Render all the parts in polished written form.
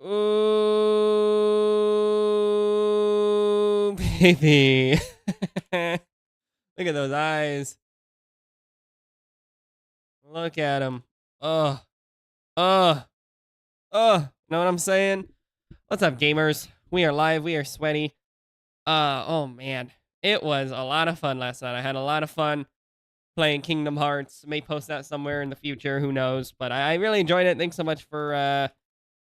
Ooh, baby. Look at those eyes. Look at them. Oh, oh, oh. Know what I'm saying? What's up, gamers? We are live. We are sweaty. Oh man, it was a lot of fun last night. I had a lot of fun playing Kingdom Hearts. May post that somewhere in the future. Who knows? But I really enjoyed it. Thanks so much for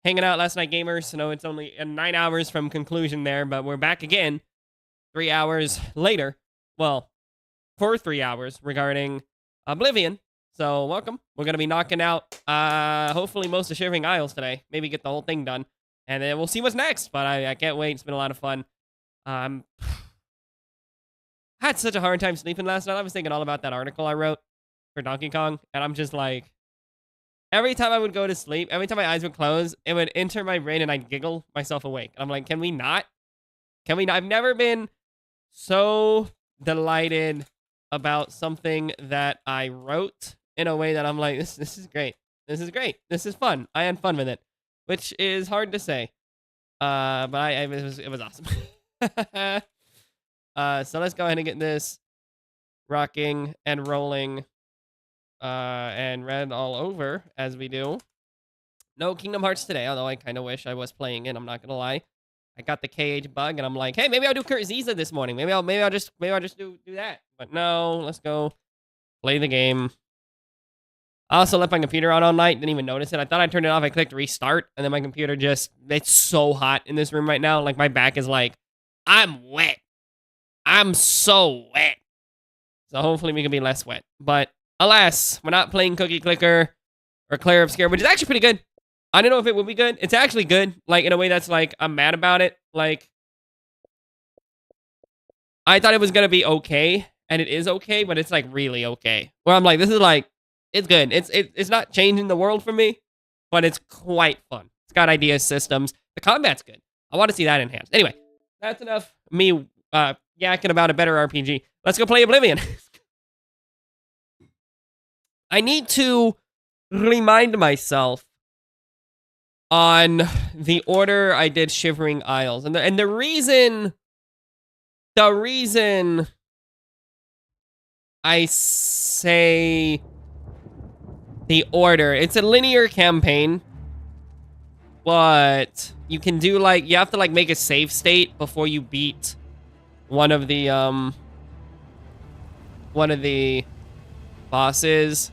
hanging out last night, gamers. I know it's only 9 hours from conclusion there, but we're back again 3 hours later. Well, for 3 hours regarding Oblivion. So welcome. We're going to be knocking out hopefully most of Shivering Isles today. Maybe get the whole thing done. And then we'll see what's next. But I can't wait. It's been a lot of fun. I had such a hard time sleeping last night. I was thinking all about that article I wrote for Donkey Kong. And I'm just like, every time I would go to sleep, every time my eyes would close, it would enter my brain and I'd giggle myself awake. And I'm like, can we not? Can we not? I've never been so delighted about something that I wrote in a way that I'm like, this is great. This is great. This is fun. I had fun with it, which is hard to say. But it was awesome. So let's go ahead and get this rocking and rolling and red all over as we do. No Kingdom Hearts today, although I kind of wish I was playing it. I'm not gonna lie. I got the KH bug, and I'm like, hey, maybe I'll do Kurziza this morning. Maybe I'll just do that. But no, let's go play the game. I also left my computer on all night. Didn't even notice it. I thought I turned it off. I clicked restart, and then my computer it's so hot in this room right now. Like, my back is like, I'm wet. I'm so wet. So hopefully we can be less wet. But alas, we're not playing Cookie Clicker or Claire Obscure, which is actually pretty good. I don't know if it will be good. It's actually good. Like, in a way that's like, I'm mad about it. Like, I thought it was going to be okay, and it is okay, but it's like really okay. Where I'm like, this is like, it's good. It's not changing the world for me, but it's quite fun. It's got ideas, systems. The combat's good. I want to see that enhanced. Anyway, that's enough me yakking about a better RPG. Let's go play Oblivion. I need to remind myself on the order I did Shivering Isles. And the reason I say the order, it's a linear campaign, but you can do like, you have to like make a save state before you beat one of the bosses.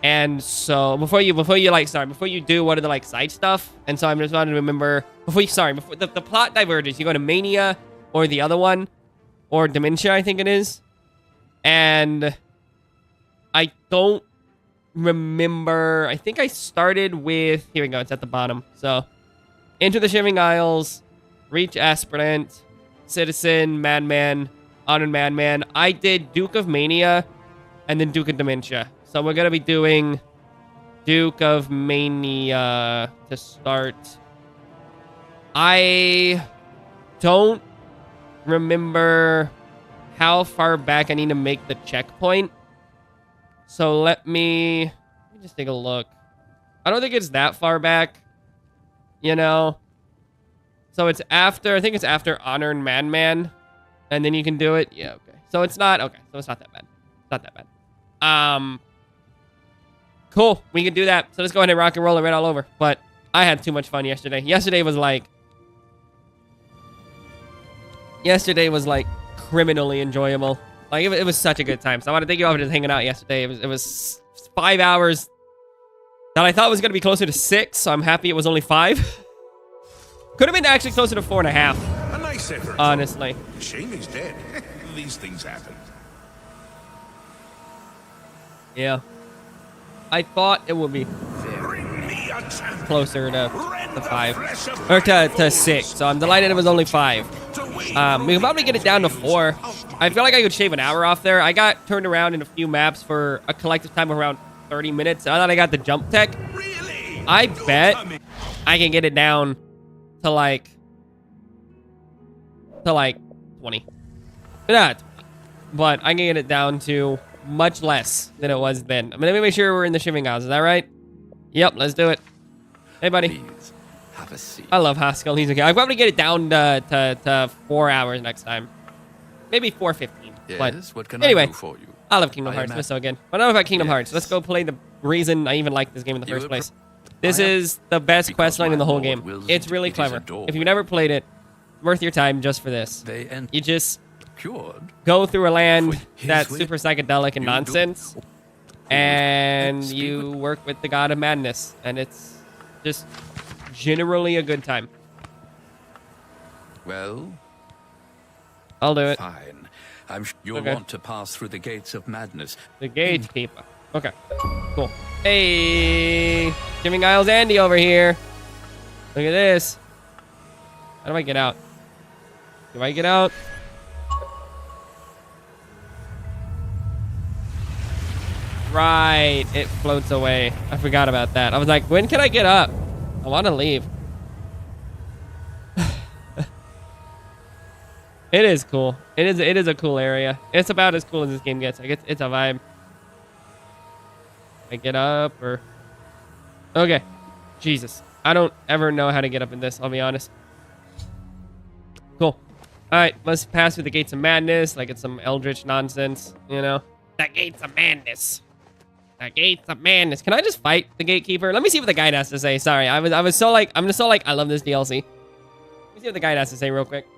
And so before you do one of the like side stuff. And so I'm just trying to remember before the plot diverges, you go to Mania or the other one, or Dementia, I think it is. And I don't remember. I think I started with, here we go, it's at the bottom. So enter the Shivering Isles, reach Aspirant, Citizen, Madman, Honored Madman. I did Duke of Mania and then Duke of Dementia. So we're going to be doing Duke of Mania to start. I don't remember how far back I need to make the checkpoint. So let me just take a look. I don't think it's that far back, you know. So it's after, I think it's after Honored Madman, and then you can do it. Yeah, okay. So it's not, okay. So it's not that bad. It's not that bad. Cool, we can do that. So let's go ahead and rock and roll it right all over. But I had too much fun yesterday. Yesterday was like criminally enjoyable. Like, it was such a good time. So I want to thank you all for just hanging out yesterday. It was 5 hours that I thought was going to be closer to 6. So I'm happy it was only 5. Could have been actually closer to 4.5. A nice effort. Honestly. Shame he's dead. These things happen. Yeah. I thought it would be closer to 5 or to 6. So I'm delighted it was only 5. We can probably get it down to 4. I feel like I could shave an hour off there. I got turned around in a few maps for a collective time of around 30 minutes. I thought I got the jump tech. I bet I can get it down to like 20. But I can get it down to much less than it was then. I mean, let me make sure we're in the Shivering Isles. Is that right? Yep, let's do it. Hey, buddy. Please, Have a seat. I love Haskell. He's okay. I'll probably get it down to 4 hours next time. Maybe 4:15. But Yes, what can anyway, I do for you? I love Kingdom I Hearts. am It's so good. But enough about Kingdom Hearts. Let's Yes. go play the reason I even like this game in the You first will place. This I am- is the best Because quest line in my the whole lord game. wills It's it. really It is clever. a doorway. If you've never played it, worth your time just for this. They enter You just cured. go through a land For his that's will, super psychedelic and you do. nonsense, and Speak you with- work with the god of madness, and it's just generally a good time. Well, I'll do it. fine. I'm sure you'll Okay. want to pass through the gates of madness. The gatekeeper. Okay, cool. Hey, Shivering Isles Andy over here. Look at this. How do I get out? Do I get out? Right, it floats away. I forgot about that. I was like, when can I get up? I want to leave. It is cool. It is a cool area. It's about as cool as this game gets. Like it's a vibe. I get up or okay. Jesus. I don't ever know how to get up in this, I'll be honest. Cool. Alright, let's pass through the gates of madness, like it's some eldritch nonsense, you know? The gates of madness. The gates of madness. Can I just fight the gatekeeper? Let me see what the guide has to say. Sorry, I'm just so like I love this DLC. Let me see what the guide has to say real quick.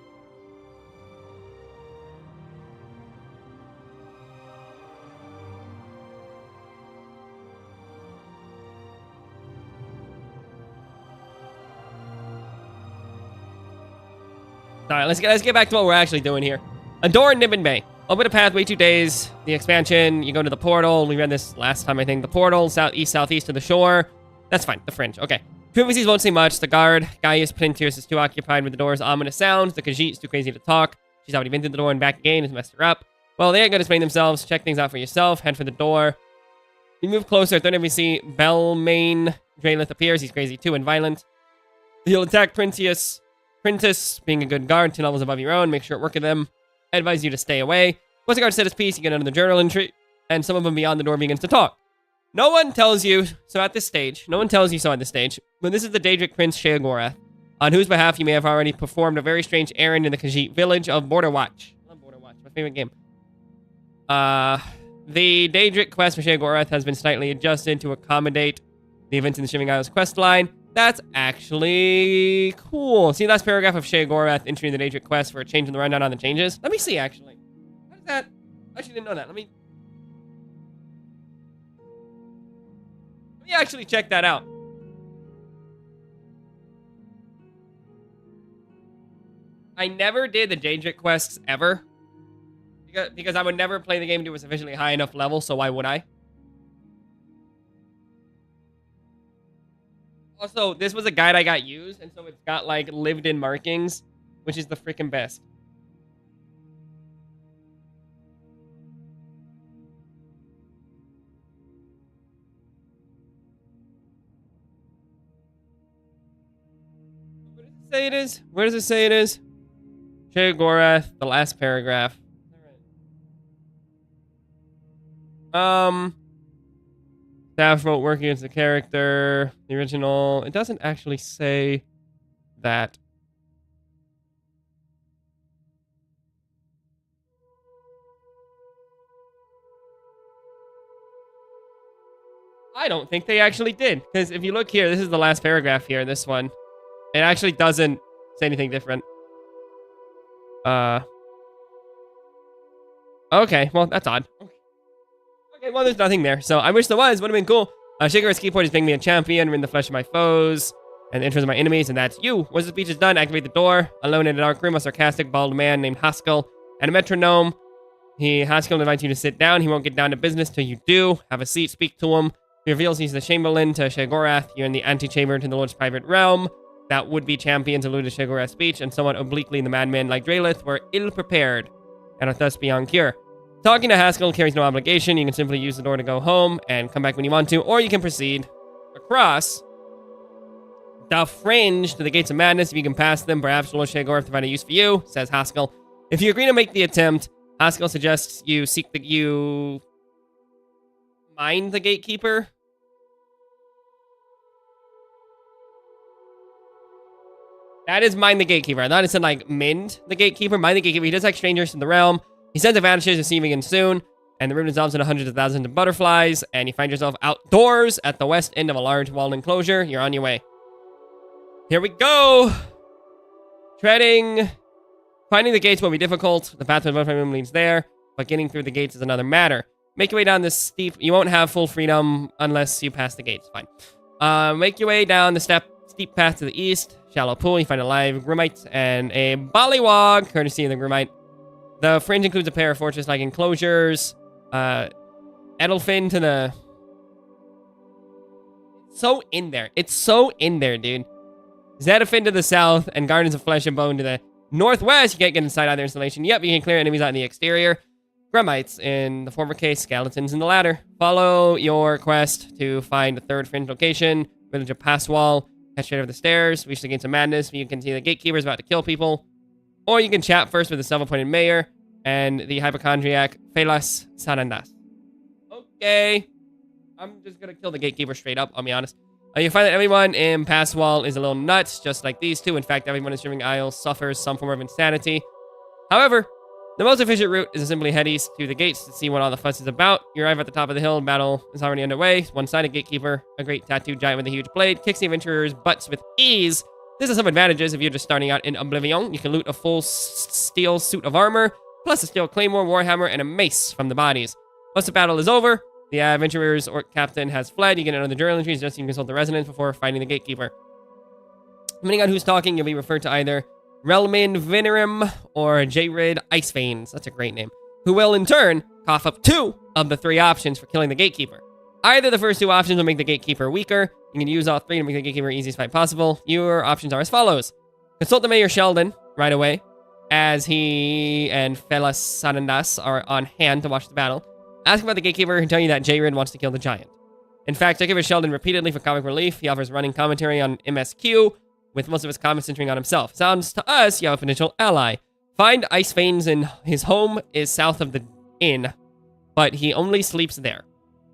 All right, let's get back to what we're actually doing here. Adore Nibbin Bay. Open a pathway 2 days. The expansion, you go to the portal. We read this last time, I think. The portal, southeast of the shore. That's fine, the fringe. Okay. Two NPCs won't say much. The guard, Gaius Plintius, is too occupied with the door's ominous sounds. The Khajiit is too crazy to talk. She's already been through the door and back again. Has messed her up. Well, they ain't gonna explain themselves. Check things out for yourself. Head for the door. You move closer. Third NPC, Belmain Draelith appears. He's crazy too and violent. He'll attack Printius. Printus, being a good guard, 2 levels above your own, make sure it work with them. I advise you to stay away. Once the guard set his piece, you get another journal entry, and some of them beyond the door begins to talk. No one tells you, at this stage, but this is the Daedric Prince Sheogorath, on whose behalf you may have already performed a very strange errand in the Khajiit village of Borderwatch. I love Borderwatch, my favorite game. The Daedric quest for Sheogorath has been slightly adjusted to accommodate the events in the Shivering Isles quest line. That's actually cool. See, last paragraph of Sheogorath entering the Daedric quest for a change in the rundown on the changes. Let me see, actually. How does that... I actually didn't know that. Let me actually check that out. I never did the Daedric quests ever. Because I would never play the game to a sufficiently high enough level, so why would I? Also, this was a guide I got used, and so it's got, like, lived-in markings, which is the freaking best. What does it say it is? Where does it say it is? Sheogorath, the last paragraph. Staff wrote working as the character, the original. It doesn't actually say that. I don't think they actually did. Because if you look here, this is the last paragraph here, this one. It actually doesn't say anything different. Okay, well, that's odd. Okay, well, there's nothing there. So I wish there was. Would have been cool. Shigeru's key point is making me a champion. We're in the flesh of my foes and the interest of my enemies, and that's you. Once the speech is done, activate the door. Alone in a dark room, a sarcastic bald man named Haskell and a metronome. Haskell invites you to sit down. He won't get down to business till you do. Have a seat. Speak to him. He reveals he's the Chamberlain to Sheogorath. You're in the antechamber to the Lord's private realm. That would-be champions alluded to Sheogorath's speech, and somewhat obliquely the madmen like Draelith were ill-prepared and are thus beyond cure. Talking to Haskell carries no obligation. You can simply use the door to go home and come back when you want to, or you can proceed across the fringe to the gates of madness. If you can pass them, perhaps Lord Sheogorath will find a use for you, says Haskell. If you agree to make the attempt, Haskell suggests you mind the gatekeeper. That is Mind the Gatekeeper. I thought it said, like, Mind the Gatekeeper. Mind the Gatekeeper. He does like strangers in the realm. He sends advantages to see him again soon. And the room dissolves into hundreds of thousands of butterflies. And you find yourself outdoors at the west end of a large walled enclosure. You're on your way. Here we go. Treading. Finding the gates will be difficult. The path to the butterfly room leads there. But getting through the gates is another matter. Make your way down this steep... You won't have full freedom unless you pass the gates. Fine. Make your way down the steep path to the east. Shallow pool. You find a live Grimmite and a Bollywog, courtesy of the Grimmite. The fringe includes a pair of fortress-like enclosures. Edelfin to the... So in there. It's so in there, dude. Zedafin to the south and Gardens of Flesh and Bone to the northwest. You can't get inside either installation. Yep, you can clear enemies out in the exterior. Grimmites in the former case, skeletons in the latter. Follow your quest to find the third fringe location, village of Passwall. Head straight over the stairs, reach the gates of madness. You can see the gatekeepers about to kill people. Or you can chat first with the self-appointed mayor and the hypochondriac Felas Sanandas. Okay. I'm just gonna kill the gatekeeper straight up, I'll be honest. You find that everyone in Passwall is a little nuts, just like these two. In fact, everyone in Shivering Isles suffers some form of insanity. However, the most efficient route is to simply head east to the gates to see what all the fuss is about. You arrive at the top of the hill, battle is already underway. One-sided gatekeeper, a great tattooed giant with a huge blade, kicks the adventurers' butts with ease. This has some advantages if you're just starting out in Oblivion. You can loot a full steel suit of armor, plus a steel claymore, warhammer, and a mace from the bodies. Once the battle is over, the adventurer's or captain has fled. You get another journal entry, just you can consult the residents before finding the gatekeeper. Depending on who's talking, you'll be referred to either Relmin Venerum or Jayrid Iceveins. That's a great name. Who will, in turn, cough up 2 of the 3 options for killing the gatekeeper. Either the first 2 options will make the gatekeeper weaker. You can use all 3 to make the gatekeeper easiest fight possible. Your options are as follows. Consult the Mayor Sheldon right away, as he and Felas Sanandas are on hand to watch the battle. Ask about the gatekeeper and tell you that Jayrid wants to kill the giant. In fact, I give Sheldon repeatedly for comic relief. He offers running commentary on MSQ, with most of his comments centering on himself. Sounds to us you have a potential ally. Find Iceveins in his home is south of the inn, but he only sleeps there.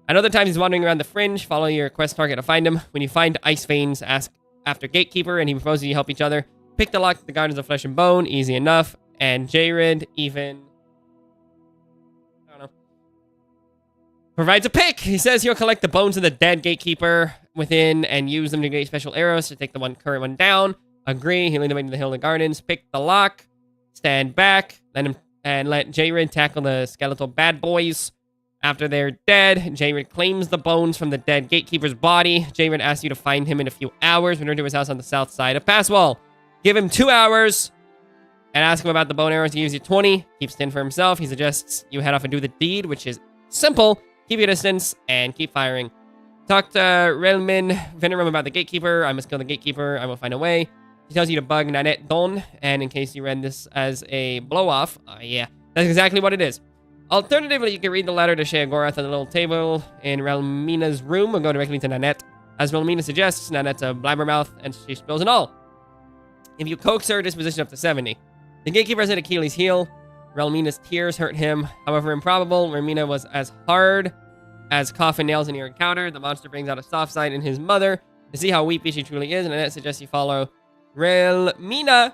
At other times he's wandering around the fringe. Follow your quest target to find him. When you find Iceveins, ask after Gatekeeper, and he proposes you help each other. Pick the lock to the Gardens of Flesh and Bone. Easy enough. And Jayrid even... I don't know. Provides a pick. He says he'll collect the bones of the dead Gatekeeper within and use them to create special arrows to take the current one down. Agree. He'll lead the way to the Hill of the Gardens. Pick the lock. Stand back. Let Jayrid tackle the skeletal bad boys. After they're dead, Jayrid claims the bones from the dead Gatekeeper's body. Jayrid asks you to find him in a few hours. Return to his house on the south side of Passwall. Give him 2 hours and ask him about the bone arrows. He gives you 20. Keeps 10 for himself. He suggests you head off and do the deed, which is simple. Keep your distance and keep firing. Talk to Relmin Venerum about the Gatekeeper. I must kill the Gatekeeper. I will find a way. He tells you to bug Nanette Don, and in case you read this as a blow-off, yeah, that's exactly what it is. Alternatively, you can read the letter to Sheagorath on the little table in Relmina's room and go directly to Nanette. As Relmina suggests, Nanette's a blabbermouth, and she spills it all. If you coax her disposition up to 70. The Gatekeeper has hit Achilles' heel. Relmina's tears hurt him. However improbable, Relmina was as hard as coffin nails in your encounter. The monster brings out a soft side in his mother to see how weepy she truly is, and Nanette suggests you follow Relmina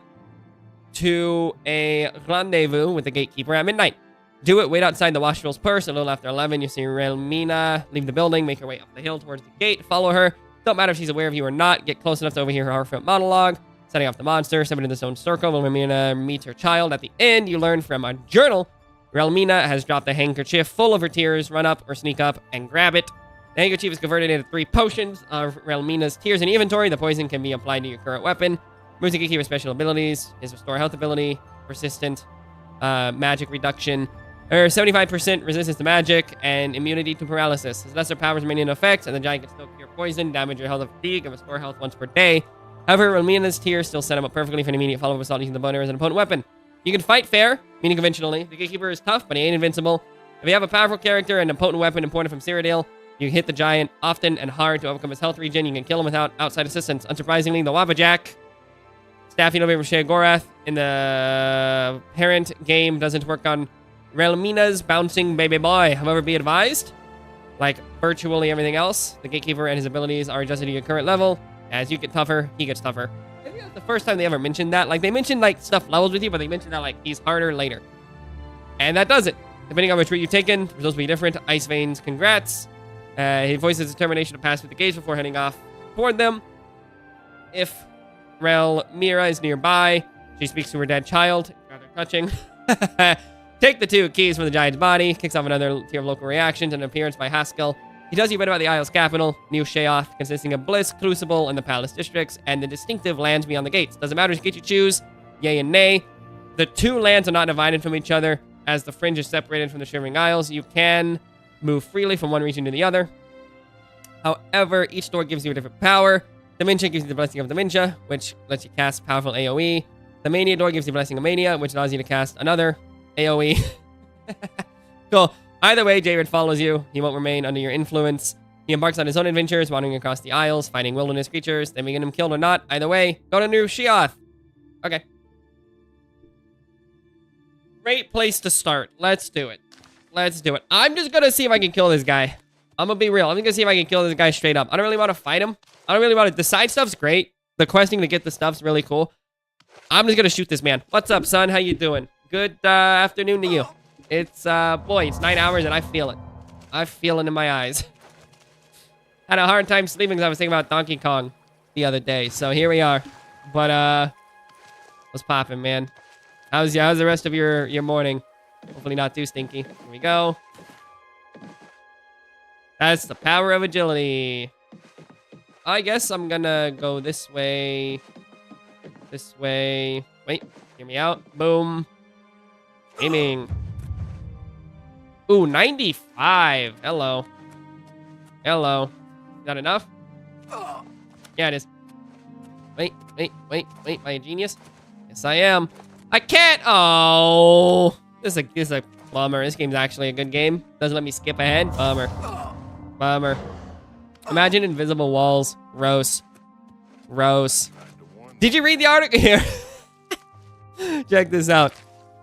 to a rendezvous with the Gatekeeper at midnight. Do it, wait outside the Wastrel's Purse. A little after 11, you see Relmina leave the building, make her way up the hill towards the gate, follow her. Don't matter if she's aware of you or not. Get close enough to overhear her heartfelt monologue. Setting off the monster, summon in the stone circle. When Relmina meets her child at the end, you learn from a journal Relmina has dropped a handkerchief full of her tears. Run up or sneak up and grab it. The handkerchief is converted into 3 potions of Relmina's tears in the inventory. The poison can be applied to your current weapon. Moves the Gatekeeper's special abilities. His restore health ability. Persistent magic reduction. Or 75% resistance to magic and immunity to paralysis. His lesser powers remain in effect, and the giant can still cure poison, damage your health of fatigue, and restore health once per day. However, Relmina's tears still set him up perfectly for an immediate follow-up assault using the bone arrow as an opponent weapon. You can fight fair, meaning conventionally. The Gatekeeper is tough, but he ain't invincible. If you have a powerful character and a potent weapon imported from Cyrodiil, you can hit the giant often and hard to overcome his health regen. You can kill him without outside assistance. Unsurprisingly, the Wabbajack, staff over Sheagorath in the parent game, doesn't work on Relmina's bouncing baby boy. However, be advised, like virtually everything else, the Gatekeeper and his abilities are adjusted to your current level. As you get tougher, he gets tougher. I think that's the first time they ever mentioned that. Like, they mentioned, like, stuff levels with you, but they mentioned that, like, he's harder later. And that does it. Depending on which route you've taken, results will be different. Ice Veins, congrats. He voices determination to pass through the gates before heading off toward them. If Mira is nearby, she speaks to her dead child. Rather touching. Take the 2 keys from the giant's body. Kicks off another tier of local reactions and an appearance by Haskell. He tells you a bit about the Isle's capital, New Sheoth, consisting of Bliss, Crucible, and the Palace districts, and the distinctive lands beyond the gates. Doesn't matter which gate you choose, yay and nay. The 2 lands are not divided from each other, as the fringe is separated from the Shivering Isles. You can move freely from one region to the other. However, each door gives you a different power. Dementia gives you the Blessing of Dementia, which lets you cast powerful AoE. The Mania door gives you Blessing of Mania, which allows you to cast another AoE. Cool. Either way, Jared follows you. He won't remain under your influence. He embarks on his own adventures, wandering across the Isles, fighting wilderness creatures. They may get him killed or not. Either way, go to New Sheoth. Okay. Great place to start. Let's do it. Let's do it. I'm just gonna see if I can kill this guy. I'm gonna be real. I'm just gonna see if I can kill this guy straight up. I don't really want to fight him. I don't really want to... The side stuff's great. The questing to get the stuff's really cool. I'm just gonna shoot this man. What's up, son? How you doing? Good afternoon to you. It's, boy, it's 9 hours and I feel it. I feel it in my eyes. Had a hard time sleeping because I was thinking about Donkey Kong the other day. So here we are. But, what's poppin', man? How's the rest of your morning? Hopefully not too stinky. Here we go. That's the power of agility. I guess I'm gonna go this way. This way. Wait, hear me out. Boom. Aiming. Ooh, 95. Hello. Hello. Is that enough? Yeah, it is. Wait. Am I a genius? Yes, I am. I can't. Oh. This is a bummer. This game's actually a good game. Doesn't let me skip ahead. Bummer. Bummer. Imagine invisible walls. Gross. Gross. Did you read the article here? Check this out.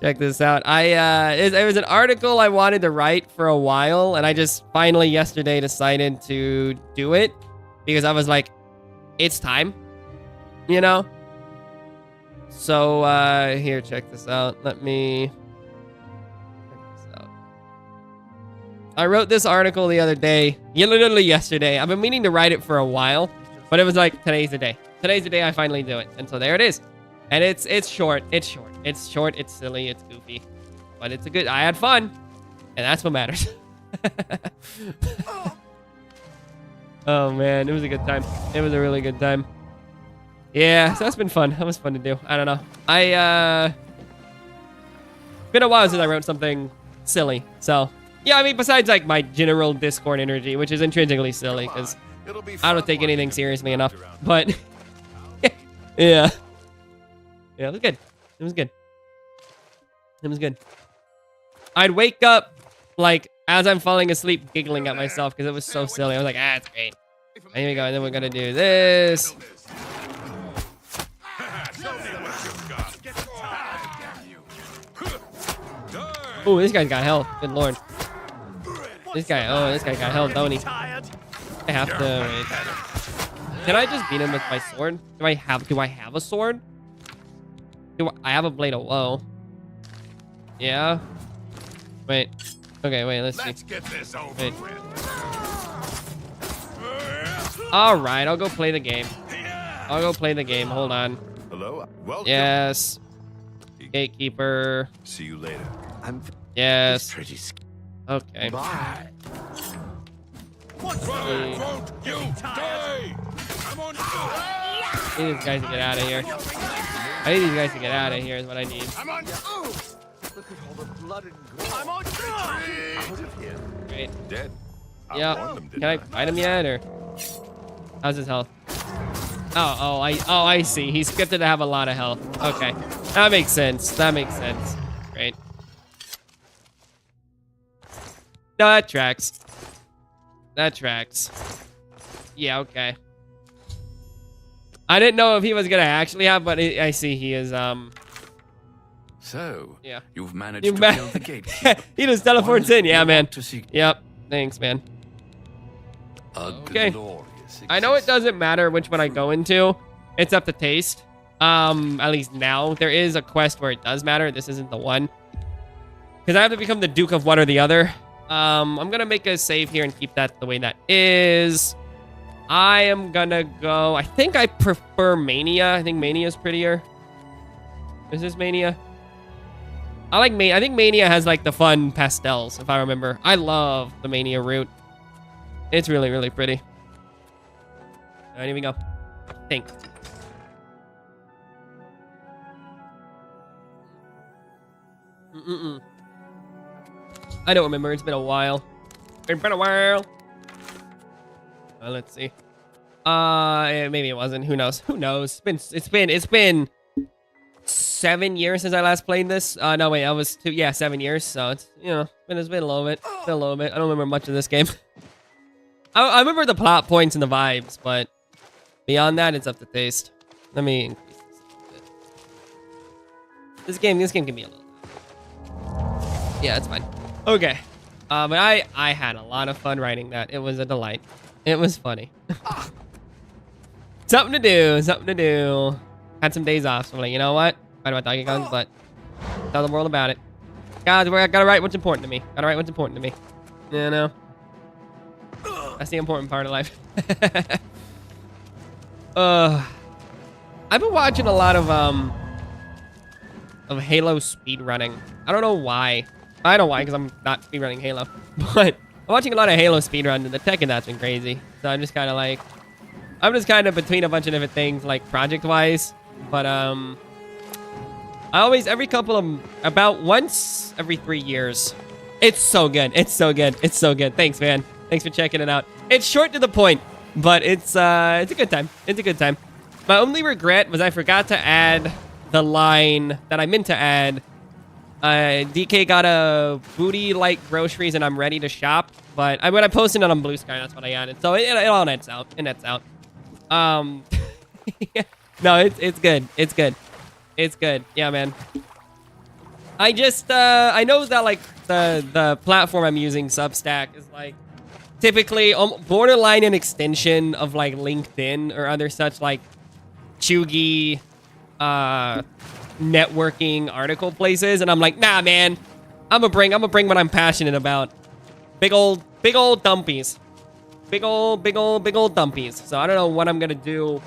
Check this out. It was an article I wanted to write for a while, and I just finally yesterday decided to do it because I was like, it's time, you know? So, here, check this out. Let me check this out. I wrote this article the other day, literally yesterday. I've been meaning to write it for a while, but it was like, today's the day. Today's the day I finally do it. And so there it is. And it's short. It's short. It's short. It's silly. It's goofy. But it's a good... I had fun. And that's what matters. Oh, man. It was a good time. It was a really good time. Yeah, so that's been fun. That was fun to do. I don't know. It's been a while since I wrote something silly. So, yeah, I mean, besides, like, my general Discord energy, which is intrinsically silly, because I don't take anything seriously enough. But, yeah. Yeah, it was good. It was good. It was good. I'd wake up, like, as I'm falling asleep, giggling at myself because it was so silly. I was like, it's great. Here we go. And then we're going to do this. Oh, this guy's got health. Good lord. This guy got health, don't he? I have to... Wait. Can I just beat him with my sword? Do I have a sword? I have a blade of woe. Yeah. Wait. Okay, wait, let's see. Let's get this over Wait. with. Alright, I'll go play the game. I'll go play the game. Hold on. Hello? Welcome. Yes. Gatekeeper. See you later. Yes. Pretty Okay. Bye. Won't you die? I'm on I need these guys to get out of here. I need these guys to get out of here is what I need. I'm on. Look at all the blood and gore. I'm on. Out of here. Great. Dead. Yeah. Can I fight him yet, or how's his health? Oh, I see. He's scripted to have a lot of health. Okay, that makes sense. That makes sense. Great. No, that tracks. That tracks. Yeah. Okay. I didn't know if he was gonna actually have, but I see he is. So, Yeah. you've managed to kill the gatekeeper. He just teleports in. Yeah, man. To see Yep. Thanks, man. a Okay. glorious I know it existence. doesn't matter which one I go into. It's up to taste. At least now. There is a quest where it does matter. This isn't the one. Because I have to become the Duke of one or the other. I'm gonna make a save here and keep that the way that is. I am gonna go... I think I prefer Mania. I think Mania's prettier. Is this Mania? I like Mania. I think Mania has like the fun pastels, if I remember. I love the Mania route. It's really, really pretty. Alright, here we go. I think. I don't remember. It's been a while. It's been a while. Let's see. Maybe it wasn't. Who knows? Who knows? It's been 7 years since I last played this. No, wait, I was 2. Yeah, 7 years. So it's, you know, it's been a little bit. It's been a little bit. I don't remember much of this game. I remember the plot points and the vibes, but beyond that, it's up to taste. Let me increase this a little bit. This game can be a little. Yeah, it's fine. Okay. But I had a lot of fun writing that. It was a delight. It was funny. Something to do. Something to do. Had some days off, so I'm like, you know what? Fight about Donkey Kong, but tell the world about it. God, I gotta write what's important to me. Gotta write what's important to me. You know? That's the important part of life. I've been watching a lot of Halo speedrunning. I don't know why. I don't know why, because I'm not speedrunning Halo. But I'm watching a lot of Halo speedrun, and the tech in that's been crazy. So I'm just kind of like... I'm just kind of between a bunch of different things, like project-wise. But, I always, about once every 3 years. It's so good. It's so good. It's so good. Thanks, man. Thanks for checking it out. It's short to the point, but it's a good time. It's a good time. My only regret was I forgot to add the line that I meant to add. DK got a booty like groceries and I'm ready to shop. But when I posted it on Blue Sky, that's what I added. So it all nets out. It nets out. Yeah. No, it's good. It's good. It's good. Yeah, man. I just I know that like the platform I'm using, Substack, is like typically borderline an extension of like LinkedIn or other such like chuggy networking article places, and I'm like, nah, man, I'm gonna bring what I'm passionate about. Big old dumpies. Big old dumpies. So I don't know what I'm gonna do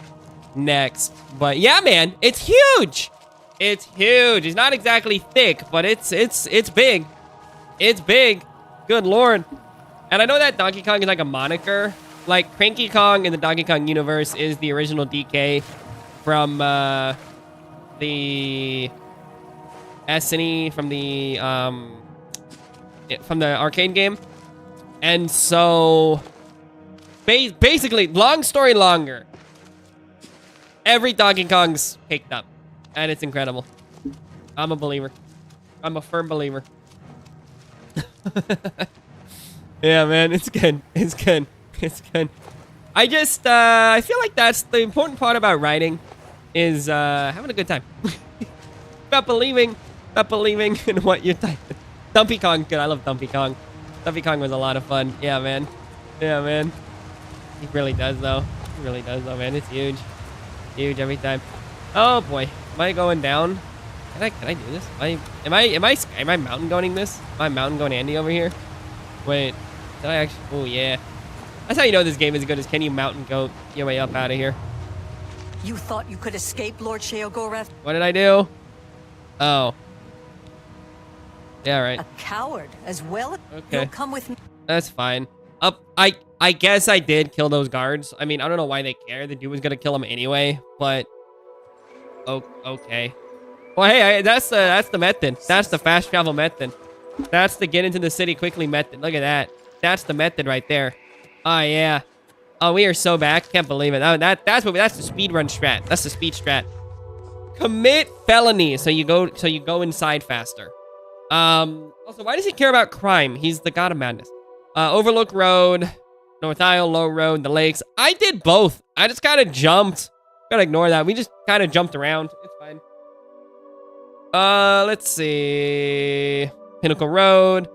next, but yeah, man, it's huge. It's huge. It's not exactly thick, but it's big. It's big. Good lord. And I know that Donkey Kong is like a moniker. Like Cranky Kong in the Donkey Kong universe is the original DK from the SNE, from the arcade game. And so basically, long story longer, every Donkey Kong's picked up. And it's incredible. I'm a believer. I'm a firm believer. Yeah, man, it's good. It's good. It's good. I just, I feel like that's the important part about writing is having a good time. Not believing in what you're typing. Dumpy Kong, good. I love Dumpy Kong. Dumpy Kong was a lot of fun. Yeah, man. Yeah, man. He really does, though. He really does, though, man. It's huge. Huge every time. Oh boy, am I going down? Can I do this? Am I mountain goating this? Am I mountain going Andy over here? Wait, did I actually? Oh yeah, that's how you know this game is as good as can you mountain goat your way up out of here. You thought you could escape, Lord Sheogorath? What did I do? Oh, yeah, right. A coward as well. Okay, You'll come with me. that's fine. I guess I did kill those guards. I mean, I don't know why they care. The dude was gonna kill them anyway, but. Oh, okay. Well, hey, that's the method. That's the fast travel method. That's the get into the city quickly method. Look at that. That's the method right there. Oh yeah. Oh, we are so back. Can't believe it. Oh, that's the speedrun strat. That's the speed strat. Commit felony, so you go inside faster. Also, why does he care about crime? He's the god of madness. Overlook Road, North Isle, Low Road, the lakes. I did both. I just kind of jumped. Gotta ignore that. We just kind of jumped around. It's fine. Let's see. Pinnacle Road.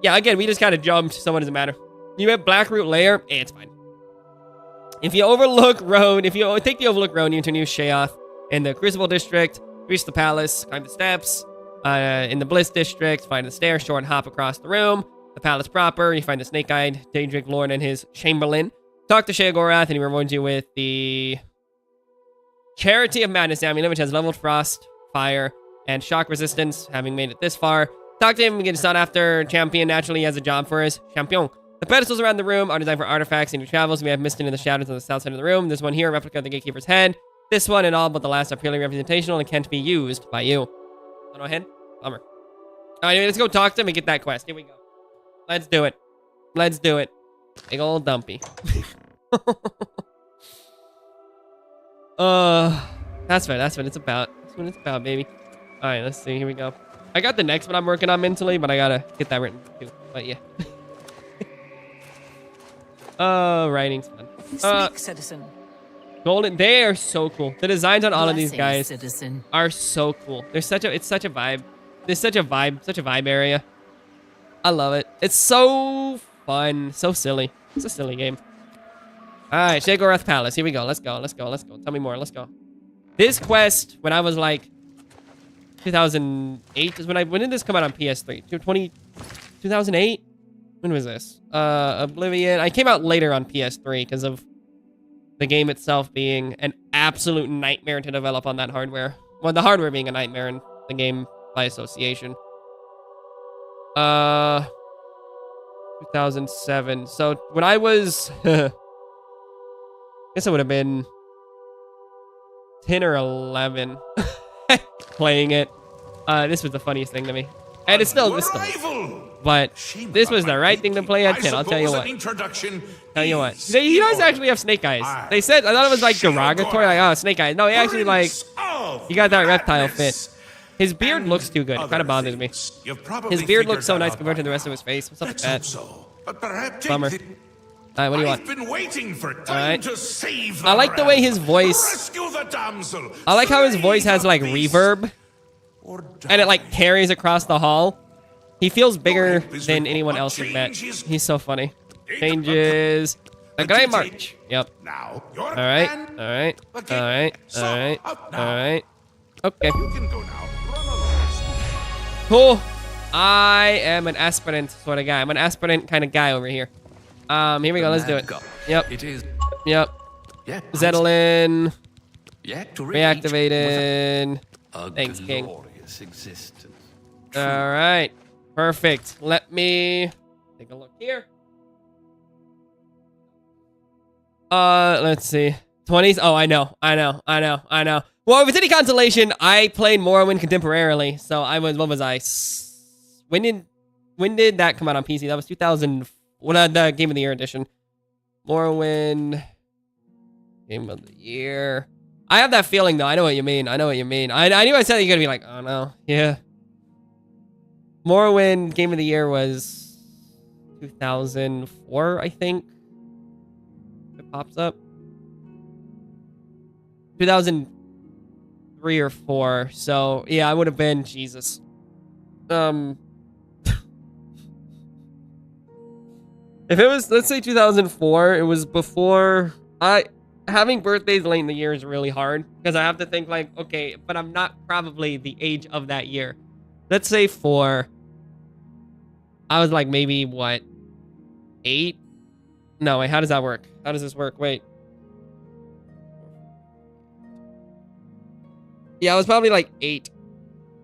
Yeah, again, we just kind of jumped, so what does it matter? You have Blackroot Lair. It's fine. If you overlook road, if you take the Overlook Road, you enter New Sheoth, In the Crucible District, reach the palace, climb the steps. In the Bliss District, find the stairs, short hop across the room. The palace proper, you find the snake-eyed Daedric Lord and his Chamberlain. Talk to Sheogorath, and he rewards you with the Charity of Madness amulet, which has leveled frost, fire, and shock resistance, having made it this far. Talk to him and get a sought-after champion. Naturally, he has a job for his champion. The pedestals around the room are designed for artifacts and your travels. We have Misted in the shadows on the south side of the room. This one here, a replica of the Gatekeeper's head. This one and all but the last are purely representational and can't be used by you. Oh, no head? Bummer. Alright, let's go talk to him and get that quest. Here we go. Let's do it. Let's do it. Big old dumpy. That's what it's about. That's what it's about, baby. Alright, let's see. Here we go. I got the next one I'm working on mentally, but I gotta get that written too. But yeah. Writing's fun. Speak, citizen. Golden, they are so cool. The designs on all of these guys Citizen. are so cool. It's such a vibe. There's such a vibe area. I love it. It's so fun, so silly. It's a silly game. All right, Sheogorath Palace. Here we go. Let's go. Tell me more. Let's go. This quest, when I was like 2008 is when did this come out on PS3? 2008? When was this? Oblivion. I came out later on PS3 because of the game itself being an absolute nightmare to develop on that hardware. Well, the hardware being a nightmare and the game by association. 2007. So when I was, I guess it would have been 10 or 11 playing it. This was the funniest thing to me. And it's still, but this was the right thing to play at 10, I'll tell you what. He does actually have snake eyes. They said, I thought it was like derogatory, like, oh, snake eyes. No, he actually like, he got that reptile fit. His beard looks too good. It kind of bothers me. His beard looks so nice compared to the rest of his face. What's up with that? Bummer. Alright, what do you want? Alright. I like the way his voice, I like how his voice has like reverb. And it like carries across the hall. He feels bigger than anyone else we've met. He's so funny. Changes. A great march. Yep. Alright. Alright. Alright. Alright. Alright. Okay. Cool. I am an aspirant sort of guy. I'm an aspirant kind of guy over here. Here we go. Let's do it. Yep. It is. Yep. Yeah. Zettelin. Yeah. Reactivated. Thanks, King. Existence. All right. Perfect. Let me take a look here. Let's see. 20s. Oh, I know. Well, if it's any consolation, I played Morrowind contemporarily. So I was, what was I? When did that come out on PC? That was 2000. The Game of the Year edition. Morrowind. Game of the Year. I have that feeling, though. I know what you mean. I knew I said you're going to be like, oh, no. Yeah. Morrowind Game of the Year was 2004, I think. It pops up. 2003 or 4. So, yeah, I would have been, Jesus. If it was, let's say 2004, it was before having birthdays late in the year is really hard because I have to think like, okay, but I'm not probably the age of that year. Let's say 4. I was like maybe what, 8? No, wait, how does that work? How does this work? Wait. Yeah, I was probably like 8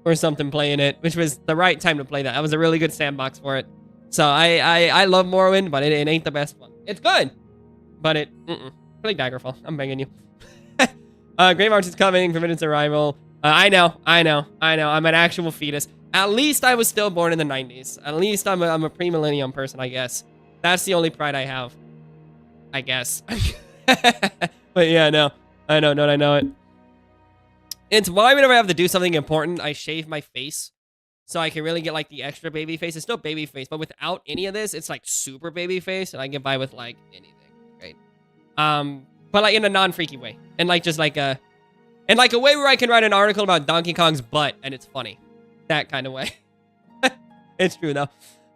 or something playing it, which was the right time to play that. That was a really good sandbox for it. So I love Morrowind, but it ain't the best one. It's good, but it play Daggerfall. I'm begging you. Great March is coming. Forbidden its arrival. I know. I'm an actual fetus. At least I was still born in the 90s. At least I'm a pre-millennium person, I guess. That's the only pride I have. I guess. But yeah, no. I know it. It's why whenever I have to do something important, I shave my face. So I can really get like the extra baby face. It's still baby face, but without any of this, it's like super baby face, and I get by with like anything. Right? But like in a non-freaky way. And like just like a way where I can write an article about Donkey Kong's butt and it's funny. That kind of way. It's true though.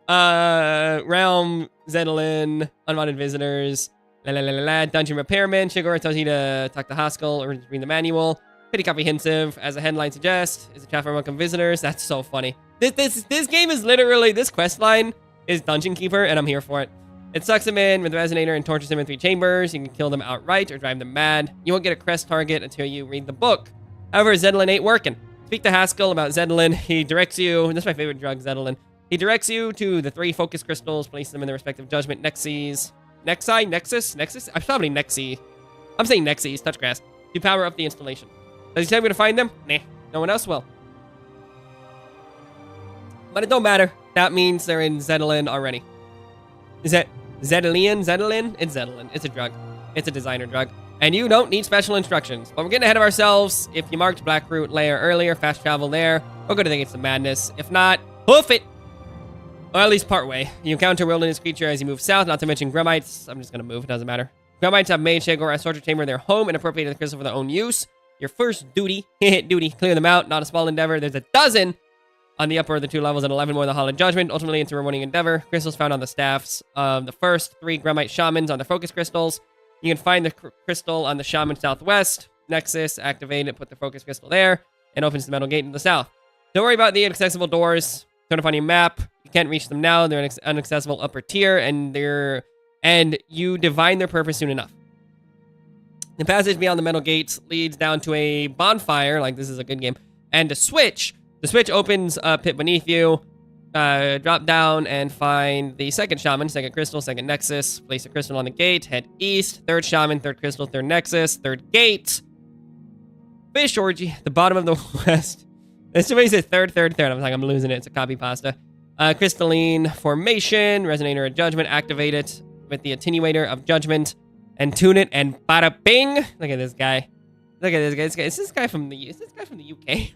Realm, Zettelin, Unwanted Visitors, Dungeon Repairman, Shigura tells you to talk to Haskell or read the manual. Pretty comprehensive, as the headline suggests. Is a trap for welcome visitors. That's so funny. This game is literally, this quest line is Dungeon Keeper, and I'm here for it. It sucks them in with the resonator and tortures them in 3 chambers. You can kill them outright or drive them mad. You won't get a crest target until you read the book. However, Zedlin ain't working. Speak to Haskell about Zedlin. He directs you, and this is my favorite drug, Zedlin. He directs you to the 3 focus crystals, place them in their respective judgment nexes. Nexi? Nexus? Nexus? I'm probably Nexi. I'm saying nexes, touch grass. To power up the installation. Does he tell me where to find them? Nah, no one else will. But it don't matter. That means they're in Zedlin already. Is that Zedalian? Zedalin? It's Zedalin. It's a drug. It's a designer drug. And you don't need special instructions. But we're getting ahead of ourselves. If you marked Blackroot Lair earlier, fast travel there. We're going to think it's the madness. If not, hoof it. Or at least part way. You encounter wilderness creature as you move south, not to mention Grummites. I'm just going to move. It doesn't matter. Grummites have made Shagor torture chamber their home and appropriated the crystal for their own use. Your first duty, clear them out. Not a small endeavor. There's a dozen on the upper of the 2 levels and 11 more in the Hall of Judgment. Ultimately, it's a rewarding endeavor. Crystals found on the staffs of the first 3 Grummite shamans on their focus crystals. You can find the crystal on the shaman southwest. Nexus, activate it, put the focus crystal there, and opens the metal gate in the south. Don't worry about the inaccessible doors. Turn up on your map. You can't reach them now. They're inaccessible upper tier, and you divine their purpose soon enough. The passage beyond the metal gates leads down to a bonfire, like this is a good game, and a switch. The switch opens a pit beneath you. Drop down and find the second shaman, second crystal, second nexus. Place a crystal on the gate. Head east. Third shaman, third crystal, third nexus, third gate. Fish orgy. The bottom of the west. This somebody says third. I'm like, I'm losing it. It's a copy pasta. Crystalline formation. Resonator of judgment. Activate it with the attenuator of judgment. And tune it, and bada bing! Look at this guy. Look at this guy. Is this guy from the UK?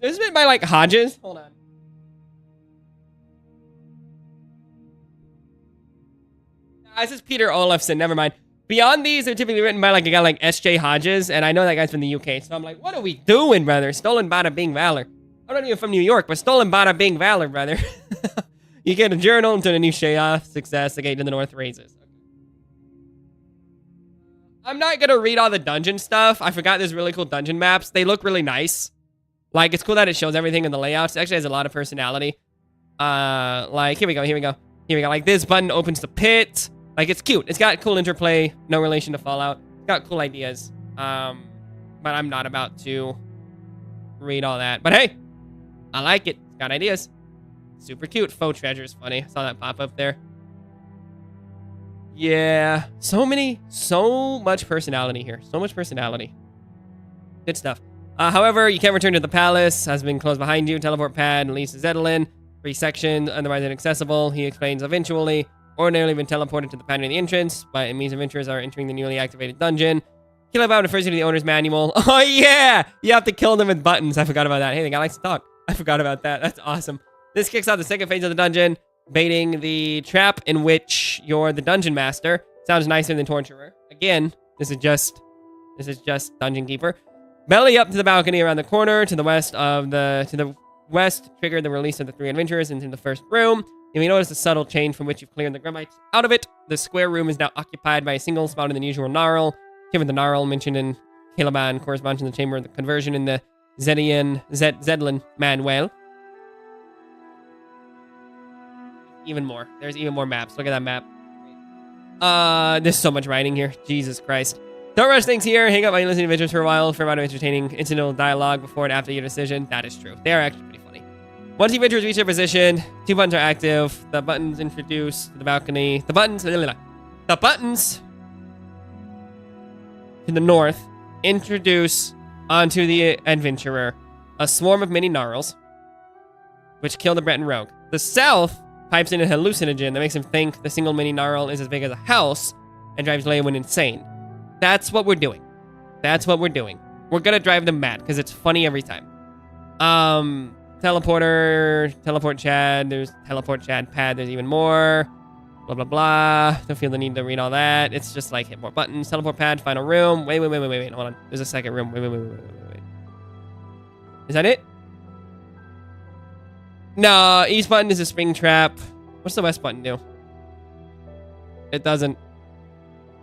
Is this been by like Hodges? Hold on. This is Peter Olafson. Never mind. Beyond these, they're typically written by like a guy like S.J. Hodges, and I know that guy's from the UK, so I'm like, what are we doing, brother? Stolen bada bing valor. I'm not even from New York, but stolen bada bing valor, brother. You get a journal into the new Shea success, the gate to the north raises. Okay. I'm not gonna read all the dungeon stuff. I forgot there's really cool dungeon maps. They look really nice. Like, it's cool that it shows everything in the layouts. It actually has a lot of personality. Like, here we go. Like, this button opens the pit. Like, it's cute. It's got cool interplay. No relation to Fallout. It's got cool ideas. But I'm not about to read all that. But hey, I like it. It's got ideas. Super cute. Faux treasure is funny. I saw that pop up there. Yeah. So much personality here. So much personality. Good stuff. However, you can't return to the palace. Has been closed behind you. Teleport pad leads to Zedalin. 3 sections, otherwise inaccessible. He explains eventually. Ordinarily been teleported to the pad near the entrance, but it means adventurers are entering the newly activated dungeon. Kill about refers you to the owner's manual. Oh yeah! You have to kill them with buttons. I forgot about that. Hey, the guy likes to talk. I forgot about that. That's awesome. This kicks off the second phase of the dungeon, baiting the trap in which you're the dungeon master. Sounds nicer than torturer. Again, this is just dungeon keeper. Belly up to the balcony around the corner to the west triggered the release of the 3 adventurers into the first room. You may notice a subtle change from which you've cleared the Grummites out of it. The square room is now occupied by a single smaller than usual Gnarl. Given the Gnarl mentioned in Caliban corresponds to the chamber of the conversion in the Zedlin Manual. Even more. There's even more maps. Look at that map. There's so much writing here. Jesus Christ. Don't rush things here. Hang up while you listen to adventures for a while for a amount of entertaining incidental dialogue before and after your decision. That is true. They are actually pretty funny. Once the adventurers reach their position, 2 buttons are active. The buttons introduce to the balcony. The buttons to the north introduce onto the adventurer a swarm of mini gnarls, which kill the Breton rogue. The south pipes in a hallucinogen that makes him think the single mini gnarl is as big as a house and drives Leowin insane. That's what we're doing. We're gonna drive them mad because it's funny every time. Teleport Chad. There's teleport Chad pad. There's even more. Blah, blah, blah. Don't feel the need to read all that. It's just like hit more buttons. Teleport pad, final room. Wait. Hold on. There's a second room. Wait. Is that it? No, east button is a spring trap. What's the west button do? It doesn't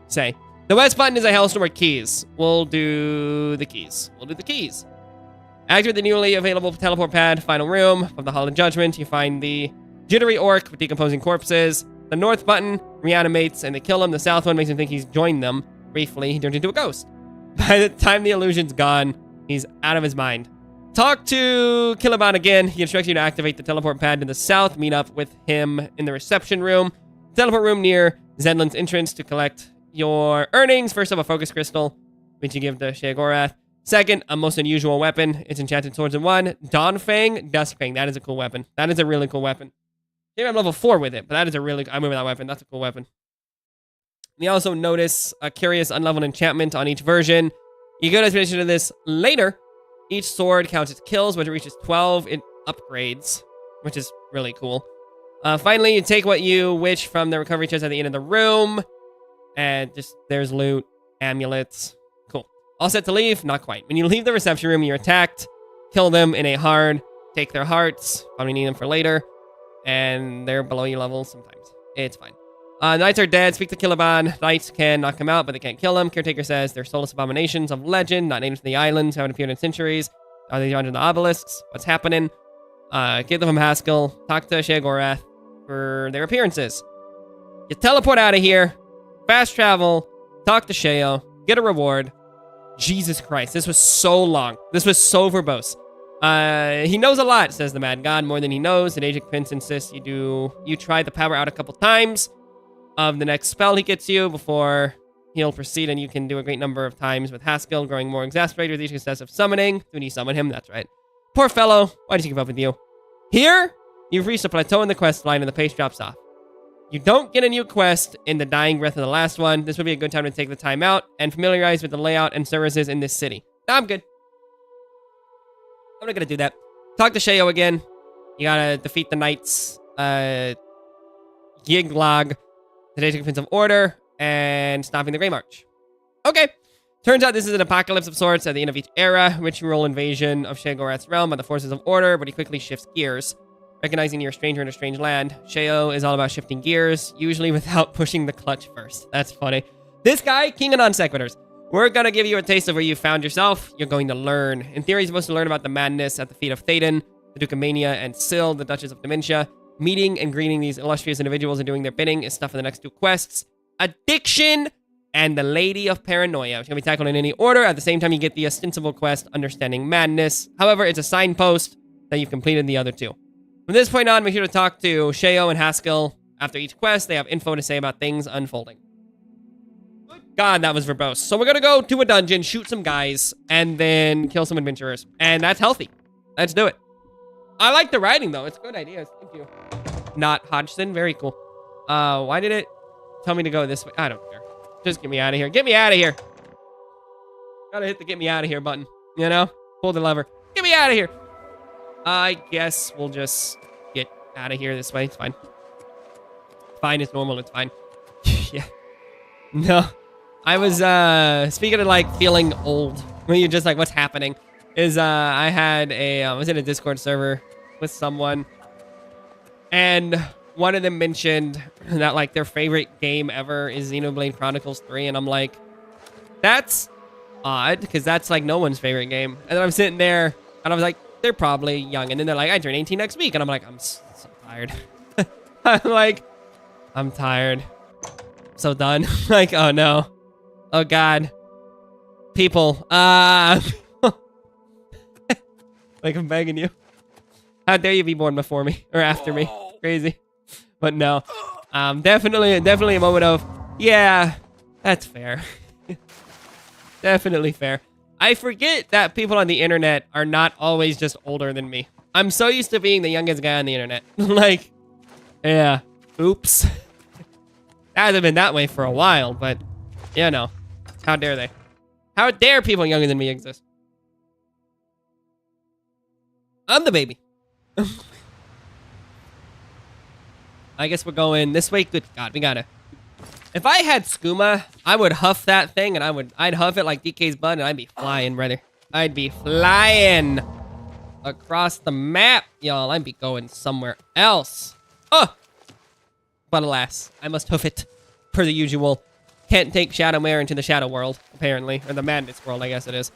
say. The west button is a hellstorm or keys. We'll do the keys. Activate the newly available teleport pad, final room of the Hall of Judgment. You find the jittery orc with decomposing corpses. The north button reanimates and they kill him. The south one makes him think he's joined them. Briefly, he turns into a ghost. By the time the illusion's gone, he's out of his mind. Talk to Killaban again. He instructs you to activate the teleport pad to the south. Meet up with him in the reception room. Teleport room near Zedlin's entrance to collect your earnings. First up, a focus crystal, which you give to Sheogorath. Second, a most unusual weapon. It's enchanted swords in one. Dawnfang, Duskfang. That is a cool weapon. That is a really cool weapon. Maybe I'm level 4 with it, but that is a really... I remember that weapon. That's a cool weapon. You also notice a curious unleveled enchantment on each version. You get explanation of this later. Each sword counts its kills, which reaches 12 in upgrades, which is really cool. Finally, you take what you wish from the recovery chest at the end of the room. And just, there's loot, amulets. Cool. All set to leave? Not quite. When you leave the reception room, you're attacked. Kill them in a hard. Take their hearts. Probably need them for later. And they're below your level sometimes. It's fine. Knights are dead. Speak to Killaban. Knights can knock him out, but they can't kill him. Caretaker says they're soulless abominations of legend, not named to the islands, haven't appeared in centuries. Are they under the obelisks? What's happening? Get them from Haskell. Talk to Sheogorath for their appearances. You teleport out of here. Fast travel. Talk to Sheo. Get a reward. Jesus Christ. This was so long. This was so verbose. He knows a lot, says the Mad God, more than he knows. The Daedric Prince insists you try the power out a couple times of the next spell he gets you before he'll proceed, and you can do a great number of times with Haskell, growing more exasperated with each successive summoning. When you summon him, that's right. Poor fellow, why did he give up with you? Here, you've reached a plateau in the quest line and the pace drops off. You don't get a new quest in the dying breath of the last one. This would be a good time to take the time out and familiarize with the layout and services in this city. I'm good. I'm not gonna do that. Talk to Sheo again. You gotta defeat the knights. Yiglog, the Daedric Prince of Order, and stopping the Grey March. Okay. Turns out this is an apocalypse of sorts at the end of each era, ritual invasion of Sheogorath's realm by the forces of Order, but he quickly shifts gears. Recognizing you're a stranger in a strange land, Sheo is all about shifting gears, usually without pushing the clutch first. That's funny. This guy, king of non sequiturs. We're gonna give you a taste of where you found yourself. You're going to learn. In theory, you're supposed to learn about the madness at the feet of Théoden, the Duke of Mania, and Syl, the Duchess of Dementia. Meeting and greeting these illustrious individuals and doing their bidding is stuff for the next 2 quests. Addiction and the Lady of Paranoia, which can be tackled in any order. At the same time, you get the ostensible quest, Understanding Madness. However, it's a signpost that you've completed the other 2. From this point on, make sure to talk to Sheo and Haskell. After each quest, they have info to say about things unfolding. Good God, that was verbose. So we're gonna go to a dungeon, shoot some guys, and then kill some adventurers. And that's healthy. Let's do it. I like the writing, though. It's good ideas. Thank you. Not Hodgson. Very cool. Why did it tell me to go this way? I don't care. Just get me out of here. Get me out of here. Gotta hit the get me out of here button. You know? Pull the lever. Get me out of here. I guess we'll just get out of here this way. It's fine. Fine. It's normal. It's fine. Yeah. No. I was, speaking of, like, feeling old. When you're just like, what's happening? I had I was in a Discord server with someone, and one of them mentioned that, like, their favorite game ever is Xenoblade Chronicles 3, and I'm like, that's odd, because that's, like, no one's favorite game. And then I'm sitting there, and I was like, they're probably young, and then they're like, I turn 18 next week, and I'm like, I'm so tired. I'm like, I'm tired. So done. Like, oh, no. Oh, God. People, like, I'm begging you. How dare you be born before me or after me? Crazy. But no. Definitely a moment of, yeah, that's fair. Definitely fair. I forget that people on the internet are not always just older than me. I'm so used to being the youngest guy on the internet. Like, yeah. Oops. It hasn't been that way for a while, but, you know. How dare they? How dare people younger than me exist? I'm the baby. I guess we're going this way. Good God, we gotta. If I had skooma, I would huff that thing, and I'd huff it like DK's bud, and I'd be flying, brother. I'd be flying. across the map, y'all. I'd be going somewhere else. Oh! But alas, I must hoof it, per the usual. Can't take Shadowmare into the Shadow World, apparently. Or the Madness World, I guess it is.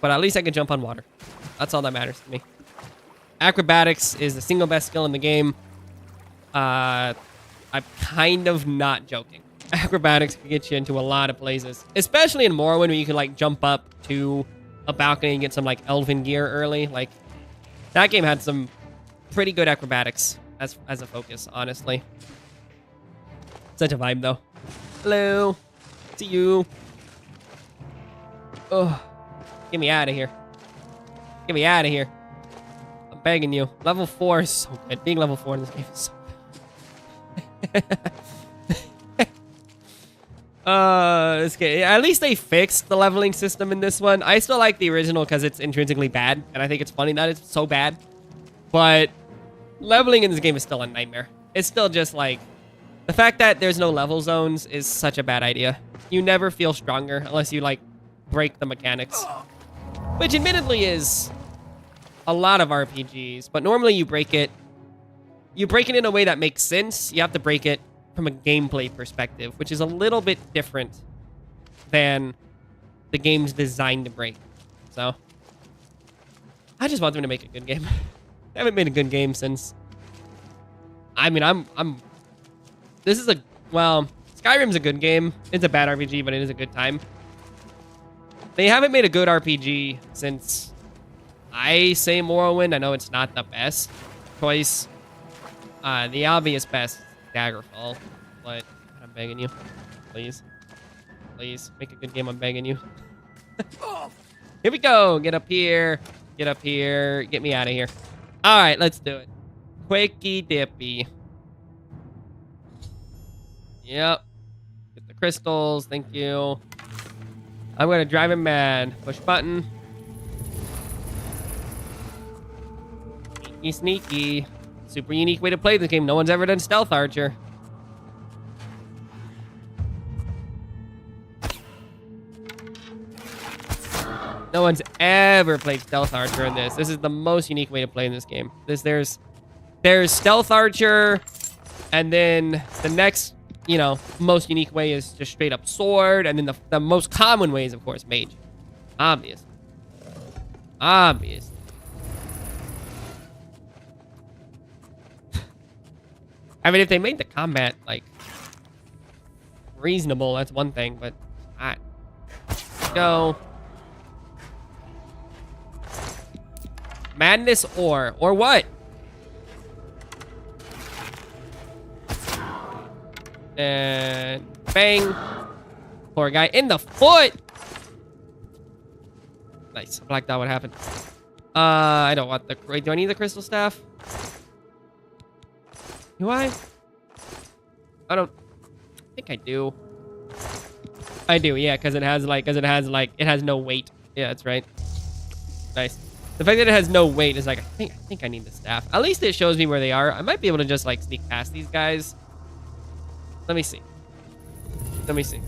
But at least I can jump on water. That's all that matters to me. Acrobatics is the single best skill in the game. I'm kind of not joking. Acrobatics can get you into a lot of places. Especially in Morrowind, where you can, like, jump up to a balcony and get some, like, elven gear early. Like, that game had some pretty good acrobatics as a focus, honestly. Such a vibe, though. Hello. See you. Oh, get me out of here. Get me out of here. I'm begging you. Level 4 is so good. Being level 4 in this game is so good. This game, at least they fixed the leveling system in this one. I still like the original because it's intrinsically bad, and I think it's funny that it's so bad. But leveling in this game is still a nightmare. It's still just like, the fact that there's no level zones is such a bad idea. You never feel stronger unless you, like, break the mechanics. Which admittedly is a lot of RPGs, but normally you break it in a way that makes sense. You have to break it from a gameplay perspective, which is a little bit different than the game's designed to break. So, I just want them to make a good game. They haven't made a good game since... I mean, this is a... Well, Skyrim's a good game. It's a bad RPG, but it is a good time. They haven't made a good RPG since... I say Morrowind. I know it's not the best choice. The obvious best is Daggerfall. But I'm begging you. Please. Please. Make a good game. I'm begging you. Here we go. Get up here. Get up here. Get me out of here. Alright, let's do it. Quickie dippy. Yep. Get the crystals. Thank you. I'm going to drive him mad. Push button. Sneaky, sneaky. Super unique way to play this game. No one's ever done Stealth Archer. No one's ever played Stealth Archer in this. This is the most unique way to play in this game. There's Stealth Archer, and then the next, you know, most unique way is just straight up sword, and then the most common way is, of course, mage. Obvious. Obvious. I mean, if they made the combat, like, reasonable, that's one thing, but... Alright. Go. Madness or what? And bang. Poor guy in the foot. Nice. I blacked out what happened. I don't want the... Wait, do I need the crystal staff? Do I? I don't... I think I do. I do, yeah, because it has no weight. Yeah, that's right. Nice. The fact that it has no weight is like, I think I need the staff. At least it shows me where they are. I might be able to just, like, sneak past these guys. Let me see. Let me see.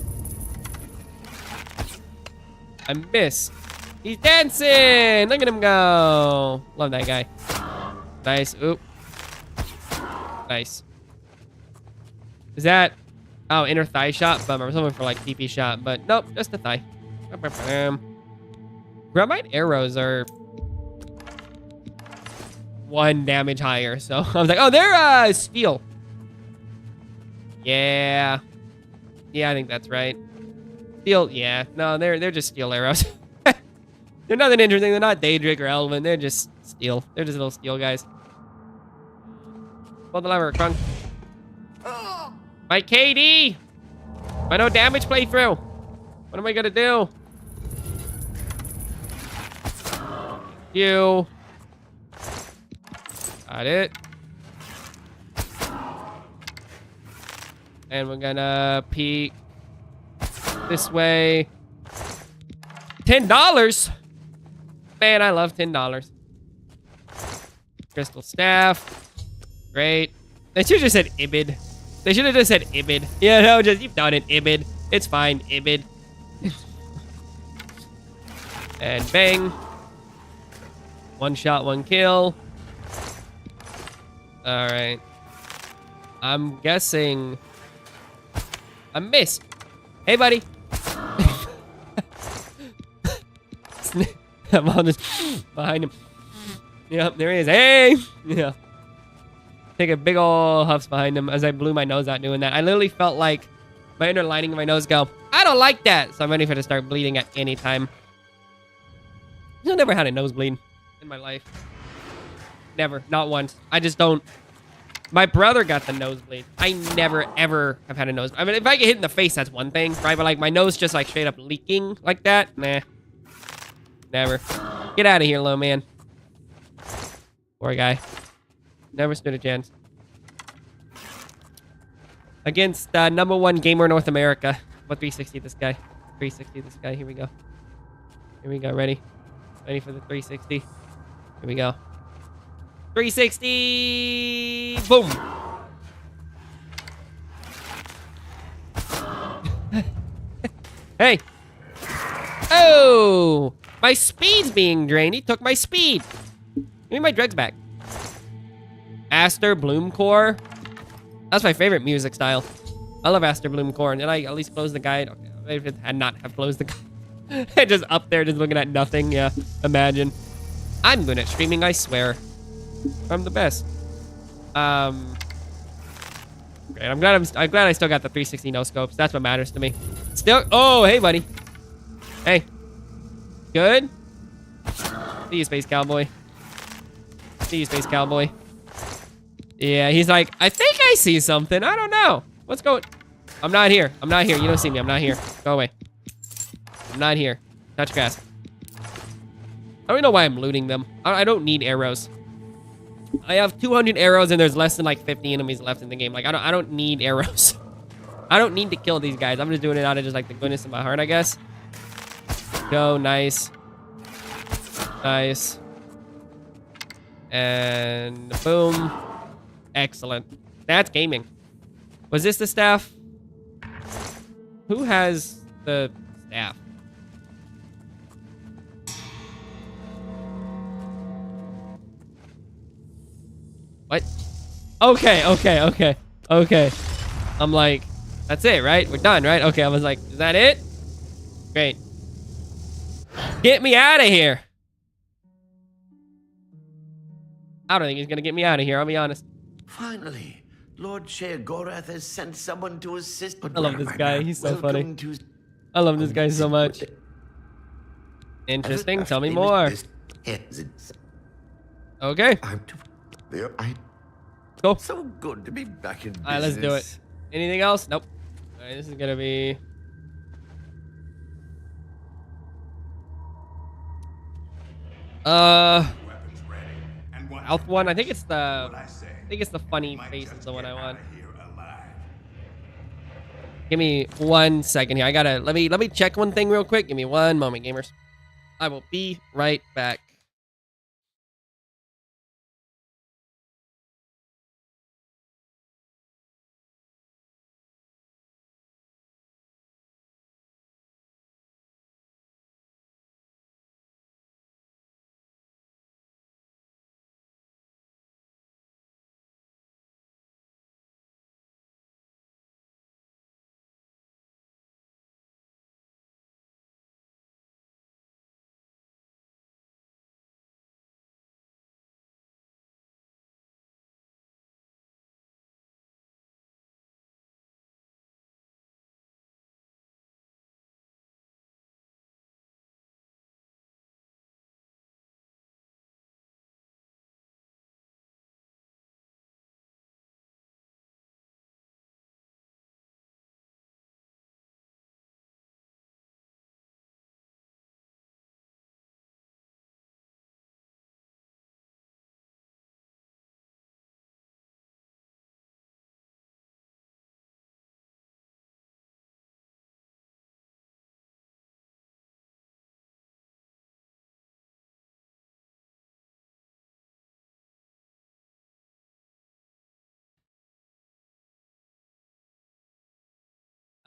I missed. He's dancing! Look at him go! Love that guy. Nice. Oop. Nice. Is that... Oh, inner thigh shot? Bummer. I was hoping for, like, TP shot, but nope. Just a thigh. Graphite arrows are... 1 damage higher, so I was like, oh, they're steel. Yeah. Yeah, I think that's right. Steel, yeah. No, they're just steel arrows. They're nothing interesting. They're not Daedric or Elven. They're just steel. They're just little steel guys. Pull the lever, Crunk. My KD! My no damage playthrough! What am I gonna do? You. Got it. And we're gonna peek this way. $10? Man, I love $10. Crystal staff. Great. They should have just said Ibid. They should have just said Ibid. Yeah, no, just, you've done it, Ibid. It's fine, Ibid. And bang. One shot, one kill. All right. I'm guessing I missed. Hey, buddy. I'm on this behind him. Yep, there he is. Hey! Yeah. Take a big ol' huffs behind him as I blew my nose out doing that. I literally felt like my inner lining of my nose go, I don't like that. So I'm ready for it to start bleeding at any time. I've never had a nosebleed in my life. Never. Not once. I just don't. My brother got the nosebleed. I never, ever have had a nose. I mean, if I get hit in the face, that's one thing, right? But like my nose just like straight up leaking like that, nah. Never. Get out of here, low man. Poor guy. Never stood a chance. Against #1 gamer North America. What 360 this guy? 360 this guy. Here we go. Here we go. Ready? Ready for the 360. Here we go. 360! Boom! Hey! Oh! My speed's being drained. He took my speed. Give me my dregs back. Aster Bloomcore. That's my favorite music style. I love Aster Bloomcore. Did I at least close the guide? Okay, if it had not have closed the guide. Just up there, just looking at nothing. Yeah, imagine. I'm good at streaming, I swear. I'm the best. Great. I'm glad I still got the 360 no scopes. That's what matters to me. Still. Oh, hey, buddy. Hey. Good. See you, Space Cowboy. See you, Space Cowboy. Yeah, he's like, I think I see something. I don't know. What's going? I'm not here. I'm not here. You don't see me. I'm not here. Go away. I'm not here. Touch grass. I don't know why I'm looting them. I don't need arrows. I have 200 arrows and there's less than like 50 enemies left in the game. Like I don't need arrows. I don't need to kill these guys. I'm just doing it out of just like the goodness of my heart, I guess. Go, nice. Nice. And boom. Excellent. That's gaming. Was this the staff? Who has the staff? What? Okay. I'm like, that's it, right? We're done, right? Okay, I was like, is that it? Great. Get me out of here. I don't think he's gonna get me out of here, I'll be honest. Finally, Lord Sheogorath has sent someone to assist. But I love where am this I guy, now? he's so funny. Welcome to- I love this guy so much. Interesting, tell me more. Okay, cool. So good to be back in business. Alright, let's do it. Anything else? Nope. Alright, this is gonna be... Health one. I think it's the funny face is the one I want. Give me 1 second here. I gotta let me check one thing real quick. Give me one moment, gamers. I will be right back.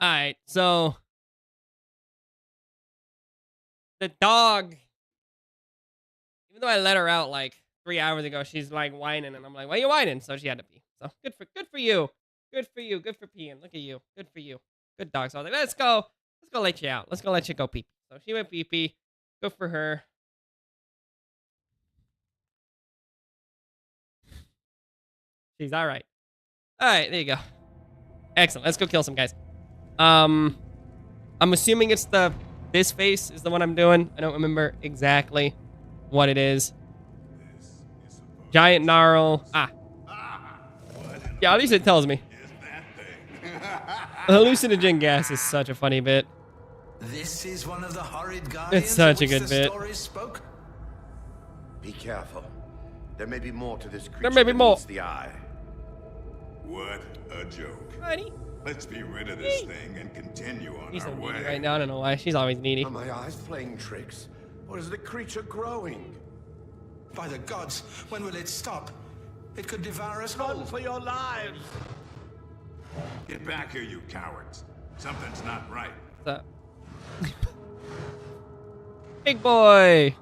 All right, so the dog. Give Even though I let her out like 3 hours ago, she's like whining, and I'm like, "Why are you whining?" So she had to pee. So good for you. Good for you. Good for peeing. Look at you. Good for you. Good dog. So I was like, let's go let you out. Let's go let you go pee. So she went pee pee. Good for her. She's all right. All right, there you go. Excellent. Let's go kill some guys. I'm assuming it's this face is the one I'm doing. I don't remember exactly what it is. Giant gnarl. Yeah, at least it tells me. Hallucinogen gas is such a funny bit. This is one of the horrid guardians. It's such a of which good the bit. stories spoke. Be careful. There may be more to this creature There may be than more. meets the eye. What a joke. Honey. Let's be rid of this thing and continue on She's our so way. needy right now. I don't know why. She's always needy. Are my eyes playing tricks? Or is the creature growing? By the gods, when will it stop? It could devour us Run whole. for your lives! Get back here, you cowards. Something's not right. What's up? Big boy.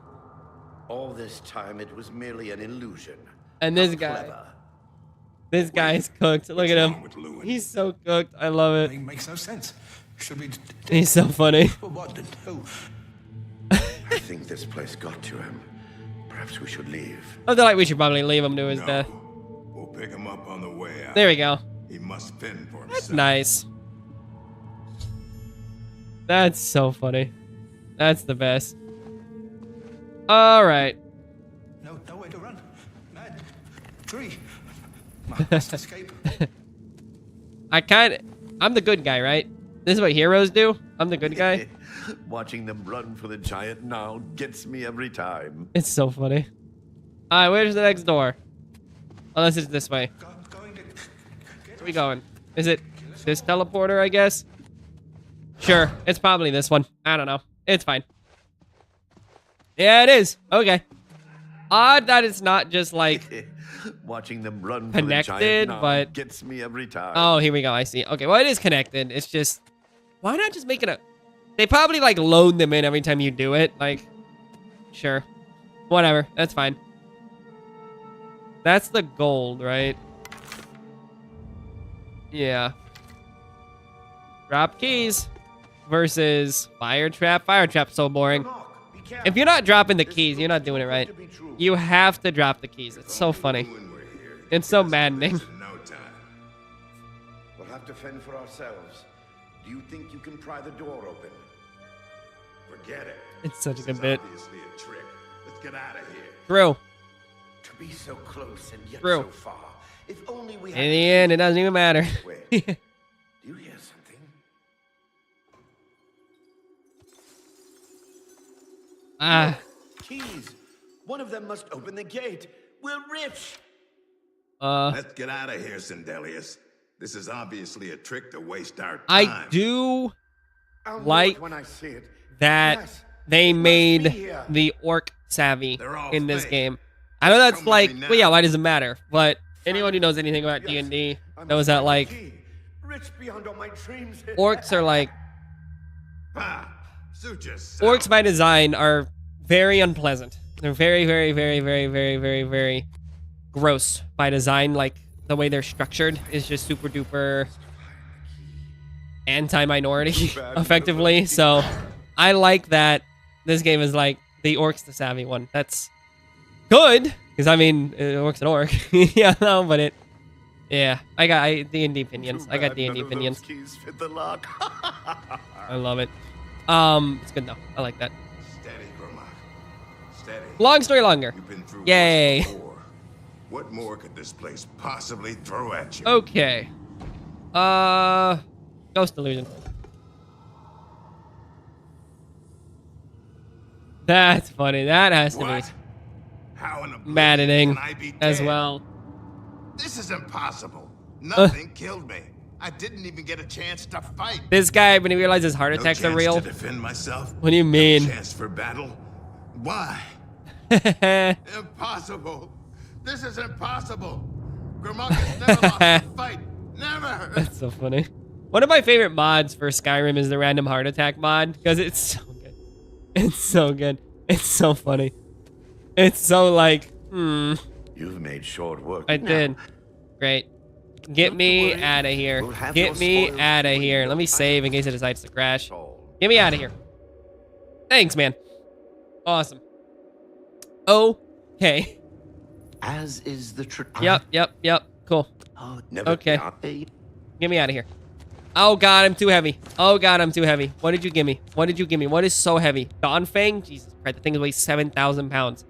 All this time it was merely an illusion. And this How guy. clever. This guy's cooked. Look at wrong him. with Lewin? He's so cooked. I love it. It makes no sense. Should we? He's so funny. What to do? I think this place got to him. Perhaps we should leave. I feel like we should probably leave him to his No. death. We'll pick him up on the way out. There we go. He must fend for himself. That's nice. That's so funny. That's the best. All right. No way to run. Mad. Tree. Must escape. I'm the good guy, right? This is what heroes do? I'm the good guy? Watching them run for the giant now gets me every time. It's so funny. Alright, where's the next door? Unless it's this way. Going to Where are we going? Is it this teleporter, I guess? Sure, it's probably this one. I don't know. It's fine. Yeah, it is. Okay. Odd that it's not just like... Watching them run for the Connected, giant now but- gets me every time. Oh, here we go. I see. Okay, well, it is connected. It's just... Why not just make it a... They probably, like, load them in every time you do it. Like, sure. Whatever. That's fine. That's the gold, right? Yeah. Drop keys versus fire trap. Fire trap's so boring. Knock, be careful. If you're not dropping the This keys, you're looks not doing it too right. good to be true. You have to drop the keys. It's so funny. When we're here, It's so get us maddening. in no time. We'll have to fend for ourselves. Do you think you can pry the door open? Forget it. It's such a This good is bit. obviously a trick. Let's get out of here. True. To be so close and yet True. so far. If only we In had the end, it doesn't even matter. Wait. Do you hear something? Ah. Keys. One of them must open the gate. We're rich. Let's get out of here, Sindelius. This is obviously a trick to waste our time. I do I'll know like it when I see it. that Yes, they it must be made here. the orc savvy They're all in this fake. game. I know that's Come with like, me well, yeah, now. why does it matter? But anyone who knows anything about Yes, D&D I must knows that find the like key. Rich beyond all my dreams. orcs are like Ah, suit yourself. orcs by design are very unpleasant. They're very, very, very, very, very, very, very gross by design. Like the way they're structured is just super duper anti-minority, effectively. So I like that this game is like the orcs the savvy one. That's good because I mean, orcs an orc, yeah, no, but it, yeah, I got D&D opinions. I got D&D opinions. Keys fit the lock. I love it. It's good though. I like that. Steady, Gromak. Steady. Long story longer. You've been through Yay. worse before. What more could this place possibly throw at you? Okay. Ghost illusion. That's funny. That has to What? be How in a maddening can I be as dead? well. This is impossible. Nothing killed me. I didn't even get a chance to fight. This guy, when he realizes heart No attacks chance are real. to defend myself. What do you mean? No chance for battle. Why? That's Impossible. This is impossible. Grimok has never lost a fight. Never. so funny. One of my favorite mods for Skyrim is the random heart attack mod because it's so good. It's so good. It's so funny. It's so like, You've made short work. I did. Great. Get me out of here. We'll have Get your me spoils out of when here. you're Let me save in case it tired. decides to crash. All. Get me out of here. Thanks, man. Awesome. Okay. As is the Yep. Cool. Oh, never Okay. a- Get me out of here. Oh, God, I'm too heavy. Oh, God, I'm too heavy. What did you give me? What did you give me? What is so heavy? Dawn Fang? Jesus Christ, the thing weighs 7,000 pounds.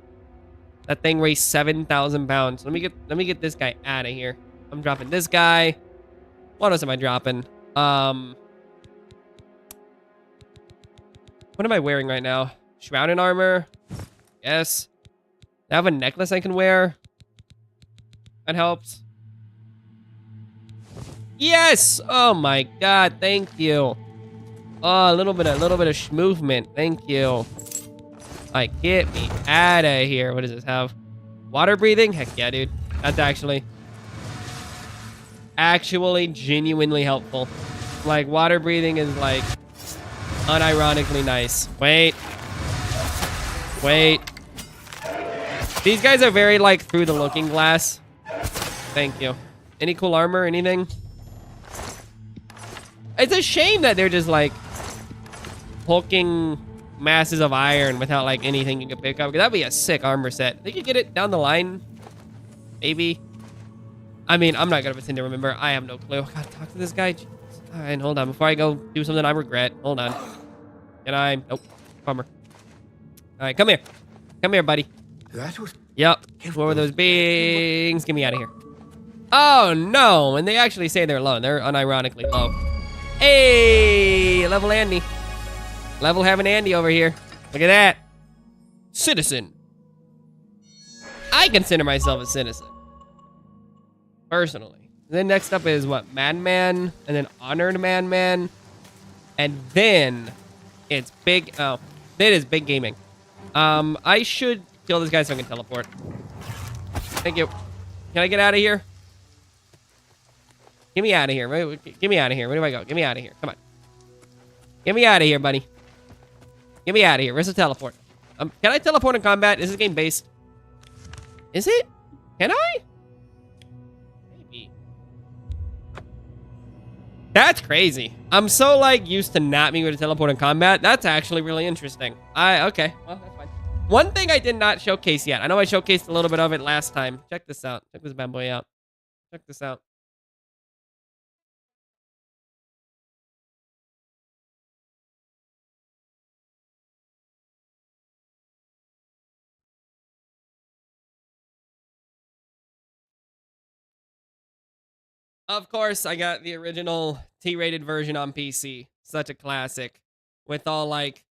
That thing weighs 7,000 pounds. Let me get this guy out of here. I'm dropping this guy. What else am I dropping? What am I wearing right now? Shrouded armor. Yes. I have a necklace I can wear. That helps. Yes! Oh my god, thank you. Oh, a little bit of movement. Thank you. Like, get me out of here. What does this have? Water breathing? Heck yeah, dude. That's actually genuinely helpful. Like, water breathing is like unironically nice. Wait. These guys are very like through the looking glass. Thank you. Any cool armor? Anything? It's a shame that they're just like hulking masses of iron without like anything you can pick up. That'd be a sick armor set. They could get it down the line. Maybe. I mean, I'm not gonna pretend to remember. I have no clue. God, talk to this guy. All right, hold on. Before I go do something I regret. Hold on. Can I? Nope. Bummer. All right, come here. Come here, buddy. That was Yep. What were those beings? Get me out of here. Oh, no. And they actually say they're low. They're unironically low. Hey, level Andy. Level having Andy over here. Look at that. Citizen. I consider myself a citizen. Personally. Then next up is what? Madman. And then Honored Madman. And then it's big. Oh, that is big gaming. I should kill this guy so I can teleport. Thank you. Can I get out of here? Get me out of here. Get me out of here. Where do I go? Get me out of here. Come on. Get me out of here, buddy. Get me out of here. Where's the teleport? Can I teleport in combat? Is this game based? Is it? Can I? Maybe. That's crazy. I'm so like used to not being able to teleport in combat. That's actually really interesting. Okay. Well, that's fine. One thing I did not showcase yet. I know I showcased a little bit of it last time. Check this out. Check this bad boy out. Check this out. Of course, I got the original T-rated version on PC. Such a classic. With all, like,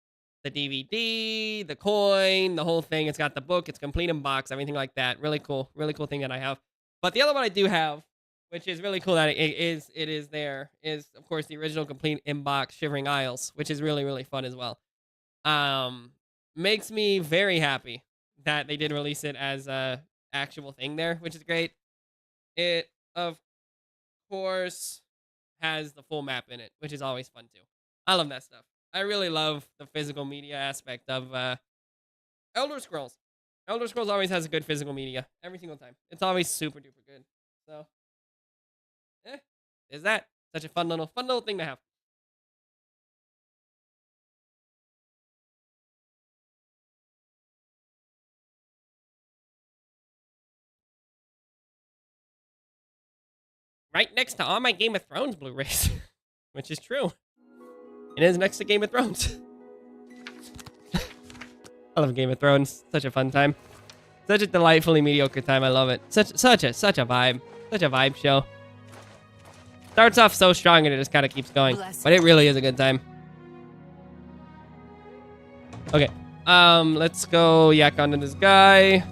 the DVD, the coin, the whole thing. It's got the book. It's complete in box, everything like that. Really cool. Really cool thing that I have. But the other one I do have, which is really cool that it is there, is, of course, the original complete in-box Shivering Isles, which is really, really fun as well. Makes me very happy that they did release it as a actual thing there, which is great. It, of course, has the full map in it, which is always fun too. I love that stuff. I really love the physical media aspect of Elder Scrolls. Elder Scrolls always has a good physical media every single time. It's always super duper good. So, is that such a fun little thing to have? Right next to all my Game of Thrones Blu-rays, which is true. It is next to Game of Thrones. I love Game of Thrones. Such a fun time. Such a delightfully mediocre time. I love it. Such a vibe. Such a vibe show. Starts off so strong and it just kind of keeps going. But it really is a good time. Okay. Let's go yak onto this guy.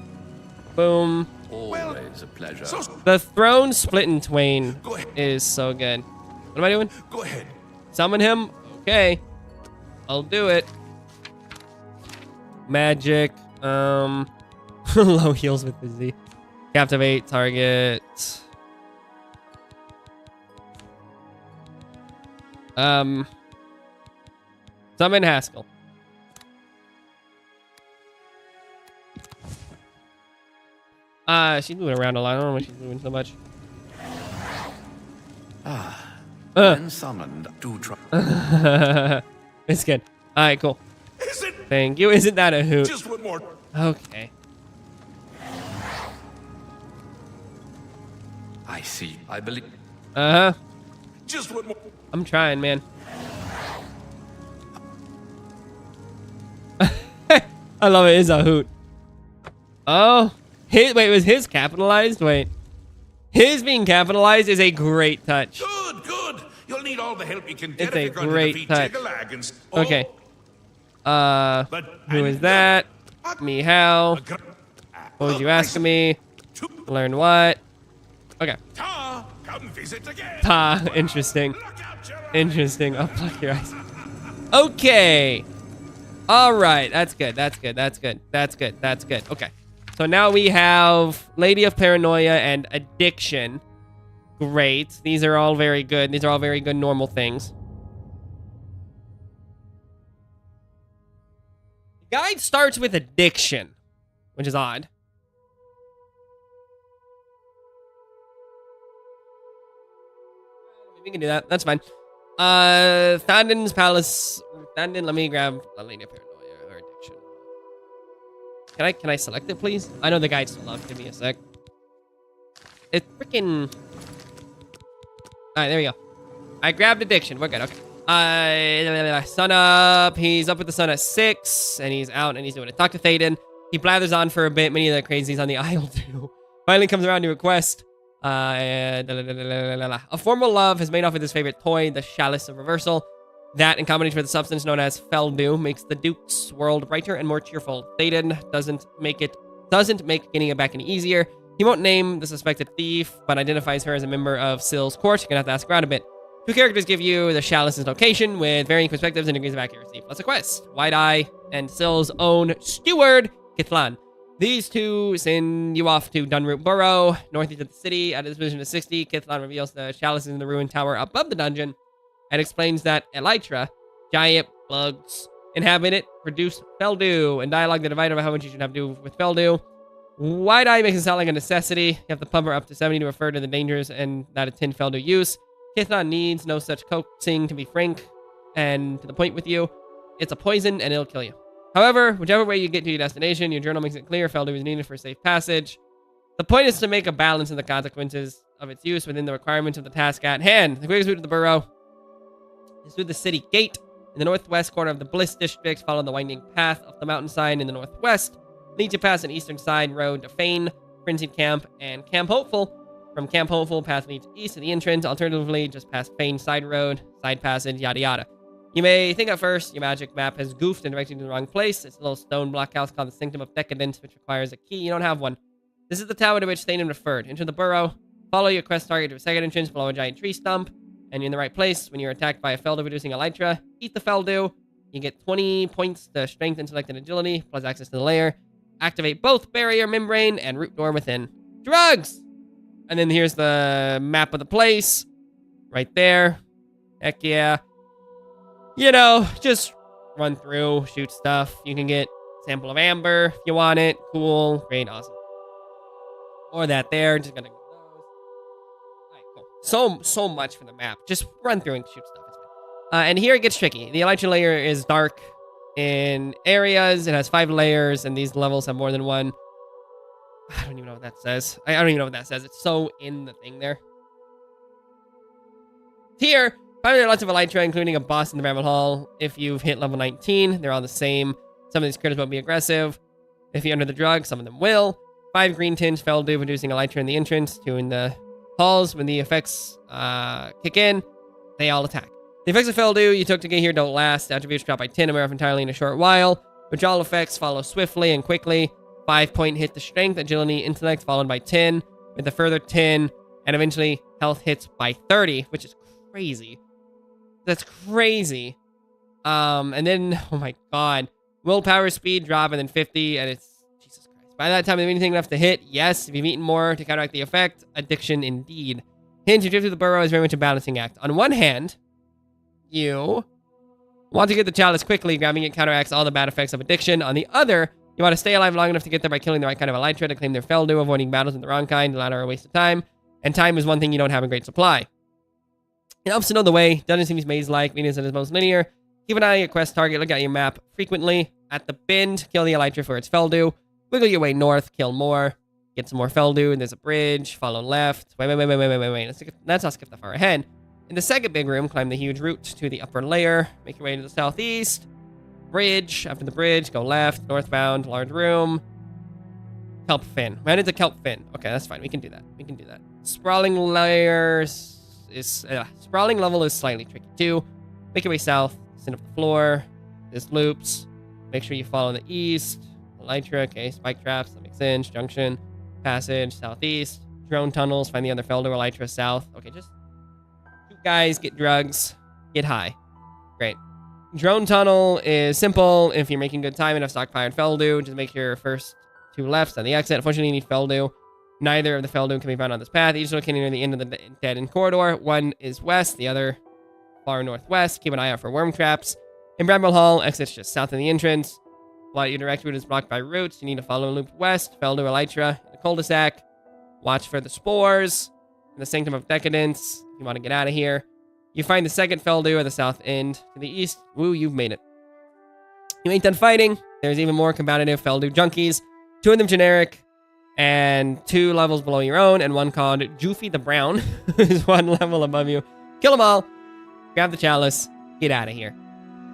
Boom. always a pleasure. The throne split in twain is so good. What am I doing? Go ahead. Summon him? Okay. I'll do it. Magic. Low heals with the Z. Captivate target. Summon Haskell. She's moving around a lot. I don't know why she's moving so much. When summoned, do try. It's good. All right, cool. Is it Thank you. Isn't that a hoot? just one more? Okay. I see. I believe. Uh-huh. Just one more. I'm trying, man. I love it. It's a hoot. Oh. Wait, was his capitalized? Wait. His being capitalized is a great touch. Good, good. You'll need all the help you can get It's if a you're going to great defeat touch. Jiggalag and Okay. But Who is that? Me, how? What was you asking me? Learn what? Okay. Ta, come visit again. Ta, interesting. Look out, Gerald. Interesting. I'll pluck your eyes. Okay. All right. That's good. That's good. That's good. That's good. That's good. Okay. So now we have Lady of Paranoia and Addiction. Great. These are all very good. These are all very good normal things. The guide starts with Addiction, which is odd. We can do that. That's fine. Thandon's Palace. Thandon, let me grab a Lady of Paranoia or Addiction. Can I select it, please? I know the guide's still up. Give me a sec. It's freaking... Alright, there we go. I grabbed Addiction. We're good. Okay. Sun up. He's up with the sun at 6, and he's out, and he's doing it. Talk to Thaden. He blathers on for a bit. Many of the crazies on the Isle do. Finally comes around to a quest. A formal love has made off with his favorite toy, the Chalice of Reversal. That, in combination with a substance known as Feldew, makes the Duke's world brighter and more cheerful. Thaden doesn't make getting it back any easier. He won't name the suspected thief, but identifies her as a member of Syl's court. You're gonna have to ask around a bit. Two characters give you the Chalice's location with varying perspectives and degrees of accuracy. Plus a quest. Wide Eye and Syl's own steward, Kithlan. These two send you off to Dunroot Burrow, northeast of the city. At a position of 60, Kithlan reveals the chalices in the ruined tower above the dungeon and explains that Elytra, giant bugs, inhabit it, produce Feldew, and dialogue the divide over how much you should have to do with Feldew. Wide Eye makes it sound like a necessity. You have to pump her up to 70 to refer to the dangers and that attend Feldew use. Kithlan needs no such coaxing, to be frank and to the point with you. It's a poison and it'll kill you. However, whichever way you get to your destination, your journal makes it clear Feldew is needed for safe passage. The point is to make a balance in the consequences of its use within the requirements of the task at hand. The quickest route to the burrow is through the city gate in the northwest corner of the Bliss district. Follow the winding path up the mountainside in the northwest. Leads you past an eastern side road to Fane, Frenzied Camp, and Camp Hopeful. From Camp Hopeful, path leads east to the entrance. Alternatively, just past Fane side road, side passage, yada yada. You may think at first your magic map has goofed and directed you to the wrong place. It's a little stone blockhouse called the Sanctum of Decadence, which requires a key. You don't have one. This is the tower to which Thanen referred. Enter the burrow. Follow your quest target to a second entrance below a giant tree stump. And you're in the right place. When you're attacked by a Feldew producing Elytra, eat the Feldew. You get 20 points to strength, intellect, and agility, plus access to the lair. Activate both barrier, membrane, and root door within. Drugs! And then here's the map of the place. Right there. Heck yeah. You know, just run through, shoot stuff. You can get sample of amber if you want it. Cool. Great. Awesome. Or that there. Just gonna go those. Alright, cool. So much for the map. Just run through and shoot stuff. It's fine. And here it gets tricky. The Elytra layer is dark in areas. It has 5 layers, and these levels have more than one. I don't even know what that says. I don't even know what that says. It's so in the thing there. Here, finally, there are lots of Elytra, including a boss in the Bramble Hall. If you've hit level 19, they're all the same. Some of these critters won't be aggressive. If you enter the drug, some of them will. 5 green tinge Feldew, producing Elytra in the entrance. 2 in the halls. When the effects kick in, they all attack. The effects of Feldew you took to get here don't last. The attributes drop by 10 and wear off entirely in a short while. Withdrawal effects follow swiftly and quickly. 5-point hit to strength, agility, intellect, followed by 10. With a further 10, and eventually health hits by 30, which is crazy. That's crazy. And then, oh my god. Willpower speed drop and then 50, and it's... Jesus Christ. By that time, do you have anything left to hit? Yes. If you've eaten more to counteract the effect, addiction indeed. Hint, your trip through the burrow is very much a balancing act. On one hand, you want to get the chalice quickly, grabbing it counteracts all the bad effects of addiction. On the other, You want to stay alive long enough to get there by killing the right kind of elytra to claim their Feldu, avoiding battles with the wrong kind. The latter are a waste of time. And time is one thing you don't have in great supply. It helps to know the way. Doesn't seem maze-like, meaning it is most linear. Keep an eye on your quest target. Look at your map frequently. At the bend, kill the elytra for its Feldu. Wiggle your way north, kill more. Get some more Feldu, and there's a bridge. Follow left. Wait. Let's not skip that far ahead. In the second big room, climb the huge route to the upper layer. Make your way to the southeast. Bridge. After the bridge, go left. Northbound, large room. Kelp fin. Ran into kelp fin. Okay, that's fine. We can do that. Sprawling layers is... sprawling level is slightly tricky too. Make your way south. Stand up the floor. There's loops. Make sure you follow the east. Elytra. Okay, spike traps. That makes sense. Junction. Passage. Southeast. Drone tunnels. Find the other Felder Elytra south. Okay, just... shoot guys. Get drugs. Get high. Great. Drone tunnel is simple. If you're making good time and have stockpiled Feldu, just make your first two lefts on the exit. Unfortunately, you need Feldu. Neither of the Feldu can be found on this path. Each located near the end of the dead-end corridor. One is west, the other far northwest. Keep an eye out for worm traps. In Bramble Hall, exit's just south of the entrance. While your direct route is blocked by roots, you need to follow loop west. Feldu Elytra in the cul-de-sac. Watch for the spores. In the Sanctum of Decadence, if you want to get out of here. You find the second Feldu at the south end. To the east, woo, you've made it. You ain't done fighting. There's even more combative Feldu junkies. 2 of them generic. And 2 levels below your own, and 1 called Joofy the Brown, who's 1 level above you. Kill them all. Grab the chalice. Get out of here.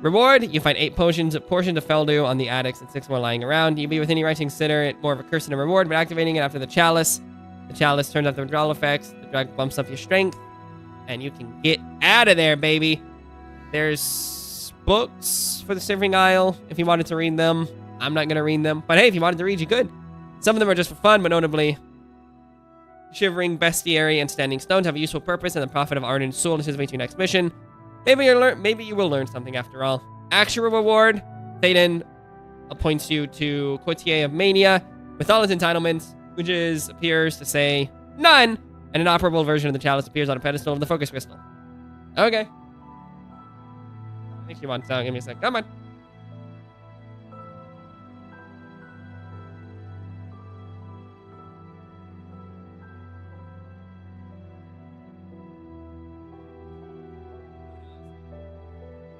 Reward, you find 8 portions of Feldu on the attics and 6 more lying around. You'd be within your right to consider it more of a curse than a reward, but activating it after the chalice turns off the withdrawal effects. The drug bumps up your strength, and you can get out of there, baby. There's books for the Shivering Isle if you wanted to read them. I'm not going to read them, but hey, if you wanted to read, you could. Some of them are just for fun, but notably, Shivering, Bestiary, and Standing Stones have a useful purpose, and the Prophet of Ardent Soul anticipates your next mission. Maybe you will learn something after all. Actual reward, Thaden appoints you to Courtier of Mania with all its entitlements, which appears to say none, and an operable version of the chalice appears on a pedestal of the focus crystal. Okay. I think she wants out. Give me a sec. Come on.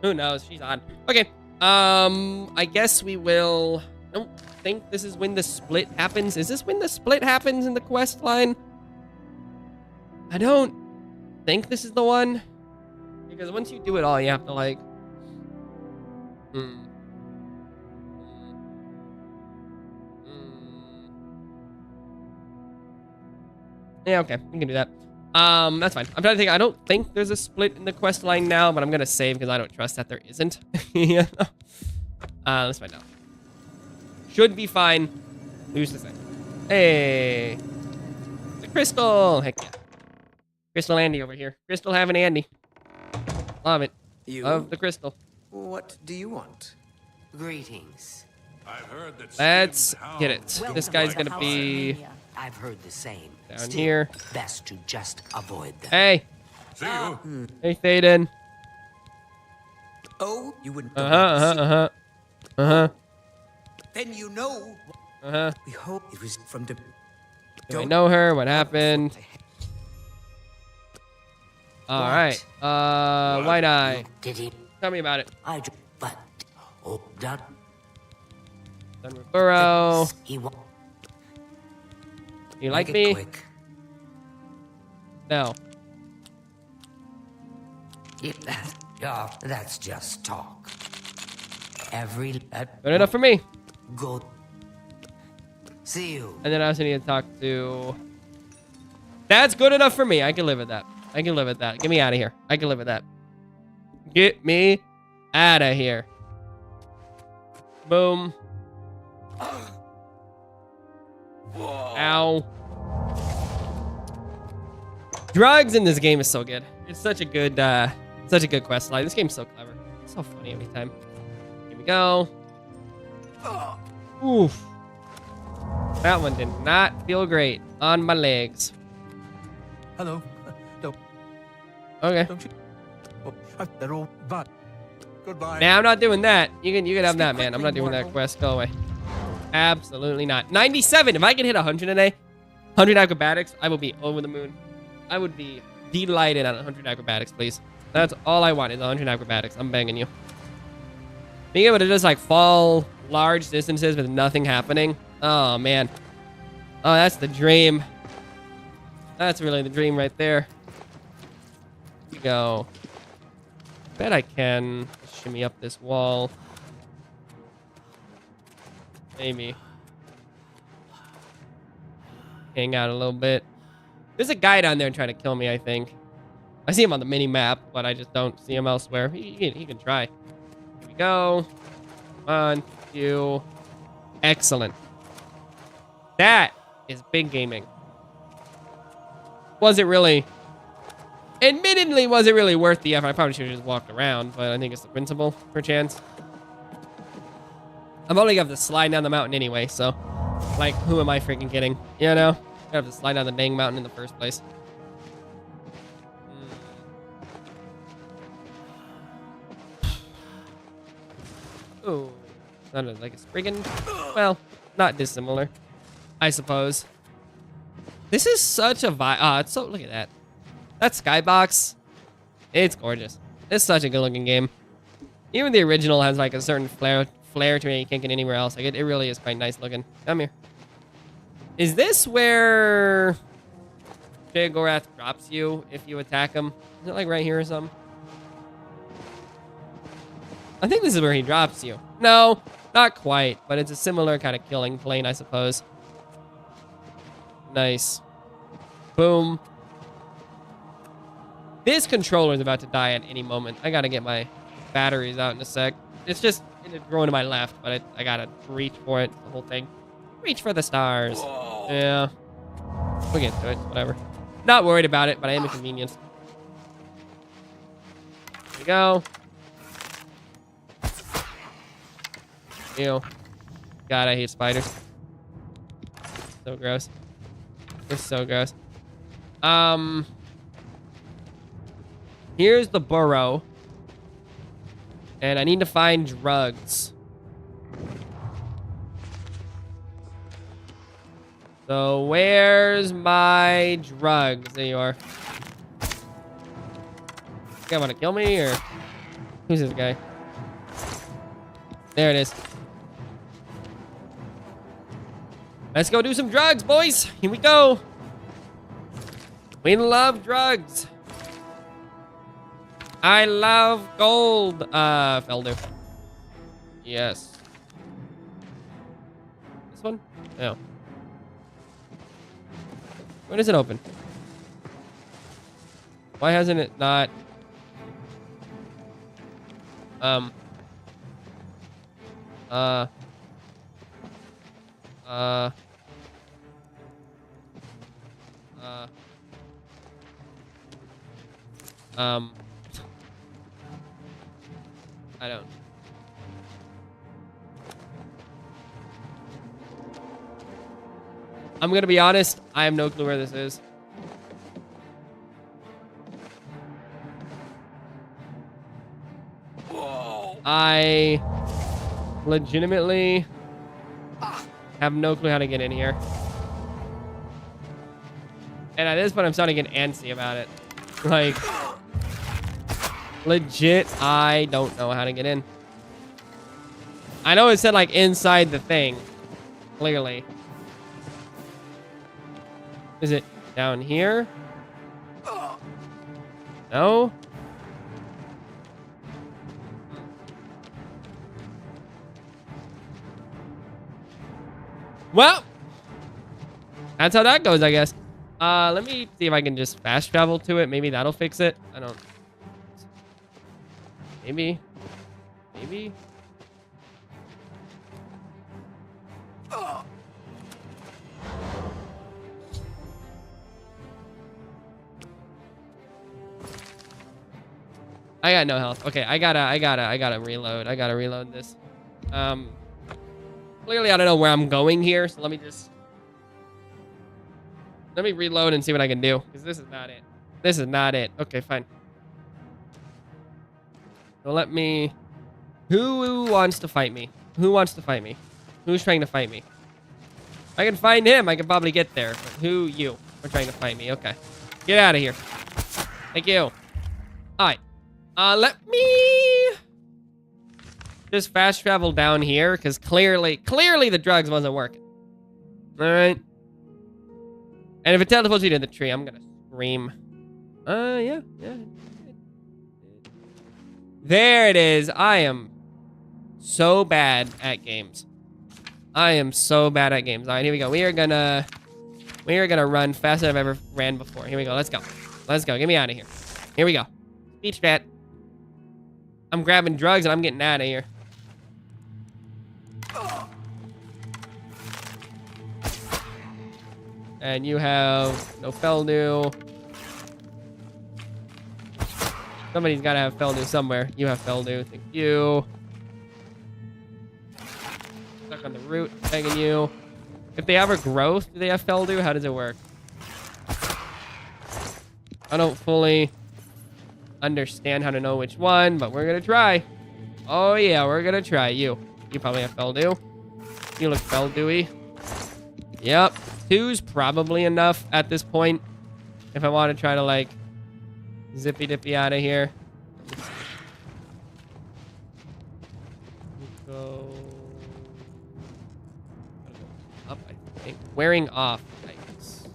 Who knows? She's on. Okay. I guess we will... I don't think this is when the split happens. Is this when the split happens in the quest line? I don't think this is the one. Because once you do it all, you have to, like... Yeah, okay. We can do that. That's fine. I'm trying to think. I don't think there's a split in the quest line now, but I'm gonna save because I don't trust that there isn't. Yeah. Let's find out. Should be fine. Who's to say? Hey, the crystal. Heck yeah. Crystal Andy over here. Crystal having Andy. Love it. Love the crystal. What do you want? Greetings. I've heard that Let's get it. Welcome This guy's to the gonna House be of Mania. I've heard the same. down Still, here. Best to just avoid them. Hey. See you. Hey, Thaden. Oh, you wouldn't. Then you know. We hope it was from the. Do I know her? What happened? All right. White Eye. Did he? Tell me about it. But oh, that Burrow. he wa- You like Make it me? quick. No. That's just talk. Good Good enough for me. Go. See you. And then I also need to talk to... That's good enough for me. I can live with that. I can live with that. Get me out of here. I can live with that. Get me out of here. Boom. Ow. Drugs in this game is so good. It's such a good quest line. This game's so clever. It's so funny every time. Here we go. Oof. That one did not feel great on my legs. Hello. Don't Okay. you? Oh, they're all bad. Goodbye. Nah, I'm not doing that. You can have that, man. I'm not doing that quest. Go away. Absolutely not. 97. If I can hit 100 today, 100 acrobatics, I will be over the moon. I would be delighted on 100 acrobatics, please. That's all I want is 100 acrobatics. I'm begging you. Being able to just like fall large distances with nothing happening. Oh, man. Oh, that's the dream. That's really the dream right there. Here we go. Bet I can shimmy up this wall. Maybe. Hang out a little bit. There's a guy down there trying to kill me, I think. I see him on the mini map, but I just don't see him elsewhere. He can try. Here we go. Come on. You. Excellent. That is big gaming. Was it really? Admittedly, was it really worth the effort? I probably should have just walked around, but I think it's the principle, perchance. I'm only gonna have to slide down the mountain anyway, so, like, who am I freaking kidding? You know? I have to slide down the dang mountain in the first place. Ooh. Sounded like it's friggin', well, not dissimilar, I suppose. This is such a vibe. It's so, look at that. That skybox, it's gorgeous. It's such a good looking game. Even the original has like a certain flair to it you can't get anywhere else. Like it really is quite nice looking. Come here. Is this where Sheogorath drops you if you attack him? Is it like right here or something? I think this is where he drops you. No, not quite, but it's a similar kind of killing plane, I suppose. Nice. Boom. This controller is about to die at any moment. I gotta get my batteries out in a sec. It's just growing to my left, but I gotta reach for it. The whole thing. Reach for the stars. Whoa. Yeah. We'll get to it. Whatever. Not worried about it, but I am inconvenienced. Here we go. Ew. God, I hate spiders. So gross. It's so gross. Here's the burrow. And I need to find drugs. So where's my drugs? There you are. You guy want to kill me or who's this guy? There it is. Let's go do some drugs, boys. Here we go. We love drugs. I love gold. Felder. Yes. This one? No. When is it open? Why hasn't it not? I don't. I'm gonna be honest, I have no clue where this is. Whoa. I legitimately have no clue how to get in here. And at this point, I'm starting to get antsy about it. Like, legit, I don't know how to get in. I know it said, like, inside the thing. Clearly. Is it down here? No? Well, that's how that goes, I guess. Let me see if I can just fast travel to it. Maybe that'll fix it. I don't... Maybe. Maybe. I got no health. Okay, I gotta reload. I gotta reload this. Clearly I don't know where I'm going here, so let me reload and see what I can do, because this is not it. This is not it. Okay, fine. So let me... Who wants to fight me? Who wants to fight me? Who's trying to fight me? If I can find him, I can probably get there. But who? You. Are trying to fight me. Okay. Get out of here. Thank you. Alright. Let me just fast travel down here, because clearly the drugs wasn't working. Alright. And if it teleports you to the tree, I'm gonna scream. Yeah. There it is. I am so bad at games. I am so bad at games. All right, here we go. We are gonna run faster than I've ever ran before. Here we go. Let's go. Let's go. Get me out of here. Here we go. Speech chat. I'm grabbing drugs and I'm getting out of here. And you have no Feldu. Somebody's got to have Feldu somewhere. You have Feldu. Thank you. Stuck on the root. Begging you. If they have a growth, do they have Feldu? How does it work? I don't fully understand how to know which one, but we're going to try. Oh, yeah. We're going to try. You probably have Feldu. You look Feldu-y. Yep. 2's probably enough at this point. If I want to try to, like, zippy-dippy out of here. Go up, I think. Wearing off. Yikes.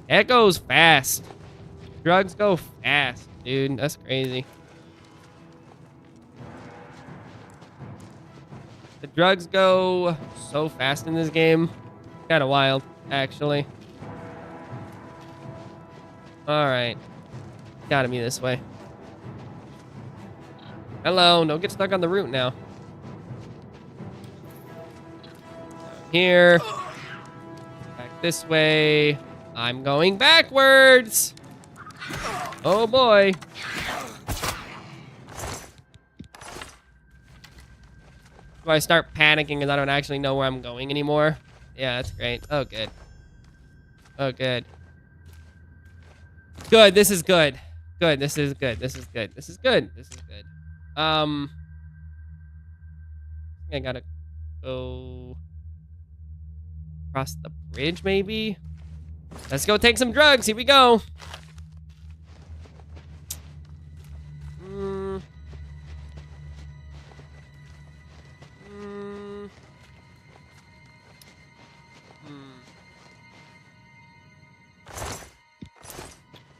That goes fast. Drugs go fast, dude. That's crazy. The drugs go so fast in this game. Kind of wild, actually. Alright. Gotta be this way. Hello, don't get stuck on the route now. Here. Back this way. I'm going backwards. Oh boy. Do I start panicking because I don't actually know where I'm going anymore? Yeah, that's great. Oh, good. Oh, good. Good, this is good. Good, this is good. This is good. This is good. This is good. I gotta go across the bridge, maybe? Let's go take some drugs. Here we go.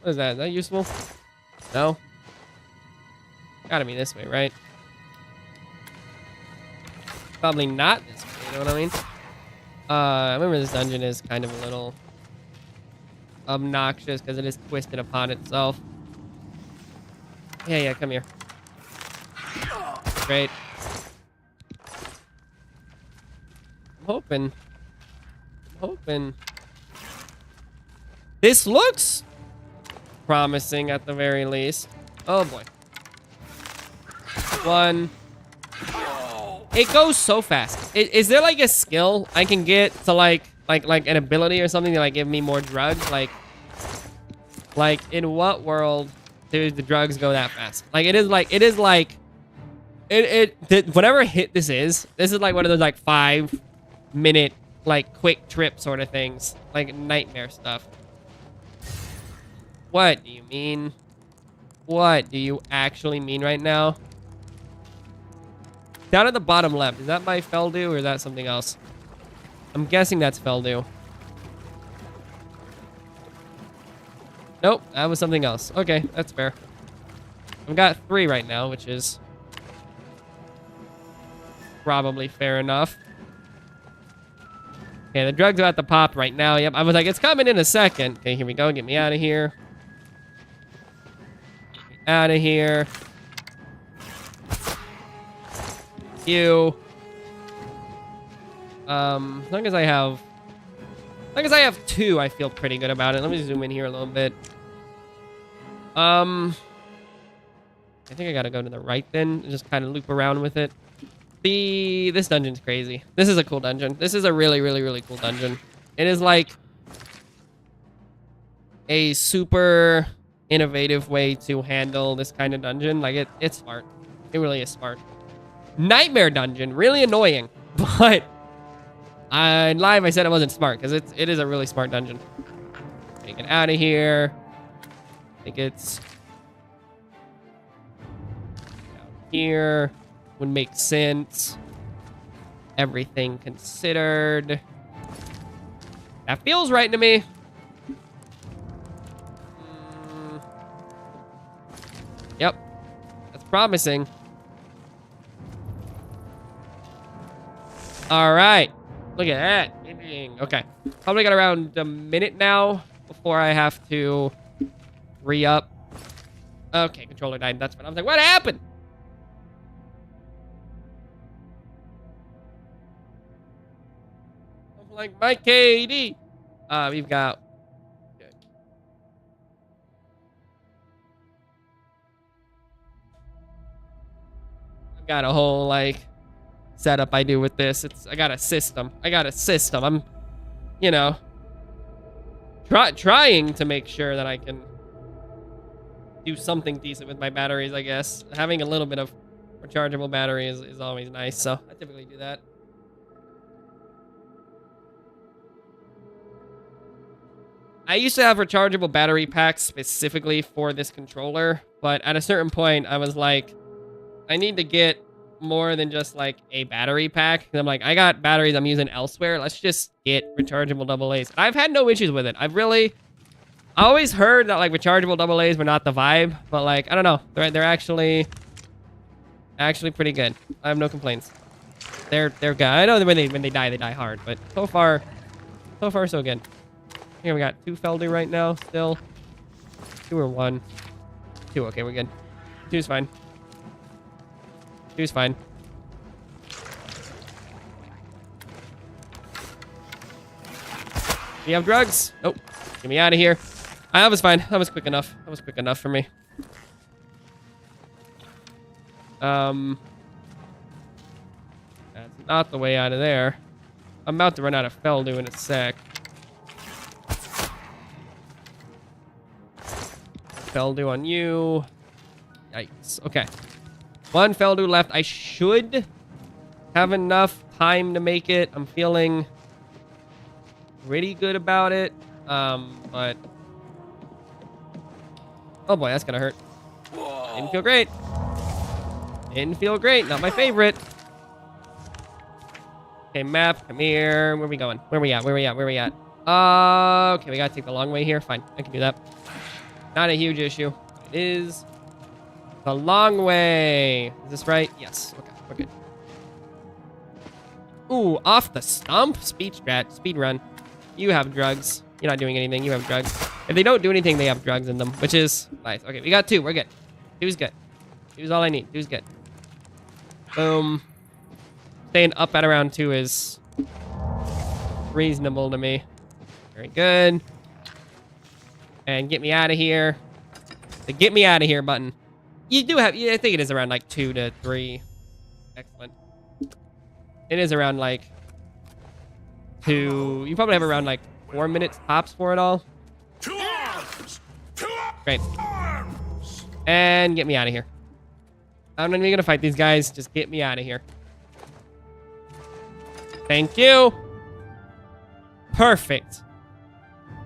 What is that? Is that useful? No? Gotta be this way, right? Probably not this way, you know what I mean? I remember this dungeon is kind of a little obnoxious because it is twisted upon itself. Yeah, come here. Great. I'm hoping. This looks promising at the very least. Oh boy. One. It goes so fast. Is there like a skill I can get to like an ability or something to like give me more drugs? Like in what world do the drugs go that fast? Like whatever hit this is like one of those like 5-minute like quick trip sort of things, like nightmare stuff. What do you mean? What do you actually mean right now? Down at the bottom left, is that my Feldu or is that something else? I'm guessing that's Feldu. Nope, that was something else. Okay, that's fair. I've got 3 right now, which is probably fair enough. Okay, the drugs are at the pop right now. Yep, I was like, it's coming in a second. Okay, here we go. Get me out of here. Out of here. You. As long as I have 2, I feel pretty good about it. Let me zoom in here a little bit. I think I gotta go to the right then and just kind of loop around with it. This dungeon's crazy. This is a cool dungeon. This is a really, really, really cool dungeon. It is like a super innovative way to handle this kind of dungeon. Like it's smart. It really is smart. Nightmare dungeon, really annoying. But in live, I said it wasn't smart because it is a really smart dungeon. Get out of here. I think it's down here. Would make sense. Everything considered. That feels right to me. Yep. That's promising. All right. Look at that. Okay. Probably got around a minute now before I have to re-up. Okay, controller died. That's fine. I was like, what happened? I'm like, my KD. We've got... Okay. I've got a whole, like, setup I do with this. I got a system. I'm, you know, trying to make sure that I can do something decent with my batteries, I guess. Having a little bit of rechargeable battery is always nice, so I typically do that. I used to have rechargeable battery packs specifically for this controller, but at a certain point, I was like, I need to get more than just like a battery pack. And I'm like, I got batteries I'm using elsewhere. Let's just get rechargeable AA's. I've had no issues with it. I always heard that like rechargeable AA's were not the vibe, but like, I don't know. They're actually pretty good. I have no complaints. They're good. I know that when they die hard, but so far so good. Here we got 2 Feldu right now still. 2 or 1. 2, okay, we're good. 2's fine. 2's fine. Do you have drugs? Nope. Get me out of here. That was fine. That was quick enough. That was quick enough for me. That's not the way out of there. I'm about to run out of Feldu in a sec. Feldu on you. Yikes. Okay. 1 Feldu left. I should have enough time to make it. I'm feeling pretty good about it. But... oh boy, that's gonna hurt. Didn't feel great. Didn't feel great. Not my favorite. Okay, map. Come here. Where are we going? Where are we at? Okay, we gotta take the long way here. Fine. I can do that. Not a huge issue. It is the long way. Is this right? Yes. Okay, we're good. Ooh, off the stump? Speed run. You have drugs. You're not doing anything. You have drugs. If they don't do anything, they have drugs in them, which is nice. Okay, we got 2. We're good. 2's good. 2's all I need. 2's good. Boom. Staying up at around 2 is reasonable to me. Very good. And get me out of here. The get me out of here button. You do have... yeah, I think it is around like 2 to 3. Excellent. It is around like 2... you probably have around like 4 minutes tops for it all. 2 arms! 2 Great. arms! And get me out of here. I'm not even gonna fight these guys. Just get me out of here. Thank you. Perfect.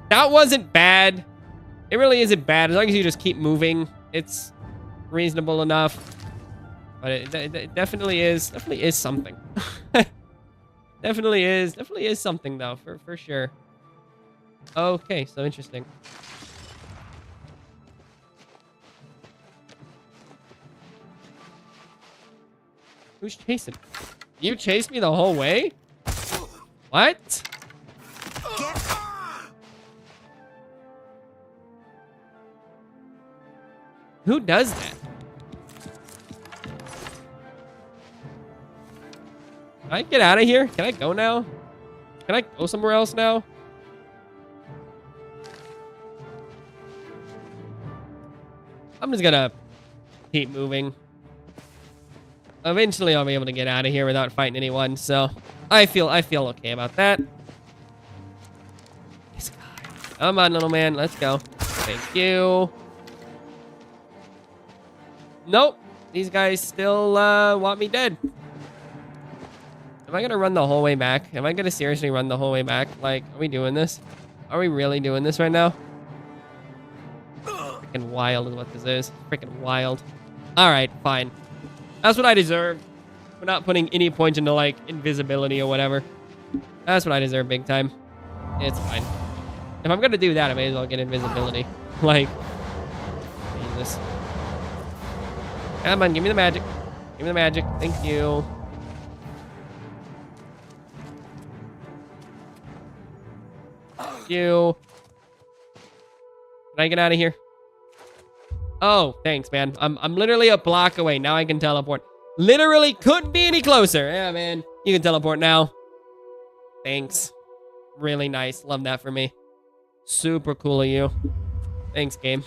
That wasn't bad. It really isn't bad. As long as you just keep moving, it's reasonable enough. But it definitely is something. Definitely is something though, for sure. Okay, so interesting. Who's chasing? You chased me the whole way? What? Who does that? Can I get out of here? Can I go now? Can I go somewhere else now? I'm just gonna keep moving. Eventually I'll be able to get out of here without fighting anyone, so I feel okay about that. This guy. Come on, little man, let's go. Thank you. Nope. These guys still want me dead. Am I gonna run the whole way back? Am I gonna seriously run the whole way back? Like, are we doing this? Are we really doing this right now? Freaking wild is what this is. Freaking wild. Alright, fine. That's what I deserve. For not putting any points into, like, invisibility or whatever. That's what I deserve big time. It's fine. If I'm gonna do that, I may as well get invisibility. Like, Jesus. Come on, give me the magic. Give me the magic. Thank you. Thank you. Can I get out of here? Oh, thanks, man. I'm literally a block away. Now I can teleport. Literally couldn't be any closer. Yeah, man. You can teleport now. Thanks. Really nice. Love that for me. Super cool of you. Thanks, game.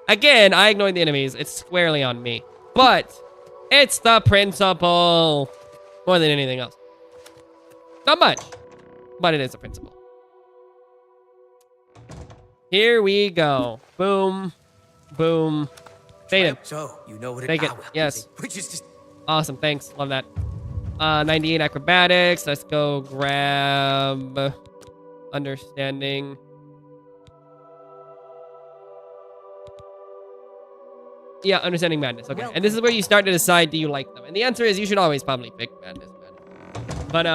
Again, I ignored the enemies. It's squarely on me. But it's the principle. More than anything else. Not much. But it is a principle. Here we go. Boom. Boom. Satan. So, you know what it Take it. well, Yes. which is just Awesome. Thanks. Love that. 98 acrobatics. Let's go grab understanding. Yeah, understanding madness. Okay. And this is where you start to decide, do you like them? And the answer is you should always probably pick madness. But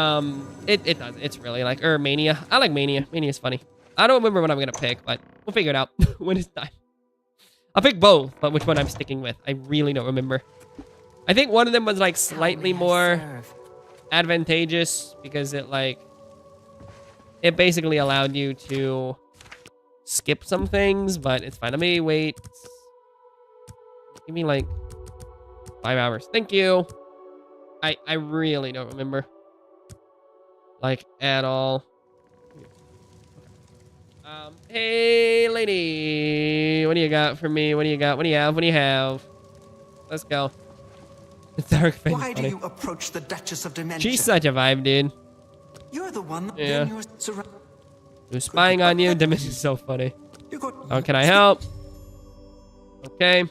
it does. It's really like mania. I like mania. Mania is funny. I don't remember what I'm gonna pick, but we'll figure it out when it's time. I'll pick both, but which one I'm sticking with, I really don't remember. I think one of them was like slightly more advantageous because it basically allowed you to skip some things, but it's fine. Let me wait. Give me like 5 hours. Thank you. I really don't remember. Like at all. Hey lady. What do you got for me? What do you got? What do you have? What do you have? Let's go. Dark face. Why do you approach the Duchess of Dementia? She's such a vibe, dude. You're the one that Yeah. you're surrounded. Who's spying on you? Dimension's so funny. You got How can I help? Okay.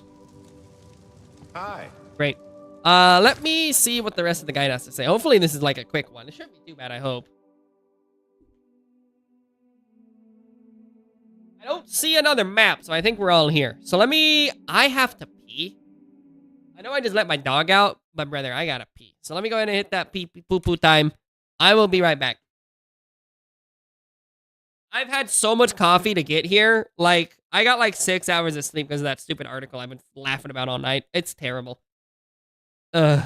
Hi. Great. Let me see what the rest of the guide has to say. Hopefully this is like a quick one. It shouldn't be too bad, I hope. I don't see another map, so I think we're all here. So I have to pee. I know I just let my dog out, but brother, I gotta pee. So let me go ahead and hit that pee-poo time. I will be right back. I've had so much coffee to get here. Like, I got like 6 hours of sleep because of that stupid article I've been laughing about all night. It's terrible. Ugh.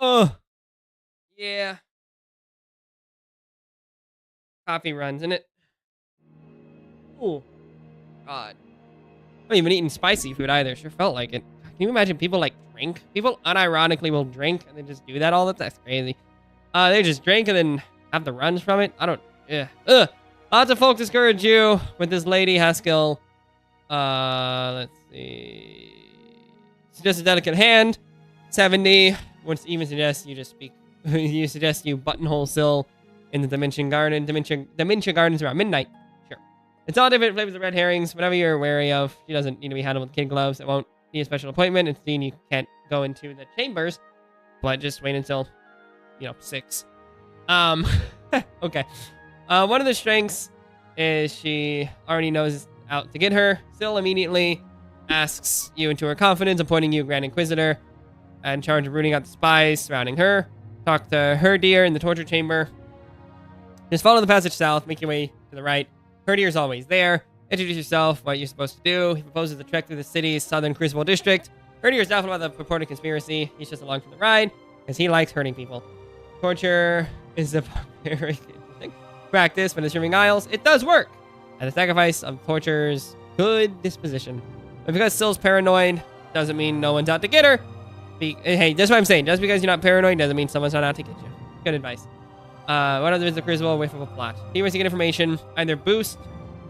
Oh, yeah. Coffee runs, isn't it? Oh, God. I haven't even eaten spicy food either. Sure felt like it. Can you imagine people like drink? People unironically will drink and then just do that all the time. That's crazy. They just drink and then have the runs from it. I don't. Yeah. Ugh. Lots of folk discourage you with this lady Haskell. Let's see. Suggest a delicate hand. 70. Would even suggest you just speak. You suggest you buttonhole Syl in the Dimension Garden. Dementia Gardens around midnight. Sure. It's all different flavors of red herrings. Whatever you're wary of. She doesn't need to be handled with kid gloves. It won't need a special appointment. It's seen you can't go into the chambers. But just wait until, 6. Okay. One of the strengths is she already knows out to get her. Syl immediately asks you into her confidence, appointing you Grand Inquisitor in charge of rooting out the spies surrounding her. Talk to her dear in the torture chamber. Just follow the passage south, make your way to the right. Her dear is always there. Introduce yourself, what you're supposed to do. He proposes a trek through the city's southern Crucible district. Her dear is doubtful about the purported conspiracy. He's just along for the ride, because he likes hurting people. Torture is a barbaric practice, but in the Shivering Isles, it does work. At the sacrifice of torture's good disposition. But because Syl's paranoid, doesn't mean no one's out to get her. Hey, that's what I'm saying. Just because you're not paranoid doesn't mean someone's not out to get you. Good advice. One other is the Crucible, whiff of a plot. He was to get information, either boost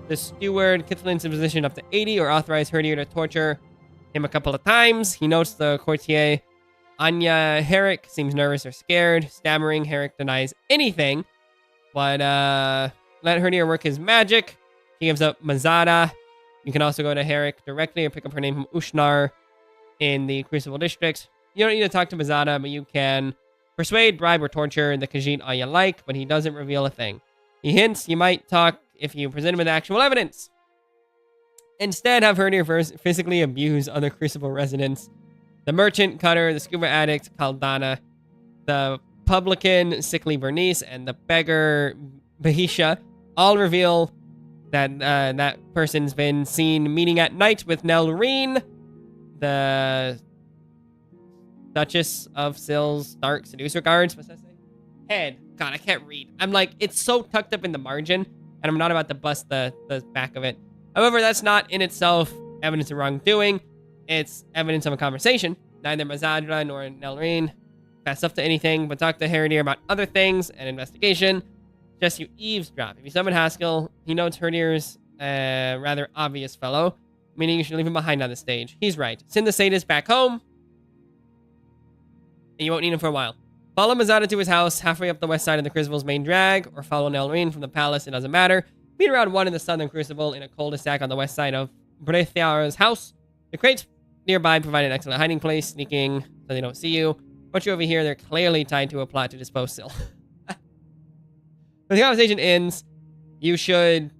the steward Kithlin's position up to 80 or authorize Herdier to torture him a couple of times. He notes the courtier Anya Herrick seems nervous or scared. Stammering, Herrick denies anything. But let Herdier work his magic. He gives up Mazada. You can also go to Herrick directly or pick up her name from Ushnar in the Crucible District. You don't need to talk to Mazada, but you can persuade, bribe, or torture the Khajiit all you like, but he doesn't reveal a thing. He hints you might talk if you present him with actual evidence. Instead, have Herdier physically abuse other Crucible residents. The merchant, Cutter, the scuba addict, Kaldana, the publican, sickly Bernice, and the beggar, Bahisha, all reveal that that person's been seen meeting at night with Nelreen, the Duchess of Syl's Dark Seducer Guards. What's that say? Head. God, I can't read. I'm like, it's so tucked up in the margin, and I'm not about to bust the back of it. However, that's not in itself evidence of wrongdoing. It's evidence of a conversation. Neither Mazadra nor Nelreen fess up to anything, but talk to Herdier about other things and investigation. Just you eavesdrop. If you summon Haskell, he notes Herdier's rather obvious fellow, meaning you should leave him behind on the stage. He's right. Send the sadist back home, and you won't need him for a while. Follow Mazada to his house, halfway up the west side of the Crucible's main drag, or follow Nelreen from the palace, it doesn't matter. Meet around 1 in the southern Crucible in a cul-de-sac on the west side of Brethiar's house. The crates nearby provide an excellent hiding place, sneaking so they don't see you. Once you're over here, they're clearly tied to a plot to dispose Syl. When the conversation ends, you should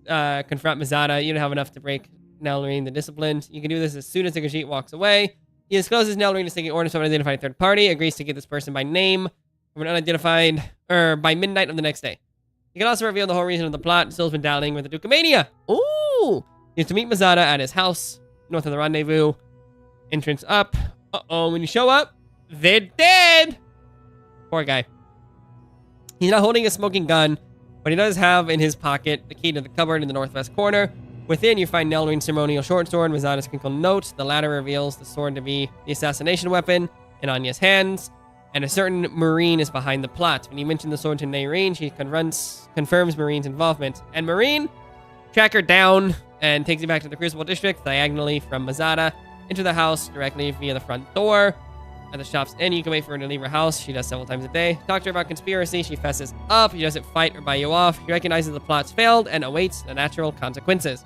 confront Mazada. You don't have enough to break Nelreen the disciplined. You can do this as soon as the Khajiit walks away. He discloses Nelreen is taking orders from an unidentified third party, agrees to get this person by name from an unidentified, or by midnight of the next day. You can also reveal the whole reason of the plot. Syl's been dallying with the Duke of Mania. Ooh! You have to meet Mazada at his house, north of the rendezvous. Entrance up. Uh-oh, when you show up, they're dead! Poor guy. He's not holding a smoking gun, but he does have in his pocket the key to the cupboard in the northwest corner. Within, you find Nelreen's ceremonial short sword, Mazada's crinkled note. The latter reveals the sword to be the assassination weapon in Anya's hands, and a certain Marine is behind the plot. When you mention the sword to Nerine, she confirms Marine's involvement. And Marine, track her down and takes you back to the Crucible District, diagonally from Mazada, into the house directly via the front door. At the shop's end, you can wait for her to leave her house. She does several times a day. Talk to her about conspiracy. She fesses up. She doesn't fight or buy you off. She recognizes the plot's failed and awaits the natural consequences.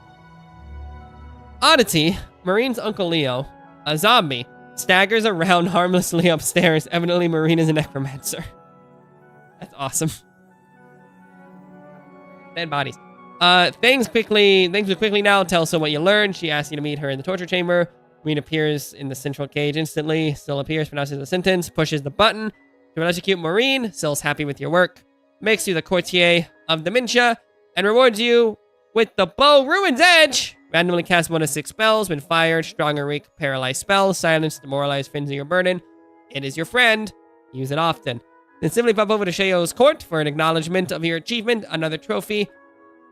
Oddity, Marine's Uncle Leo, a zombie, staggers around harmlessly upstairs. Evidently, Marine is a necromancer. That's awesome. Dead bodies. Things will quickly now tell Syl what you learned. She asks you to meet her in the torture chamber. Marine appears in the central cage instantly. Syl appears, pronounces the sentence, pushes the button to electrocute Marine. Syl's happy with your work. Makes you the courtier of dementia and rewards you with the bow Ruin's Edge. Randomly cast 1 of 6 spells. When fired, strong or weak paralyzed spells. Silence, demoralize, frenzy, or burden. It is your friend. Use it often. Then simply pop over to Sheo's court for an acknowledgement of your achievement, another trophy,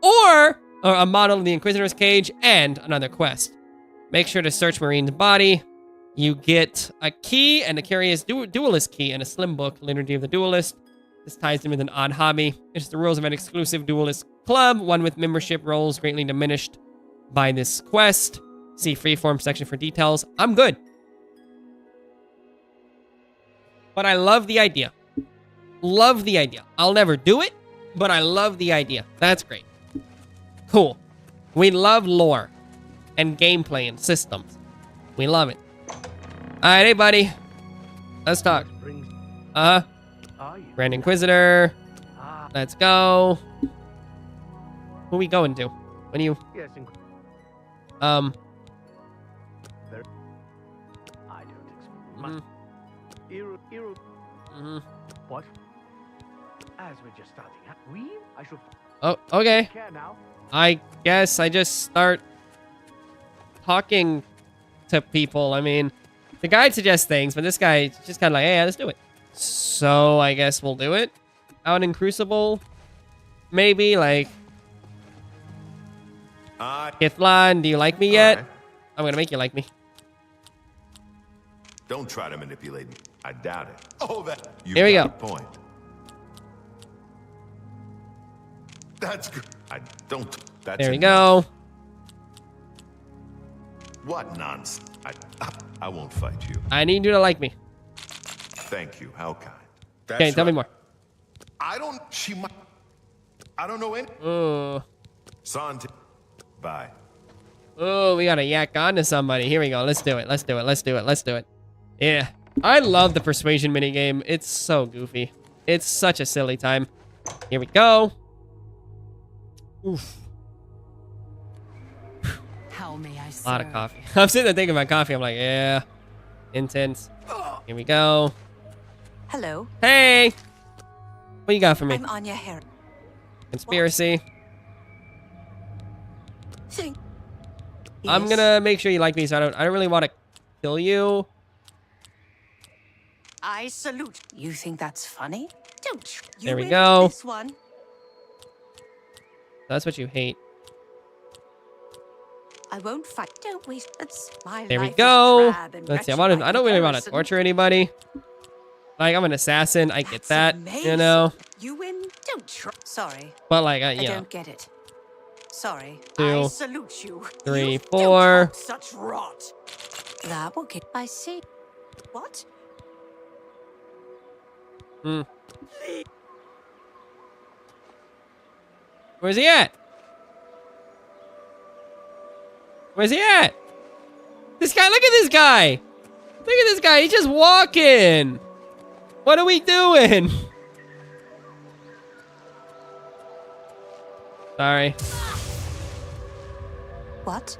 or a model of the Inquisitor's cage, and another quest. Make sure to search Marine's body. You get a key and a curious duelist key and a slim book, Liturgy of the Duelist. This ties in with an odd hobby. It's the rules of an exclusive duelist club, one with membership roles greatly diminished by this quest. See freeform section for details. I'm good. But I love the idea. Love the idea. I'll never do it, but I love the idea. That's great. Cool. We love lore and gameplay and systems. We love it. Alright, hey buddy. Let's talk. Grand Inquisitor. Let's go. Who are we going to? When you... I don't expect What? As we're just starting, I should. Oh, okay. Care now. I guess I just start talking to people. I mean, the guide suggests things, but this guy just kind of like, hey, let's do it. So I guess we'll do it. Out in Crucible, maybe like. Kithlan, do you like me yet? Right. I'm gonna make you like me. Don't try to manipulate me. I doubt it. Oh, that. You Here we got go. a point. That's good. I don't. That's There we enough. go. What nonsense? I won't fight you. I need you to like me. Thank you. How kind. Okay, tell me more. I don't. She might. I don't know any. Sante. Bye. Oh, we gotta yak on to somebody. Here we go. Let's do it. Let's do it. Let's do it. Let's do it. Yeah. I love the persuasion minigame. It's so goofy. It's such a silly time. Here we go. Oof. How may I serve? A lot of coffee. I'm sitting there thinking about coffee. I'm like, yeah. Intense. Here we go. Hello. Hey! What you got for me? I'm Anya Harris. Conspiracy. Think. I'm gonna make sure you like me, so I don't really want to kill you. I salute. You think that's funny? Don't. You There we win go. This one. That's what you hate. I won't fight. Don't waste. That's my There we life is go. drab and Let's see. wretched I don't really want to comparison. torture anybody. Like, I'm an assassin. I get That's that, you know. amazing. You win. Don't try. Sorry. But like, I yeah. don't get it. Sorry. Two, I salute you. 3, You 4. Don't talk such rot. That will get. I see. What? Where's he at? Where's he at? This guy, look at this guy. Look at this guy. He's just walking. What are we doing? Sorry. What?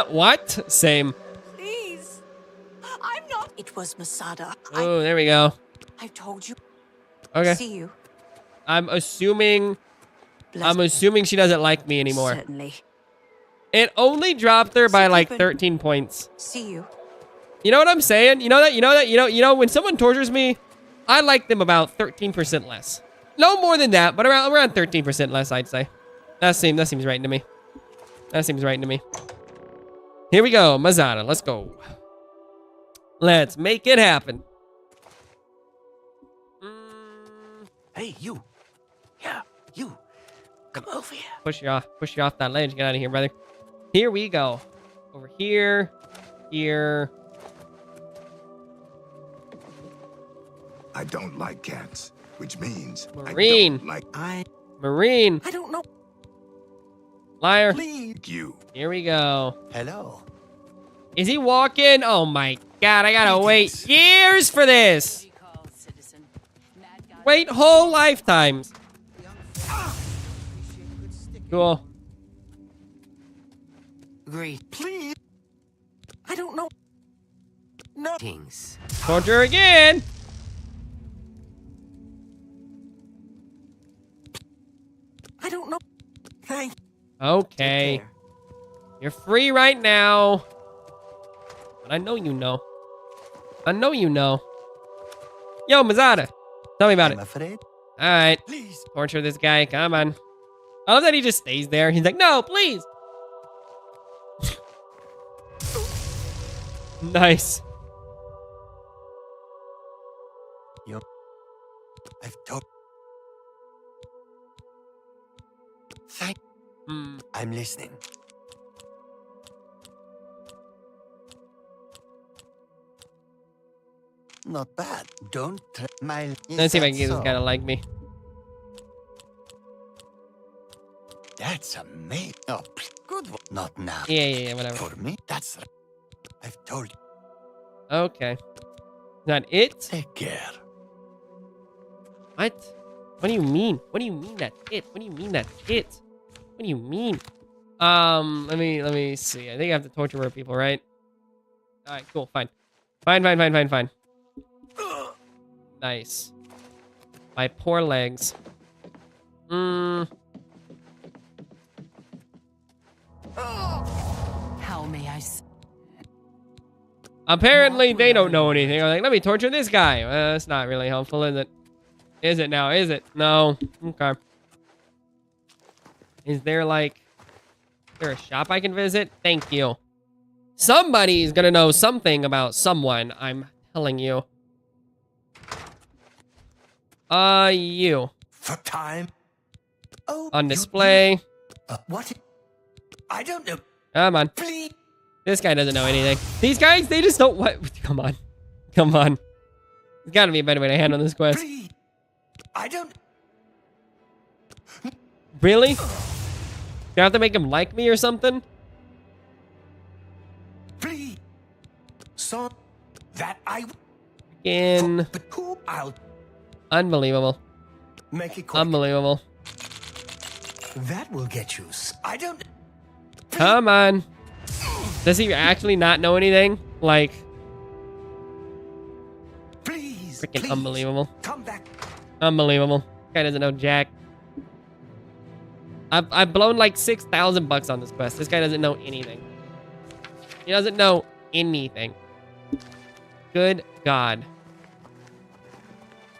What? Same. Please. I'm not. It was Masada. Oh, there we go. I've told you. Okay. See you. I'm assuming Bless she doesn't like me anymore. Certainly. It only dropped her by like Stupid. 13 points. See you. You know what I'm saying? You know when someone tortures me, I like them about 13% less. No more than that, but around 13% less, I'd say. That seems right to me. That seems right to me. Here we go, Mazada. Let's go. Let's make it happen. Hey, you. Yeah, you. Come over here. Push you off that ledge. Get out of here, brother. Here we go. Over here. Here. I don't like cats, which means Marine. I don't like Marine. I don't know. Liar. you. Here we go. Hello. Is he walking? Oh my god, I gotta wait years for this. Wait whole lifetimes. Cool. Great. Please. I don't know. No. Things. Torture again. I don't know. Thank. Okay. Take care. You're free right now. But I know you know. I know you know. Yo, Mazada. Tell me about I'm it. afraid. All right. Please. Torture this guy. Come on. I love that he just stays there. He's like, no, please. Nice. I've told. Thank. I'm listening. Not bad. Don't my. Let's see if I can get this guy to like me. That's amazing. Oh, good one. Not now. Yeah, whatever. For me, that's. I've told you. Okay. Is that it? Take care. What? What do you mean? What do you mean that's it? What do you mean that's it? What do you mean? Let me see. I think I have to torture more people, right? All right, cool, fine. Fine. Nice. My poor legs. How may I? Apparently, they don't know anything. I'm like, let me torture this guy. That's not really helpful, is it? Is it now? Is it? No. Okay. Is there a shop I can visit? Thank you. Somebody's gonna know something about someone. I'm telling you. You. For time. Oh. On display. What? I don't know. Come on. Please. This guy doesn't know anything. These guys, they just don't. What? Come on. There's gotta be a better way to handle this quest. Please. I don't. Really? Do I have to make him like me or something? Please. So that I. In. But who I'll Unbelievable. make it quick. Unbelievable. That will get you. I don't. Come on. Does he actually not know anything? Like, Please. freaking please, unbelievable. Come back. Unbelievable. Guy doesn't know jack. I've blown like $6,000 on this quest. This guy doesn't know anything. He doesn't know anything. Good God.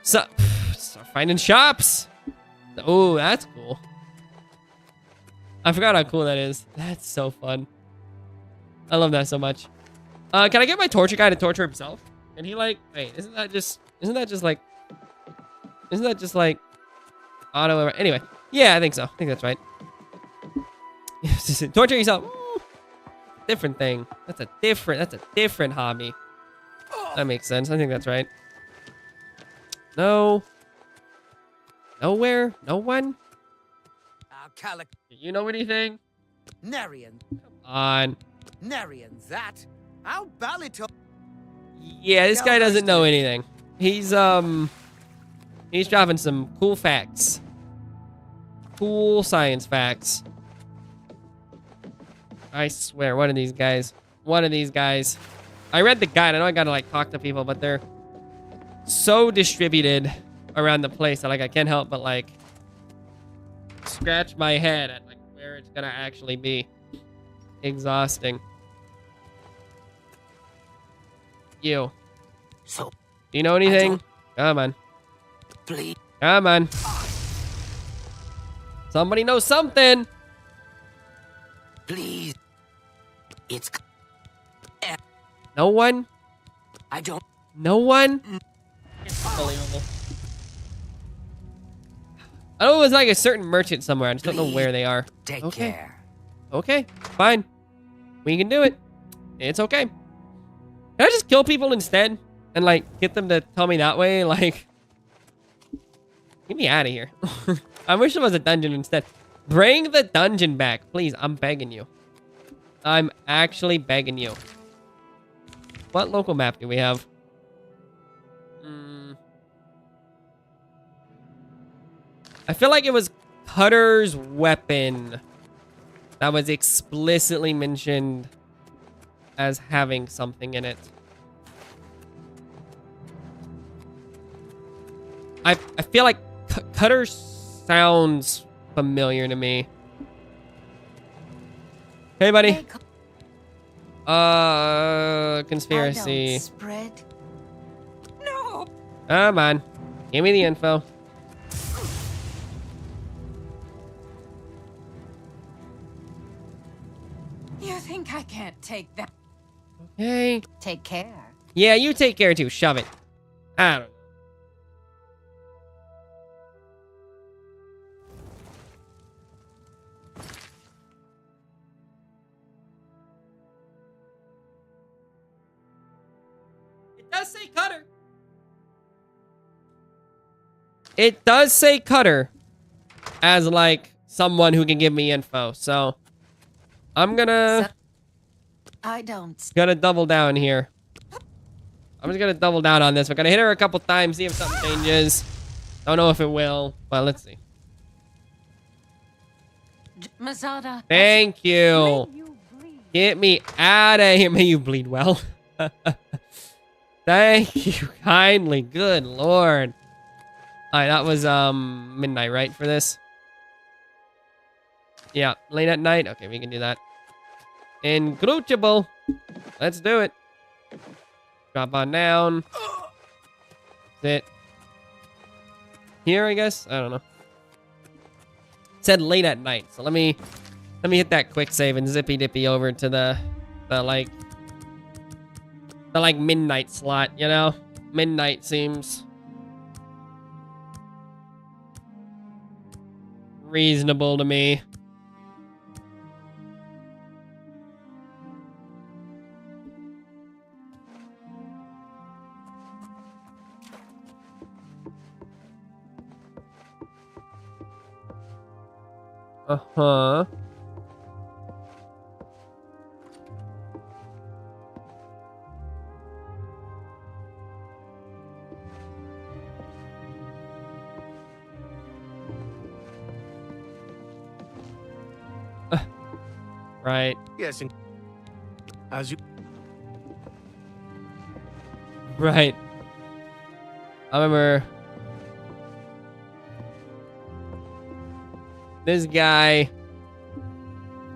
So, start finding shops. Oh, that's cool. I forgot how cool that is. That's so fun. I love that so much. Can I get my torture guy to torture himself? And he wait, isn't that just like auto? Anyway, yeah, I think so. I think that's right. Torture yourself. Ooh, different thing. That's a different hobby. That makes sense. I think that's right. No. Nowhere. No one. Calic. Do you know anything? Narian. Come on. Narian, that? How Balito. Yeah, this guy doesn't know anything. He's dropping some cool facts. Cool science facts. I swear, one of these guys. I read the guide. I know I gotta talk to people, but they're so distributed around the place that I can't help but scratch my head at where it's gonna actually be. Exhausting. You. So, Do you know anything? Come on. please. Come on. Somebody knows something. Please. It's. No one? I don't. No one? Unbelievable. I know it was a certain merchant somewhere. I just don't know where they are. Take Okay. care. Okay, fine. We can do it. It's okay. Can I just kill people instead? And get them to tell me that way? Get me out of here. I wish there was a dungeon instead. Bring the dungeon back, please. I'm begging you. I'm actually begging you. What local map do we have? I feel like it was Cutter's weapon that was explicitly mentioned as having something in it. I feel like Cutter sounds familiar to me. Hey, buddy. Conspiracy. Spread. No. Come on. Give me the info. You think I can't take that? Okay. Take care. Yeah, you take care too. Shove it. I don't know. It does say Cutter. It does say Cutter as like someone who can give me info. So I'm gonna double down here. I'm just gonna double down on this. We're gonna hit her a couple times, see if something changes. Don't know if it will, but let's see. Mazada. Thank you. Get me out of here. May you bleed well. Thank you kindly. Good lord. Alright, that was midnight, right, for this? Yeah, late at night. Okay, we can do that. Incredible. Let's do it. Drop on down. Sit. Here, I guess? I don't know. It said late at night, so let me hit that quick save and zippy dippy over to the like midnight slot, you know? Midnight seems reasonable to me. Uh-huh. Right. Yes, as you... Right. I remember this guy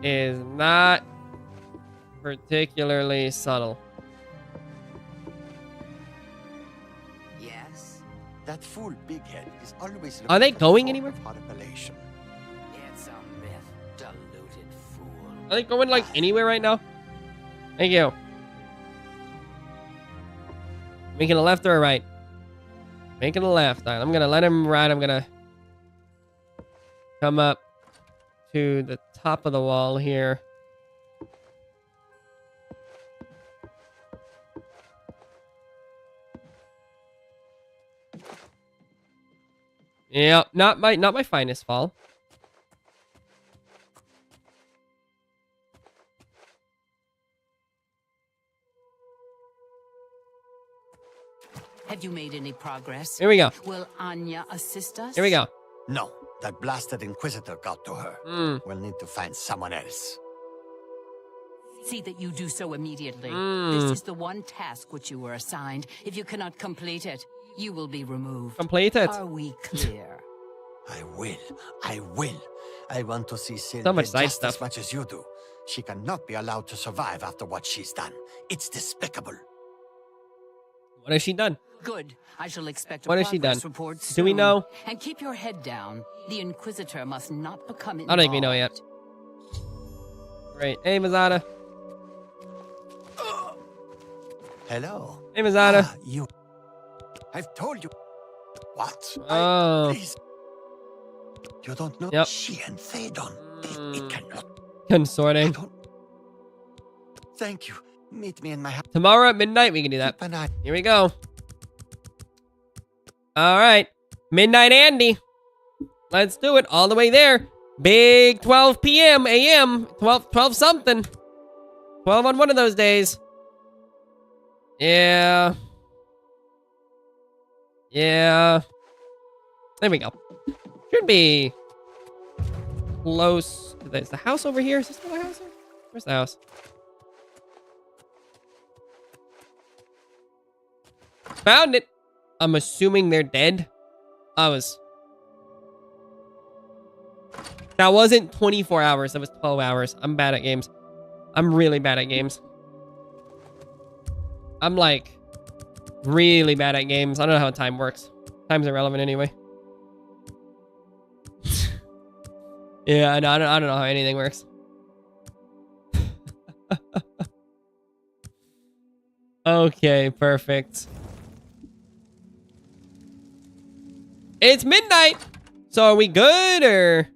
is not particularly subtle. Yes. That fool Bighead is always Are they looking going for anywhere? manipulation. It's a myth, deluded fool. Are they going like anywhere right now? Thank you. Making a left or a right? Making a left. All right, I'm gonna let him ride. I'm gonna come up to the top of the wall here. Yeah, not my finest fall. Have you made any progress? Here we go. Will Anya assist us? Here we go. No, that blasted Inquisitor got to her. We'll need to find someone else. See that you do so immediately. Mm. This is the one task which you were assigned. If you cannot complete it, you will be removed. Complete it. Are we clear? I will. I will. I want to see So Sylvia much side just stuff. as much as you do. She cannot be allowed to survive after what she's done. It's despicable. What has she done? Good. I shall expect a What has she progress done? report Do we soon. know? And keep your head down. The Inquisitor must not become I involved. don't think we know yet. Great. Hey, Mazada. Hello. Hey, Mazada. Ah, you. I've told you. What? Oh. Please. You don't know. Yep. She and Thaydon. It cannot. Consorting. Thank you. Meet me in my house. Tomorrow at midnight, we can do that. Keep an eye. Here we go. All right. Midnight Andy. Let's do it all the way there. Big 12 p.m. a.m. 12 something. 12 on one of those days. Yeah. Yeah. There we go. Should be close to this. The house over here? Is this where the house is? Where's the house? Found it. I'm assuming they're dead. That wasn't 24 hours. That was 12 hours. I'm bad at games. I'm really bad at games. I'm like really bad at games. I don't know how time works. Time's irrelevant anyway. Yeah, no, I don't know how anything works. Okay, perfect. It's midnight! So are we good, or?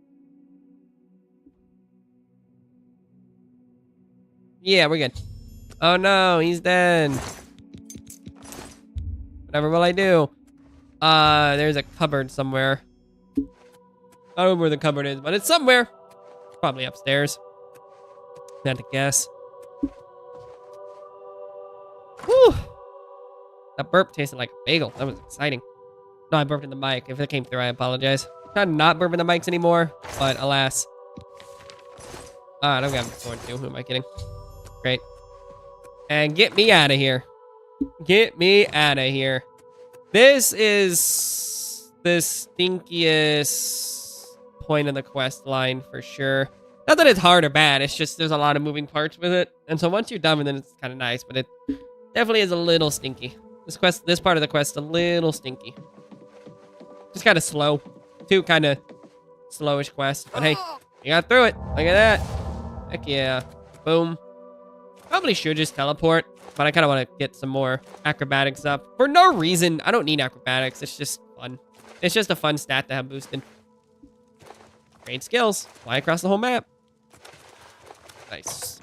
Yeah, we're good. Oh no, he's dead. Whatever will I do? There's a cupboard somewhere. I don't know where the cupboard is, but it's somewhere. Probably upstairs. I had to guess. Whew. That burp tasted like a bagel. That was exciting. No, I burped in the mic. If it came through, I apologize. I'm trying to not burp in the mics anymore, but alas. I don't got a sword too. Who am I kidding? Great. And get me out of here. Get me out of here. This is the stinkiest point of the quest line for sure. Not that it's hard or bad. It's just there's a lot of moving parts with it. And so once you're done with it, it's kind of nice. But it definitely is a little stinky. This part of the quest, a little stinky. Just kind of slow. Two kind of slowish quests. But hey, you got through it. Look at that. Heck yeah. Boom. Probably should just teleport. But I kind of want to get some more acrobatics up. For no reason. I don't need acrobatics. It's just fun. It's just a fun stat to have boosted. Great skills. Fly across the whole map. Nice.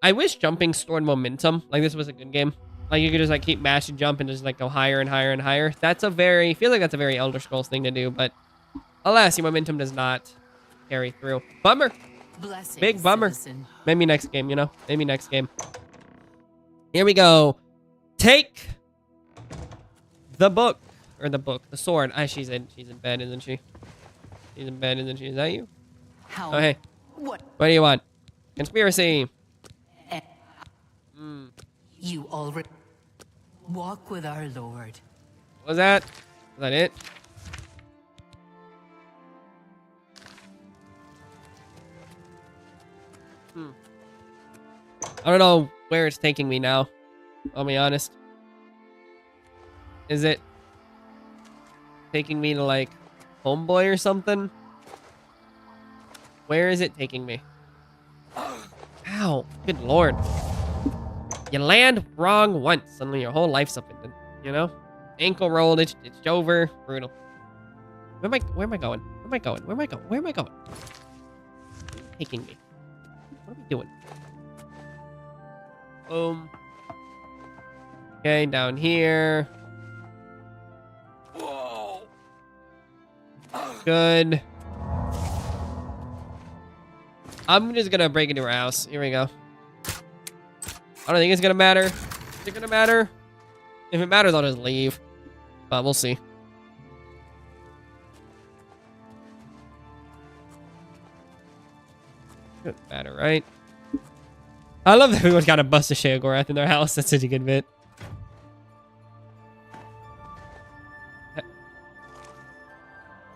I wish jumping stored momentum. Like this was a good game. Like you could just like keep mash and jump and just like go higher and higher and higher. That's a very, I feel like that's a very Elder Scrolls thing to do, but alas, your momentum does not carry through. Bummer. Blessings, Big bummer. citizen. Maybe next game, you know? Maybe next game. Here we go. Take the book. Or the book. The sword. Ah, she's in bed, isn't she? She's in bed, isn't she? Is that you? How? Oh, hey. What? What do you want? Conspiracy. You already walk with our Lord. What was that? Was that it? I don't know where it's taking me now. I'll be honest. Is it taking me to like Homeboy or something? Where is it taking me? Ow. Good lord. You land wrong once, suddenly your whole life's upended. You know? Ankle rolled, it's over. Brutal. Where am I going? Where am I going? Where am I going? Where am I going? Taking me. What are we doing? Boom. Okay, down here. Whoa. Good. I'm just gonna break into her house. Here we go. I don't think it's gonna matter. Is it gonna matter? If it matters, I'll just leave. But we'll see. Doesn't matter, right? I love that everyone's got a bust of Sheogorath in their house. That's such a good bit.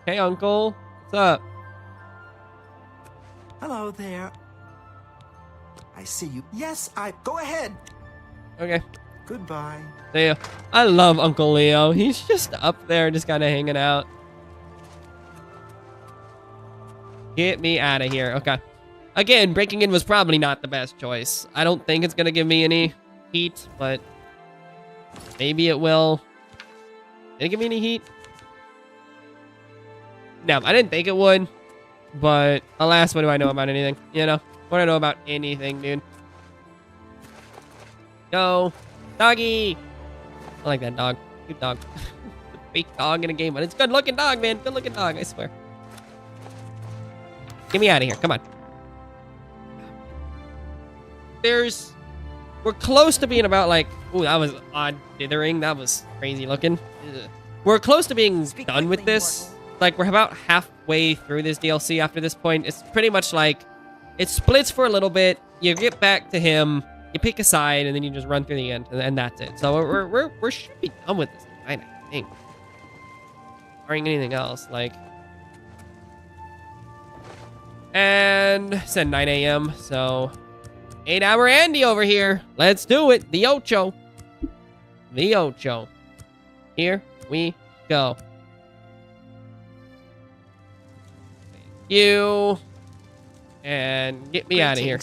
Hey, Uncle. What's up? Hello there. I see you. Yes, go ahead. Okay. Goodbye. See ya. I love Uncle Leo. He's just up there, just kind of hanging out. Get me out of here. Okay. Again, breaking in was probably not the best choice. I don't think it's going to give me any heat, but maybe it will. Did it give me any heat? No, I didn't think it would. But alas, what do I know about anything? You know? What do I know about anything, dude? Go. Doggy. I like that dog. Good dog. The fake dog in a game, but it's a good looking dog, man. Good looking dog, I swear. Get me out of here. Come on. We're close to being about like, ooh, that was odd dithering. That was crazy looking. Ugh. We're close to being done with this. Like, we're about halfway through this DLC after this point. It's pretty much like, it splits for a little bit. You get back to him, you pick a side, and then you just run through the end, and that's it. So we should be done with this tonight, I think. Barring anything else, like. And it said 9 a.m., so 8-hour Andy over here. Let's do it. The Ocho. the Ocho. Here we go. Thank you. And get me out of here.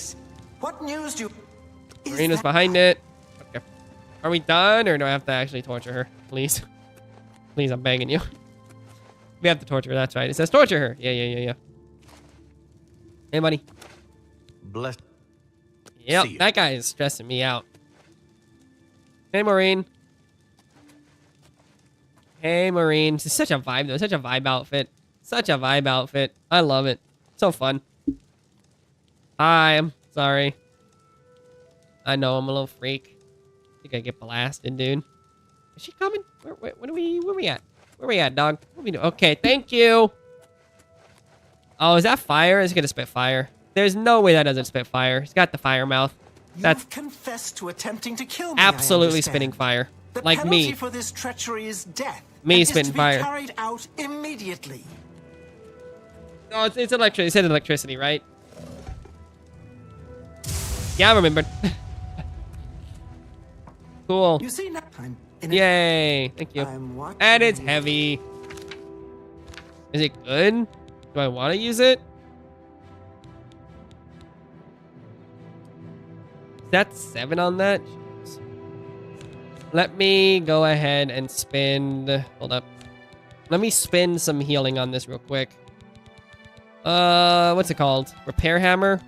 What news do you... Marina's behind it. Okay. Are we done, or do I have to actually torture her? Please. Please, I'm begging you. We have to torture her, that's right. It says torture her. Yeah. Hey, buddy. Bless. Yep, See ya. that guy is stressing me out. Hey, Maureen. Hey, Maureen. This is such a vibe, though. Such a vibe outfit. Such a vibe outfit. I love it. So fun. Hi, I'm sorry. I know I'm a little freak. I think I get blasted, dude. Is she coming? Where are we at? Where we at, dog? What we doing? Okay, thank you. Oh, is that fire? Is it gonna spit fire? There's no way that doesn't spit fire. He's got the fire mouth. That's You've confessed to attempting to kill me. absolutely I understand. spitting fire. The Like penalty me. for this treachery is death. Me and is spitting to be fire. Carried out immediately. No, it's electricity. It said electricity, right? Yeah, I remembered. Cool. You see now. Yay. Thank you. I'm watching And it's you. heavy. Is it good? Do I want to use it? Is that 7 on that? Jeez. Let me go ahead and spend... Hold up. Let me spend some healing on this real quick. What's it called? Repair hammer?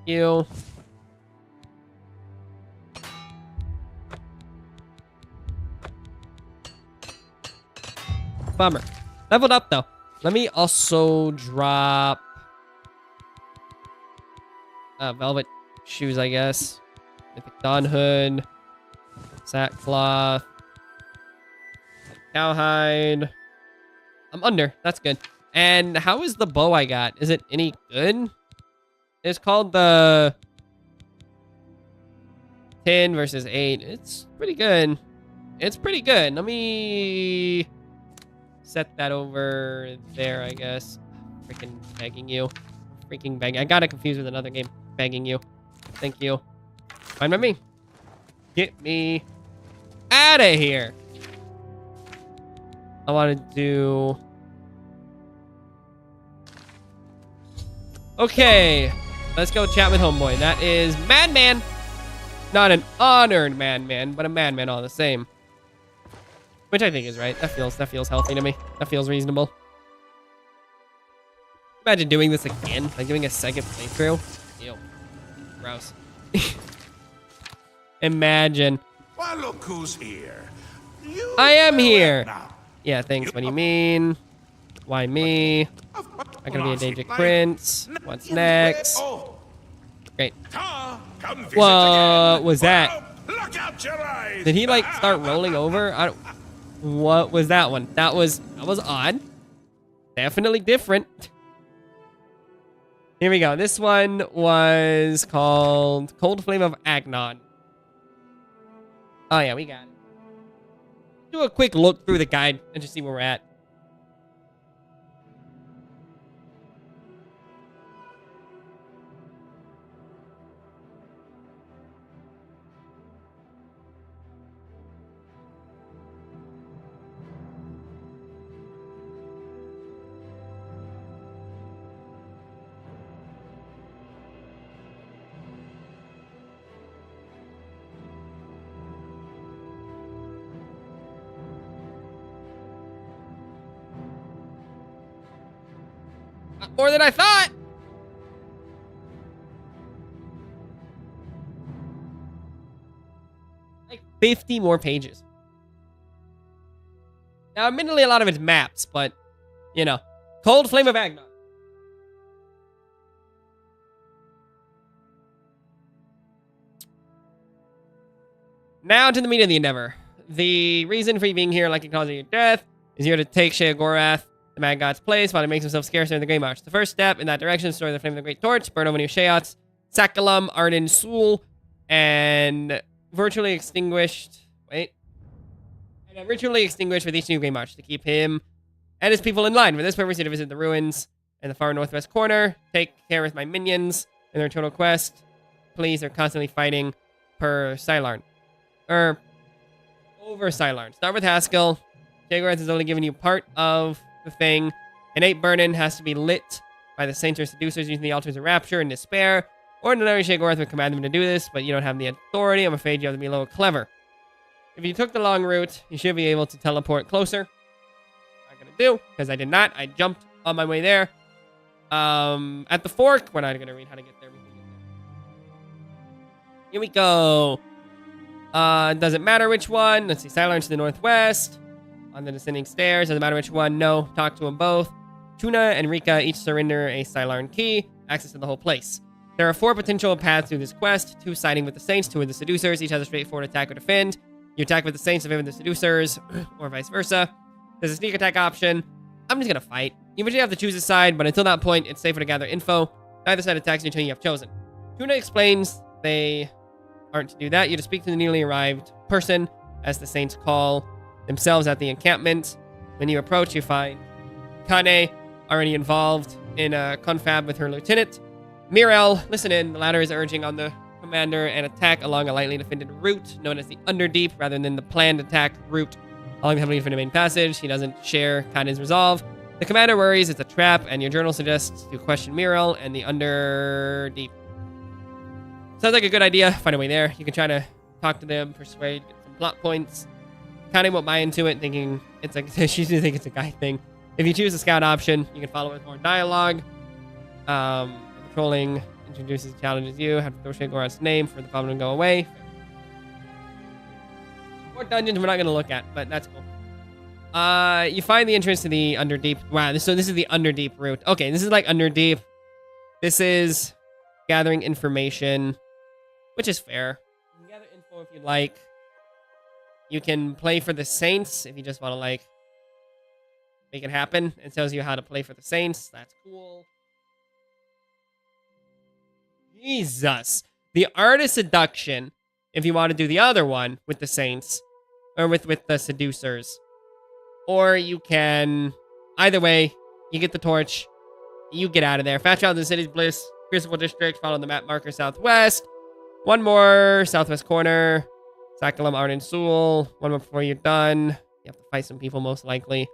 You. Bummer. Leveled up, though. Let me also drop... velvet shoes, I guess. Mythic Dawn hood. Sackcloth. Cowhide. I'm under. That's good. And how is the bow I got? Is it any good? It's called the 10 versus 8. It's pretty good. It's pretty good. Let me set that over there, I guess. Freaking begging you. Freaking begging. I got it confused with another game. Begging you. Thank you. Fine by me. Get me out of here. I want to do... Okay. Let's go chat with Homeboy. That is Madman. Not an honored Madman, but a Madman all the same. Which I think is right. That feels healthy to me. That feels reasonable. Imagine doing this again. Like doing a second playthrough. Ew. Gross. Imagine. Why, look who's here. You I am here. now. Yeah, thanks. What do you mean? Why me? I'm gonna be a Danger Prince. What's next? Oh, Great. come visit What again. was that? Look out your eyes. Did he like start rolling over? I don't... What was that one? That was odd. Definitely different. Here we go. This one was called Cold Flame of Agnon. Oh yeah, we got it. Do a quick look through the guide and just see where we're at. More than I thought. Like 50 more pages. Now, admittedly, a lot of it's maps, but, you know. Cold Flame of Agnon. Now to the meat of the endeavor. The reason for you being here, like it causing your death, is here to take Sheogorath, the Mad God's place, while he makes himself scarce during the Great March. The first step in that direction is to restore the flame of the Great Torch, burn over new Sheots, Sakalum, Arden, Sul, and virtually extinguished. Wait. And ritually extinguished with each new Great March to keep him and his people in line. For this purpose, you to visit the ruins in the far northwest corner, take care with my minions in their total quest. Please, they're constantly fighting per Sylarn. Or over Sylarn. Start with Haskell. Sheogorath is only giving you part of the thing. Innate burden has to be lit by the saints or seducers using the altars of rapture and despair. Ordinary Sheogorath would command them to do this, but you don't have the authority. I'm afraid you have to be a little clever. If you took the long route, you should be able to teleport closer. Not gonna do, because I did not. I jumped on my way there. At the fork, we're not gonna read how to get there. Here we go. Doesn't matter which one. Let's see. Sylarn to the northwest. On the descending stairs. Doesn't matter which one. No. Talk to them both. Tuna and Rika each surrender a Sylarn key. Access to the whole place. There are 4 potential paths through this quest. 2 siding with the Saints, 2 with the Seducers. Each has a straightforward attack or defend. You attack with the Saints to favor the Seducers, or vice versa. There's a sneak attack option. I'm just gonna fight. You usually have to choose a side, but until that point, it's safer to gather info. Neither side attacks you until you have chosen. Tuna explains they aren't to do that. You just speak to the newly arrived person, as the Saints call themselves at the encampment. When you approach, you find Kane already involved in a confab with her lieutenant. Mirel, listen in. The latter is urging on the commander an attack along a lightly defended route known as the Underdeep rather than the planned attack route along the heavily defended main passage. He doesn't share Kane's resolve. The commander worries it's a trap, and your journal suggests to question Mirel and the Underdeep. Sounds like a good idea. Find a way there. You can try to talk to them, persuade, get some plot points. Kane won't buy into it, thinking it's like she usually think it's a guy thing. If you choose the scout option, you can follow with more dialogue. Patrolling introduces challenges you. Have to throw Sheogorath's name for the problem to go away. More dungeons we're not going to look at, but that's cool. You find the entrance to the Underdeep. Wow, so this is the Underdeep route. Okay, this is like Underdeep. This is gathering information, which is fair. You can gather info if you'd like. You can play for the Saints if you just want to, like, make it happen. It tells you how to play for the Saints. That's cool. Jesus. The Art of Seduction, if you want to do the other one with the Saints, or with the Seducers. Or you can, either way, you get the torch, you get out of there. Fast travel to the city's bliss, Crucible District, follow the map marker southwest. One more, southwest corner. Sakalum, Arden, Sul. One more before you're done. You have to fight some people, most likely.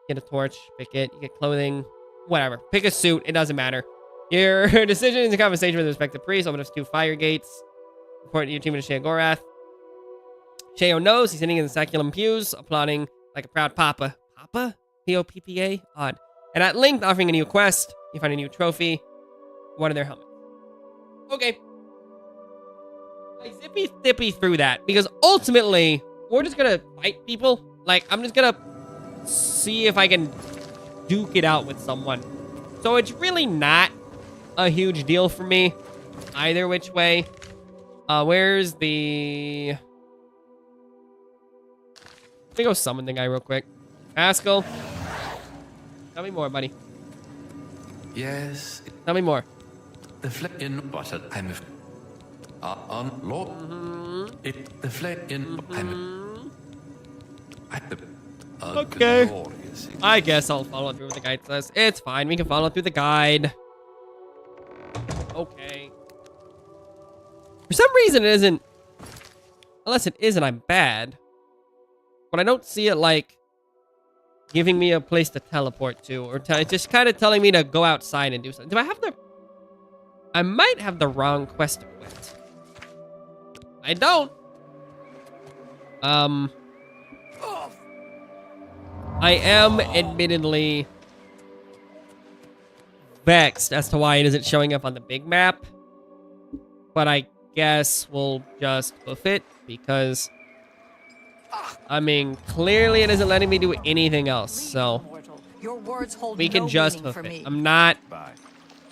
Get a torch, pick it, you get clothing, whatever. Pick a suit, it doesn't matter. Your decision is a conversation with the respective priest. Open up 2 fire gates. Report your team to Sheogorath. Sheo knows he's sitting in the Saculum pews, applauding like a proud papa. Papa? P-O-P-P-A? Odd. And at length, offering a new quest, you find a new trophy. One of their helmets. Okay. I zippy through that, because ultimately, we're just gonna fight people. Like, I'm just gonna see if I can duke it out with someone. So it's really not a huge deal for me, either which way. Where's the... Let me go summon the guy real quick. Haskell. Tell me more, buddy. Yes. Tell me more. The flame in butter. I'm on Lord. It the flame in Okay. I guess I'll follow through what the guide says. It's fine. We can follow through the guide. Okay. For some reason, it isn't. Unless it isn't, I'm bad. But I don't see it like giving me a place to teleport to, or just kind of telling me to go outside and do something. Do I have the... I might have the wrong quest equipped. I don't. I am admittedly vexed as to why it isn't showing up on the big map. But I guess we'll just hoof it, because... I mean, clearly it isn't letting me do anything else, so Your words hold we can no just meaning hoof for it. me. I'm not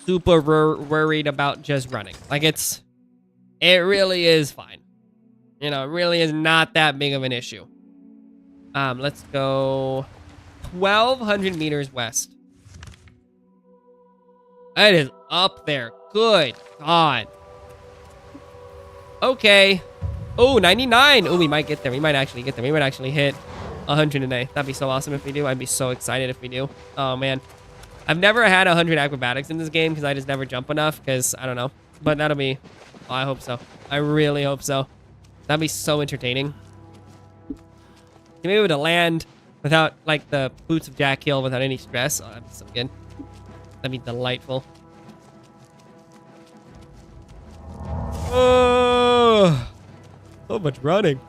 super worried about just running. Like, it really is fine. You know, it really is not that big of an issue. Let's go 1,200 meters west. It is up there. Good God. Okay. Oh, 99. Oh, we might get there. We might actually get there. We might actually hit 100 today. That'd be so awesome if we do. I'd be so excited if we do. Oh, man. I've never had 100 acrobatics in this game because I just never jump enough because, I don't know. But that'll be... Oh, I hope so. I really hope so. That'd be so entertaining. To be able to land without, like, the boots of Jack Hill without any stress. Oh, that'd be so good. That'd be delightful. Oh, so much running.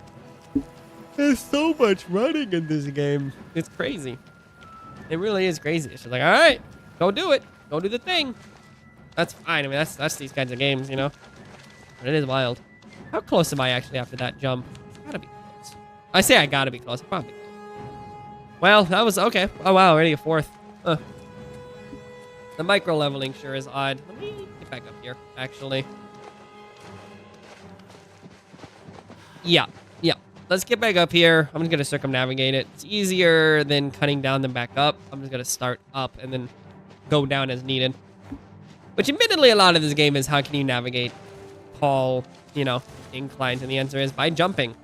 There's so much running in this game. It's crazy. It really is crazy. It's just like, all right, go do it. Go do the thing. That's fine. I mean, that's these kinds of games, you know. But it is wild. How close am I actually after that jump? Gotta be close. I say I gotta be close. Probably. Well, that was okay. Oh wow, already a fourth. The micro leveling sure is odd. Let me get back up here. Actually. Yeah. Let's get back up here. I'm just gonna circumnavigate it. It's easier than cutting down then back up. I'm just gonna start up and then go down as needed. Which admittedly a lot of this game is how can you navigate tall, you know, inclines, and the answer is by jumping.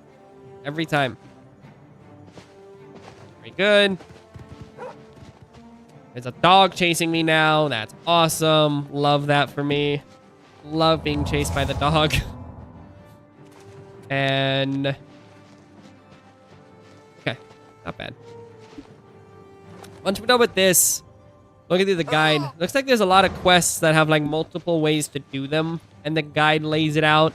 Every time. Very good. There's a dog chasing me now. That's awesome. Love that for me. Love being chased by the dog. And okay, not bad. Once we're done with this, looking through the guide, looks like there's a lot of quests that have like multiple ways to do them, and the guide lays it out.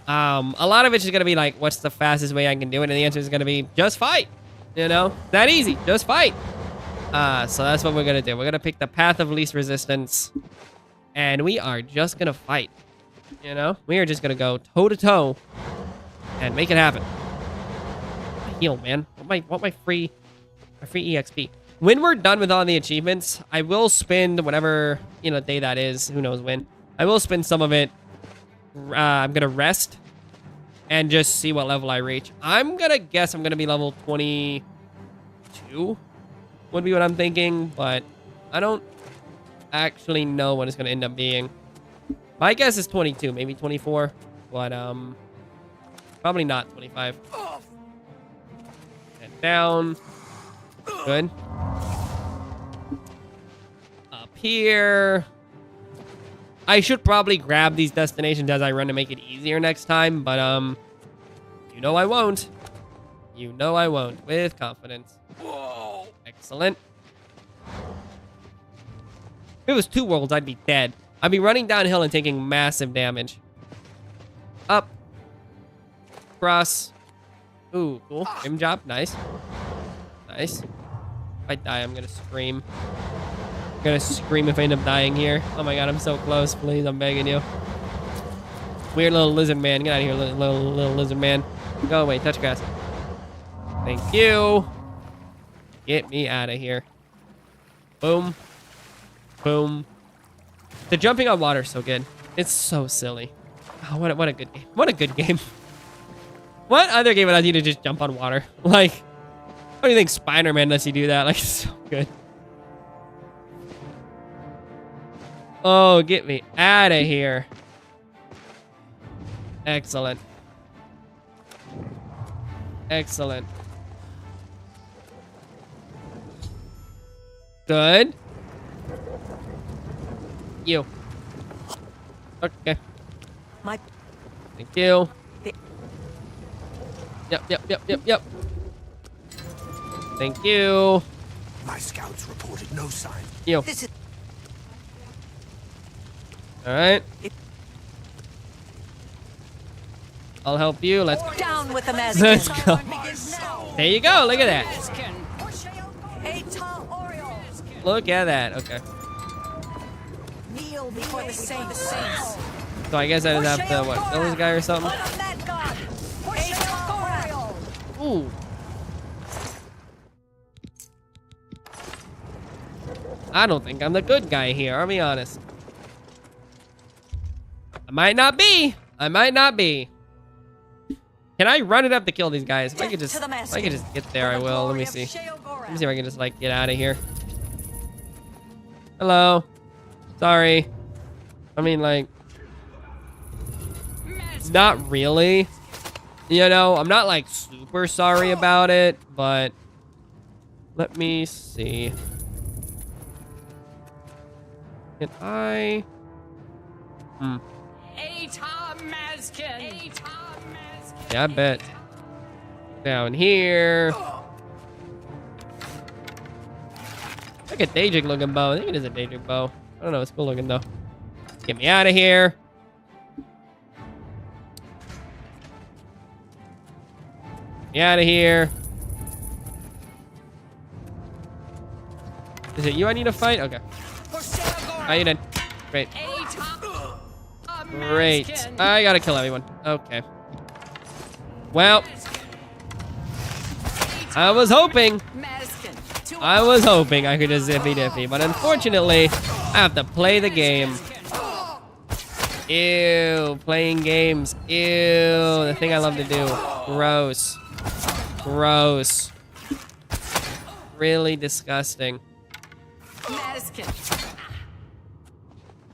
A lot of it's just gonna be like, what's the fastest way I can do it? And the answer is gonna be just fight. You know, that easy. Just fight. So that's what we're gonna do. We're gonna pick the path of least resistance, and we are just gonna fight. You know, we are just gonna go toe to toe and make it happen. Heal, man. Want my free EXP. When we're done with all the achievements, I will spend whatever, you know, day that is. Who knows when. I will spend some of it. I'm gonna rest and just see what level I reach. I'm gonna guess I'm gonna be level 22. Would be what I'm thinking, but I don't actually know what it's gonna end up being. My guess is 22, maybe 24, but probably not 25. And down. Good. Up here. I should probably grab these destinations as I run to make it easier next time, but you know I won't. You know I won't, with confidence. Whoa. Excellent. If it was 2 worlds, I'd be dead. I'd be running downhill and taking massive damage. Up. Cross. Ooh, cool. Rim job. Nice. Nice. If I die, I'm gonna scream. I'm gonna scream if I end up dying here. Oh my god, I'm so close. Please, I'm begging you. Weird little lizard man. Get out of here, little lizard man. Go away. Touch grass. Thank you. Get me out of here. Boom. Boom. The jumping on water is so good. It's so silly. Oh, what a good game. What a good game. What other game allows you to just jump on water? Like, what do you think Spider-Man lets you do that? Like, it's so good. Oh, get me out of here. Excellent. Excellent. Good. You. Okay. Thank you. Yep. Thank you. My scouts reported no sign. You. All right. I'll help you. Let's go. Down with the mess. Let's go. There you go. Look at that. Look at that. Okay. Kneel before the saints. So I guess I just have to, what, kill this guy or something? Ooh. I don't think I'm the good guy here, I'll be honest. I might not be. Can I run it up to kill these guys? If I could just get there, I will. Let me see. Let me see if I can just, like, get out of here. Hello. Sorry. I mean, like, not really. You know, I'm not, like, super sorry about it, but let me see. Can I? Yeah, I bet. Down here. Like a Daedric looking bow. I think it is a Daedric bow. I don't know. It's cool looking though. Get me out of here. Get me out of here. Is it you I need to fight? Okay. How you done? Great. Great. I gotta kill everyone. Okay. Well. I was hoping I could just zippy dippy, but unfortunately, I have to play the game. Ew, playing games. Ew, the thing I love to do. Gross. Gross. Really disgusting.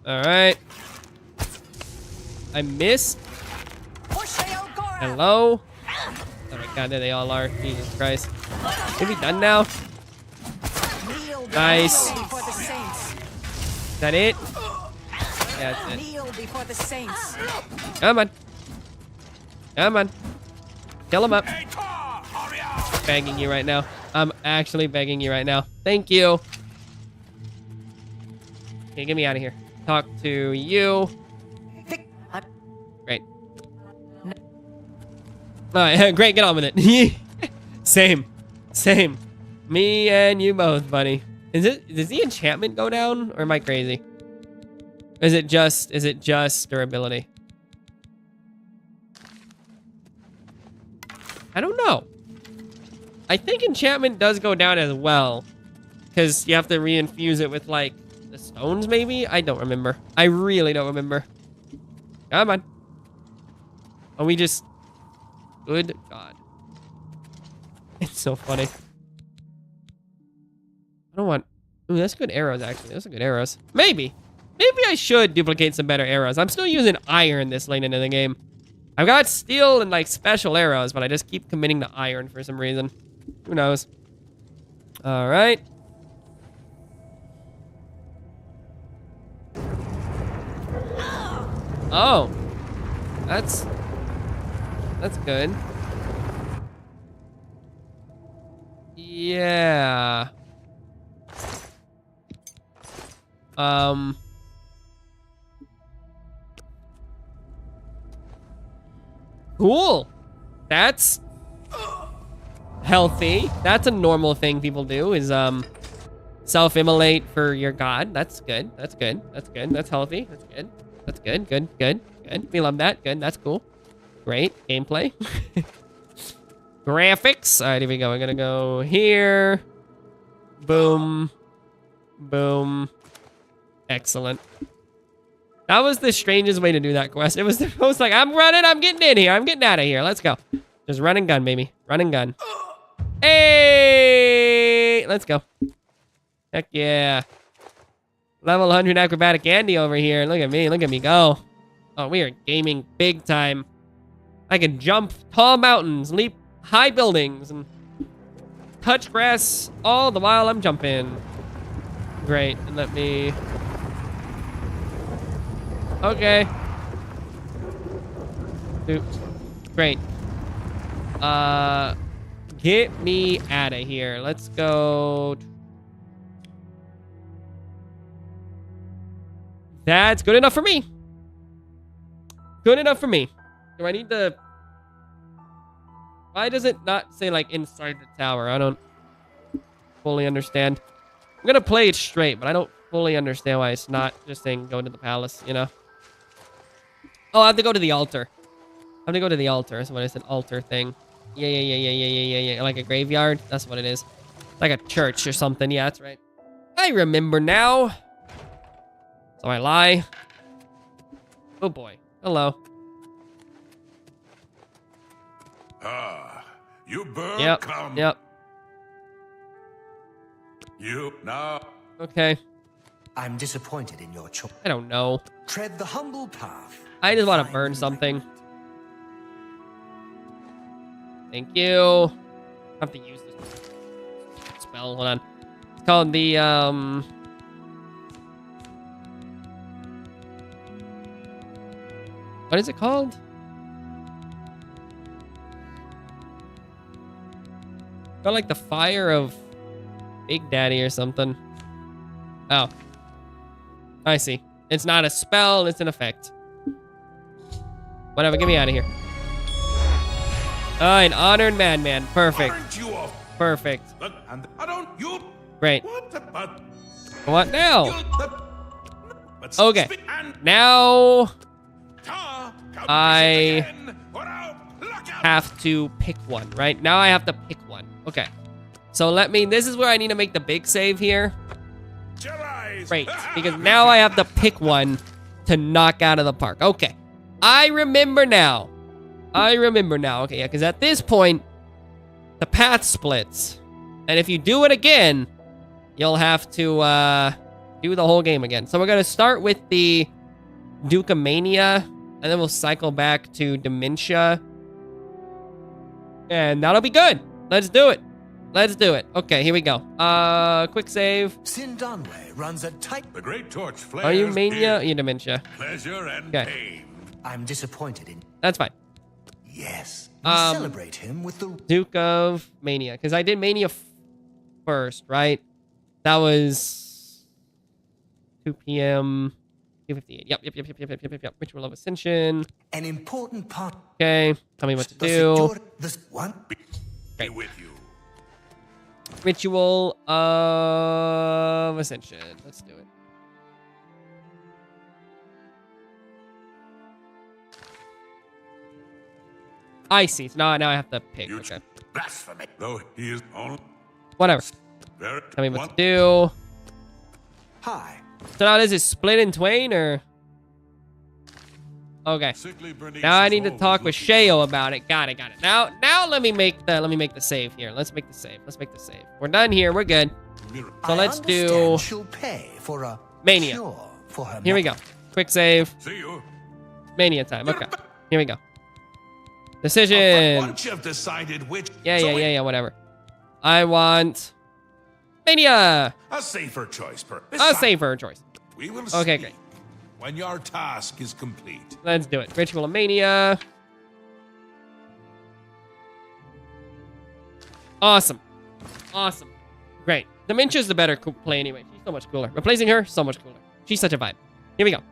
Alright. I missed. Hello? Oh my god, there they all are. Jesus Christ. Are we done now? Nice. Is that it? Yeah, that's it. Come on. Come on. Kill him up. Begging you right now. I'm actually begging you right now. Thank you. Okay, get me out of here. Talk to you. Great. Alright, great, get on with it. Same. Same. Me and you both, buddy. Does the enchantment go down? Or am I crazy? Is it just durability? I don't know. I think enchantment does go down as well. Because you have to reinfuse it with, like, the stones, maybe? I don't remember. I really don't remember. Come on. Are we just... Good God. It's so funny. I don't want... Ooh, that's good arrows, actually. Those are good arrows. Maybe. Maybe I should duplicate some better arrows. I'm still using iron this late into the game. I've got steel and, like, special arrows, but I just keep committing to iron for some reason. Who knows? All right. Oh. That's good. Yeah. Cool. That's healthy. That's a normal thing people do is self-immolate for your god. That's good. That's good. That's good. That's healthy. That's good. That's good. Good. Good. Good. We love that. Good. That's cool. Great. Gameplay. Graphics. All right, here we go. We're gonna go here. Boom. Boom. Excellent. That was the strangest way to do that quest. It was the most like, I'm running, I'm getting in here. I'm getting out of here. Let's go. Just run and gun, baby. Run and gun. Hey! Let's go. Heck yeah. Level 100 acrobatic Andy over here. Look at me. Look at me go. Oh, we are gaming big time. I can jump tall mountains, leap high buildings, and touch grass all the while I'm jumping. Great. And let me... Okay. Oops. Great. Get me out of here. Let's go. That's good enough for me. Good enough for me. Do I need to... Why does it not say, like, inside the tower? I don't fully understand. I'm gonna play it straight, but I don't fully understand why it's not just saying go to the palace, you know? Oh, I have to go to the altar. I have to go to the altar. That's what it's an altar thing. Yeah. Like a graveyard? That's what it is. Like a church or something. Yeah, that's right. I remember now. So I lie. Oh boy. Hello. Ah, you bird Yep. come. Yep. You now. Okay. I'm disappointed in your choice. I don't know. Tread the humble path. I just want to burn something. Thank you. I have to use this spell. Hold on. It's called the, what is it called? Got like the fire of Big Daddy or something. Oh. I see. It's not a spell, it's an effect. Whatever, get me out of here. An honored madman. Perfect. Perfect. Great. What now? Okay. Now I have to pick one, right? Now I have to pick one. Okay. So this is where I need to make the big save here. Great. Because now I have to pick one to knock out of the park. Okay. I remember now. Okay, yeah, because at this point, the path splits. And if you do it again, you'll have to do the whole game again. So we're going to start with the Ducomania, and then we'll cycle back to Dementia. And that'll be good. Let's do it. Okay, here we go. Quick save. Sindanwe runs a tight... The great torch flares. Are you Mania? You're Dementia. Pleasure and okay. pain. I'm disappointed in... That's fine. Yes. We celebrate him with the... Duke of Mania. Because I did Mania first, right? That was 2 p.m. 2:58. Yep. Ritual of Ascension. An important part... Okay. Tell me what to do. This one... Be with you. Ritual of Ascension. Let's do it. I see. So now I have to pick. Okay. Blasphemy. Though he is on. Whatever. Tell me what to do. Hi. So now is it split in twain or? Okay. Now I need to talk with Shayo about it. Got it. Now let me make the save here. Let's make the save. We're done here. We're good. So let's do she'll pay for a Mania. cure for her Here we go. Quick save. See you. Mania time. Okay. Here we go. Decision. Once you've decided which. Yeah. Whatever. I want Mania. A safer choice, We will okay, see great. When your task is complete. Let's do it. Ritual of Mania. Awesome. Great. Dementia's the better play anyway. She's so much cooler. Replacing her, so much cooler. She's such a vibe. Here we go.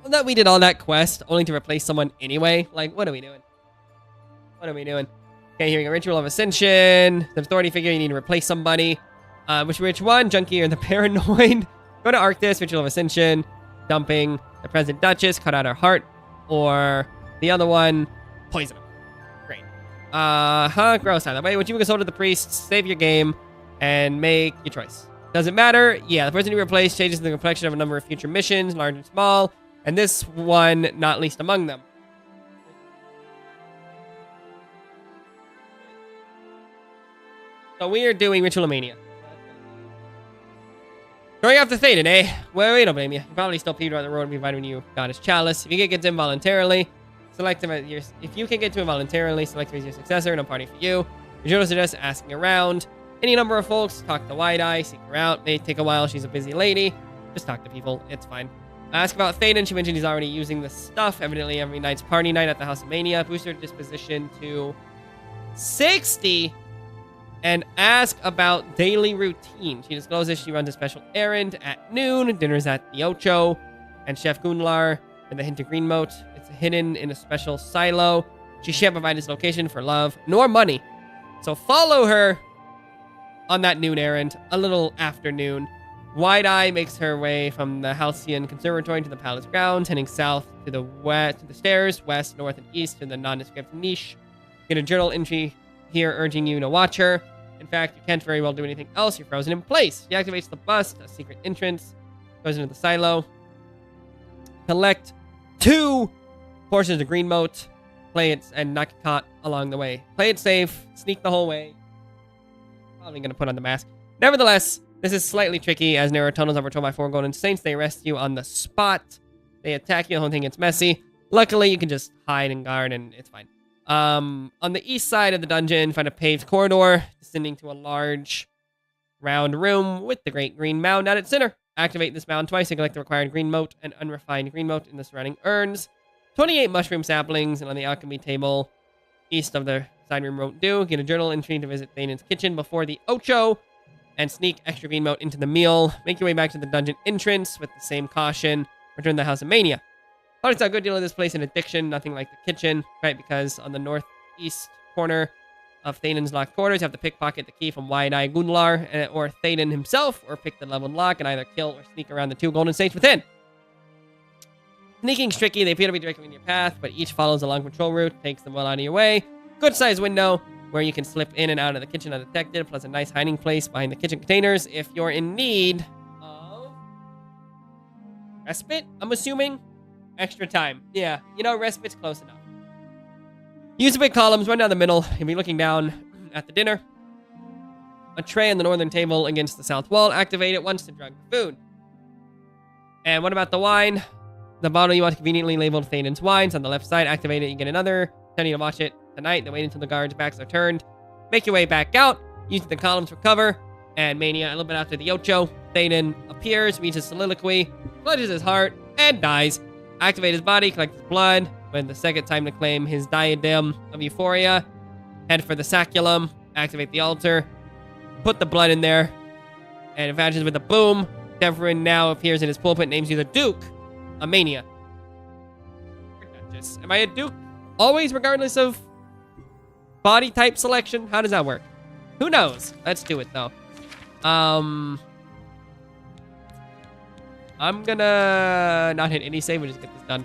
Well, that we did all that quest only to replace someone anyway. Like, what are we doing? Okay, here we go. Ritual of Ascension. The authority figure, you need to replace somebody. Which one? Junkie or the Paranoid? Go to Arctis, Ritual of Ascension. Dumping the present Duchess, cut out her heart. Or the other one, poison him. Great. Gross either way. When you consult the priest, save your game, and make your choice. Does it matter? Yeah, the person you replace changes the complexion of a number of future missions, large and small. And this one, not least among them. So we are doing Ritual of Mania. Going after Thaden, eh? Well, we don't blame you. You probably still peed around the road and be fighting you Goddess Chalice. If you can get to him voluntarily, select him as your... If you can get to him voluntarily, select him as your successor, no party for you. Your suggest asking around. Any number of folks, talk to Wide Eye, seek her out. May take a while, she's a busy lady. Just talk to people, it's fine. Ask about Thaden, she mentioned he's already using the stuff. Evidently every night's party night at the House of Mania. Boost her disposition to 60. And ask about daily routine. She discloses she runs a special errand at noon. Dinner's at the Ocho. And Chef Gunlar and the hint of green moat. It's hidden in a special silo. She shan't provide his location for love nor money. So follow her on that noon errand. A little afternoon. Wide Eye makes her way from the Halcyon Conservatory to the palace grounds, heading south to the west, to the stairs, west, north, and east to the nondescript niche. Get a journal entry here urging you to watch her. In fact, you can't very well do anything else. You're frozen in place. She activates the bust, a secret entrance, goes into the silo. Collect 2 portions of green moat. Play it and not get caught along the way. Play it safe. Sneak the whole way. Probably going to put on the mask. Nevertheless, this is slightly tricky as narrow tunnels are patrolled by 4 golden saints. They arrest you on the spot. They attack you. The whole thing gets messy. Luckily, you can just hide and guard and it's fine. On the east side of the dungeon, find a paved corridor descending to a large round room with the great green mound at its center. Activate this mound twice to collect the required green moat and unrefined green moat in the surrounding urns. 28 mushroom saplings, and on the alchemy table east of the side room won't do. Get a journal entry to visit Thane's kitchen before the Ocho. And sneak extra green mote into the meal. Make your way back to the dungeon entrance with the same caution. Return to the House of Mania. Thought it's a good deal of this place in addiction, nothing like the kitchen, right? Because on the northeast corner of Thanen's locked quarters, you have to pickpocket the key from Wide-Eye Gunlar or Thanen himself, or pick the leveled lock and either kill or sneak around the 2 golden states within. Sneaking's tricky, they appear to be directly in your path, but each follows a long patrol route, takes them well out of your way. Good sized window where you can slip in and out of the kitchen undetected, plus a nice hiding place behind the kitchen containers if you're in need of respite, I'm assuming. Extra time. Yeah, you know, respite's close enough. Use the big columns, run down the middle. You'll be looking down at the dinner. A tray on the northern table against the south wall. Activate it once to drug the food. And what about the wine? The bottle you want conveniently labeled Thanen's Wines on the left side. Activate it, you get another. Tell you to watch it tonight. Then wait until the guards' backs are turned. Make your way back out. Use the columns for cover. And Mania, a little bit after the Ocho, Thanen appears, reads his soliloquy, clutches his heart, and dies. Activate his body, collect his blood. When the second time to claim his diadem of euphoria. Head for the saculum. Activate the altar. Put the blood in there. And it vanishes with a boom. Devrin now appears in his pulpit, names you the Duke. A Mania. Am I a Duke? Always, regardless of body type selection? How does that work? Who knows? Let's do it, though. I'm gonna not hit any save and just get this done.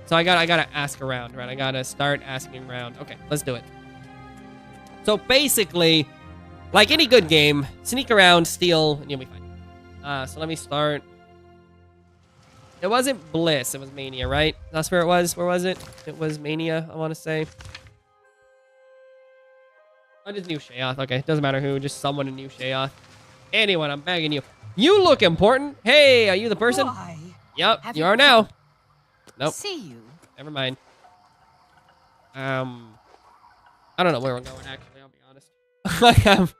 So I gotta ask around, right? I gotta start asking around. Okay, let's do it. So basically, like any good game, sneak around, steal, and you'll be fine. So let me start. It wasn't Bliss, it was Mania, right? That's where it was. Where was it? It was Mania, I want to say. I just knew Sheoth. Okay, doesn't matter who, just someone in New Sheoth. Anyone, I'm begging you. You look important. Hey, are you the person? Why? Yep, you are now. Nope. See you. Never mind. I don't know where we're going, actually, I'll be honest. I have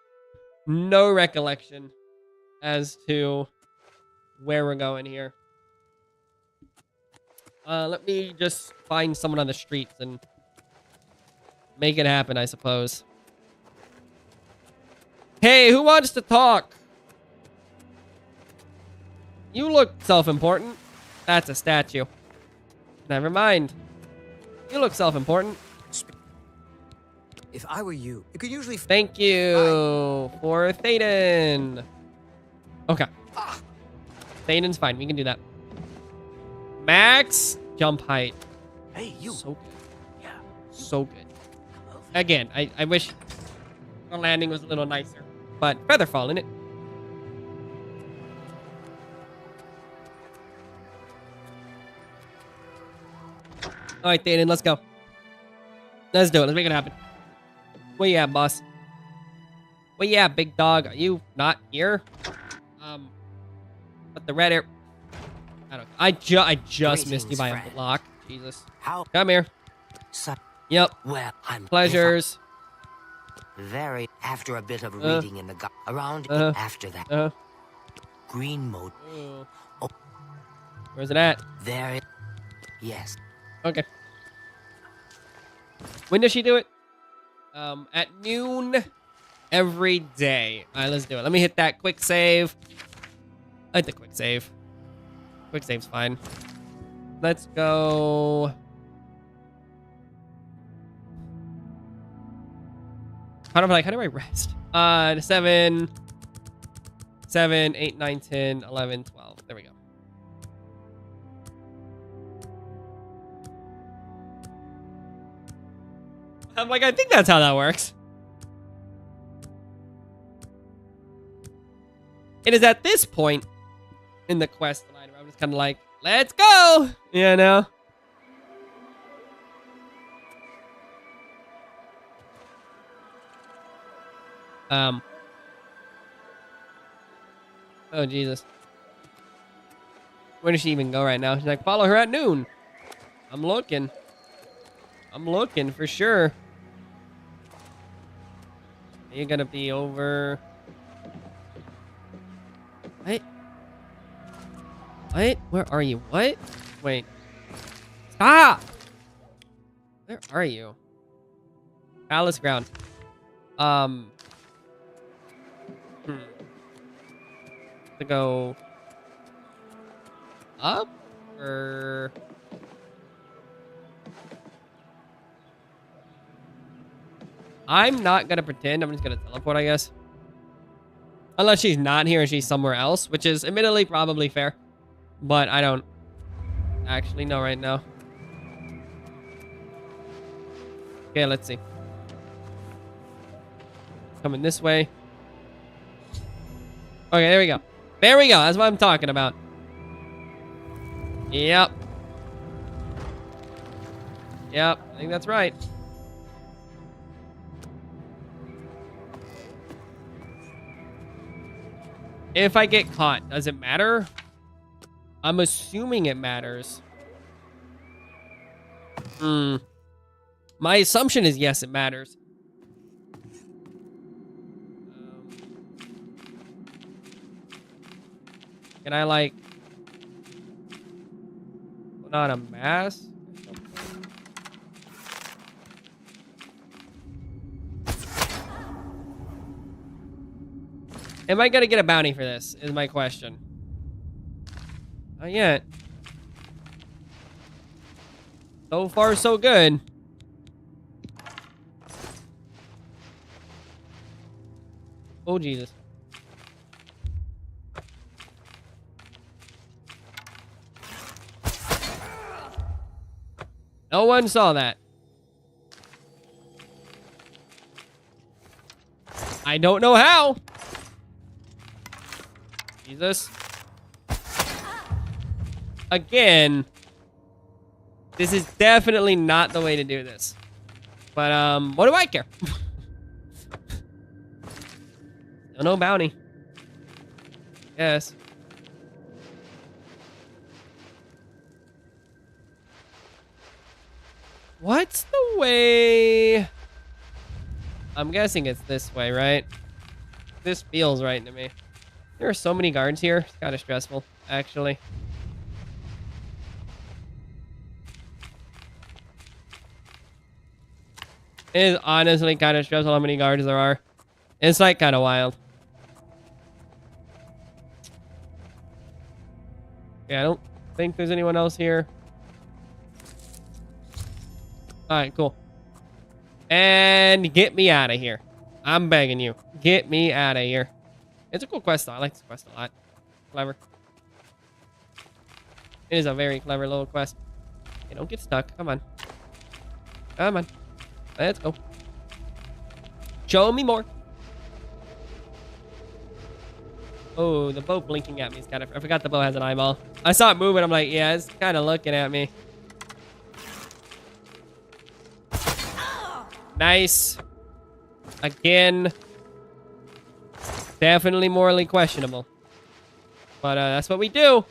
no recollection as to where we're going here. Let me just find someone on the streets and make it happen, I suppose. Hey, who wants to talk? You look self-important. That's a statue. Never mind. You look self-important. If I were you could usually... Thank you for Thaden. Okay. Thaden's fine. We can do that. Max jump height. Hey, you. So good. Yeah. So good. Again, I wish the landing was a little nicer. But Featherfall in it. Alright, Thaden, let's go. Let's do it. Let's make it happen. Where you at, boss? Where you at, big dog? Are you not here? But the red air... I just missed you by a block. Jesus. Come here. Yep. Well, I'm pleasures. Very after a bit of reading in the around after that. Green mode. Oh. Where's it at? There. Yes. Okay. When does she do it? At noon every day. All right, let's do it. Let me hit that quick save. I hit the quick save. Quick save's fine. Let's go. How do I rest? 7, 8, 9, 10, 11, 12. There we go. I'm like, I think that's how that works. It is at this point in the quest line where I'm just kind of like, let's go! You know? Oh, Jesus. Where does she even go right now? She's like, follow her at noon. I'm looking. I'm looking for sure. You're gonna be over... What? What? Where are you? What? Wait. Stop! Where are you? Palace ground. To go up or I'm not gonna pretend. I'm just gonna teleport, I guess. Unless she's not here and she's somewhere else, which is admittedly probably fair. But I don't actually know right now. Okay, let's see. Coming this way. Okay, there we go. There we go. That's what I'm talking about. Yep. Yep, I think that's right. If I get caught, does it matter? I'm assuming it matters. My assumption is yes, it matters. Can I, like, put on a mask or something? Am I gonna get a bounty for this, is my question. Not yet. So far, so good. Oh, Jesus. No one saw that. I don't know how. Jesus. Again, this is definitely not the way to do this. But, what do I care? No bounty. Yes. What's the way? I'm guessing it's this way, right? This feels right to me. There are so many guards here. It's kind of stressful, actually. It is honestly kind of stressful how many guards there are. It's like kind of wild. Yeah, I don't think there's anyone else here. Alright, cool. And get me out of here. I'm begging you. Get me out of here. It's a cool quest, though. I like this quest a lot. Clever. It is a very clever little quest. Hey, don't get stuck. Come on. Come on. Let's go. Show me more. Oh, the bow blinking at me is kind of... I forgot the bow has an eyeball. I saw it moving. I'm like, yeah, it's kind of looking at me. Nice. Again. Definitely morally questionable. But that's what we do.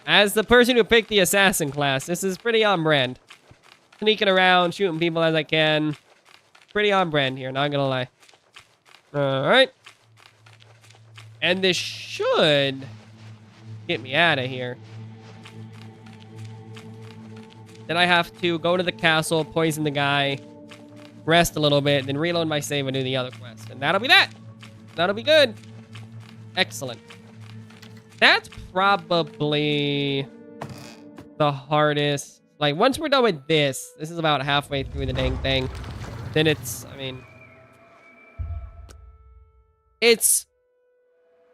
As the person who picked the assassin class, this is pretty on brand. Sneaking around, shooting people as I can. Pretty on brand here, not gonna lie. Alright. And this should get me out of here. Then I have to go to the castle, poison the guy, rest a little bit, then reload my save and do the other quest. And that'll be that. That'll be good. Excellent. That's probably the hardest. Like, once we're done with this is about halfway through the dang thing. Then it's, I mean, it's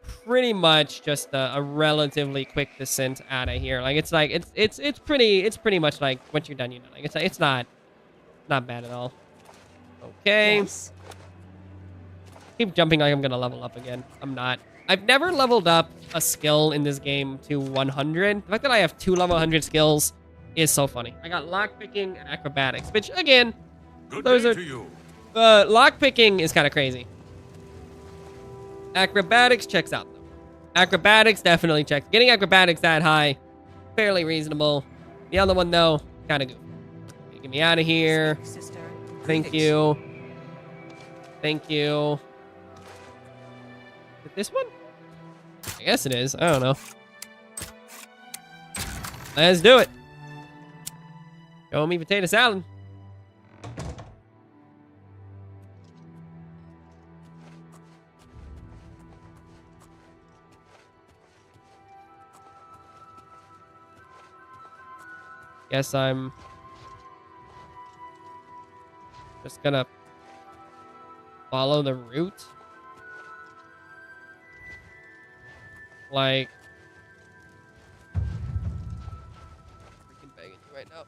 pretty much just a relatively quick descent out of here. Like, it's like, it's pretty much like, once you're done, you know, like, it's not bad at all. Okay. Yes. Keep jumping like I'm gonna level up again. I'm not. I've never leveled up a skill in this game to 100. The fact that I have 2 level 100 skills is so funny. I got lockpicking and acrobatics, which again, those are... lockpicking is kind of crazy. Acrobatics checks out though. Acrobatics definitely checks. Getting acrobatics that high, fairly reasonable. The other one though, kind of goofy. Okay, get me out of here. Thank you. Thank you. Is it this one? I guess it is. I don't know. Let's do it. Show me potato salad. Guess I'm just gonna follow the route. Like, freaking begging you right now.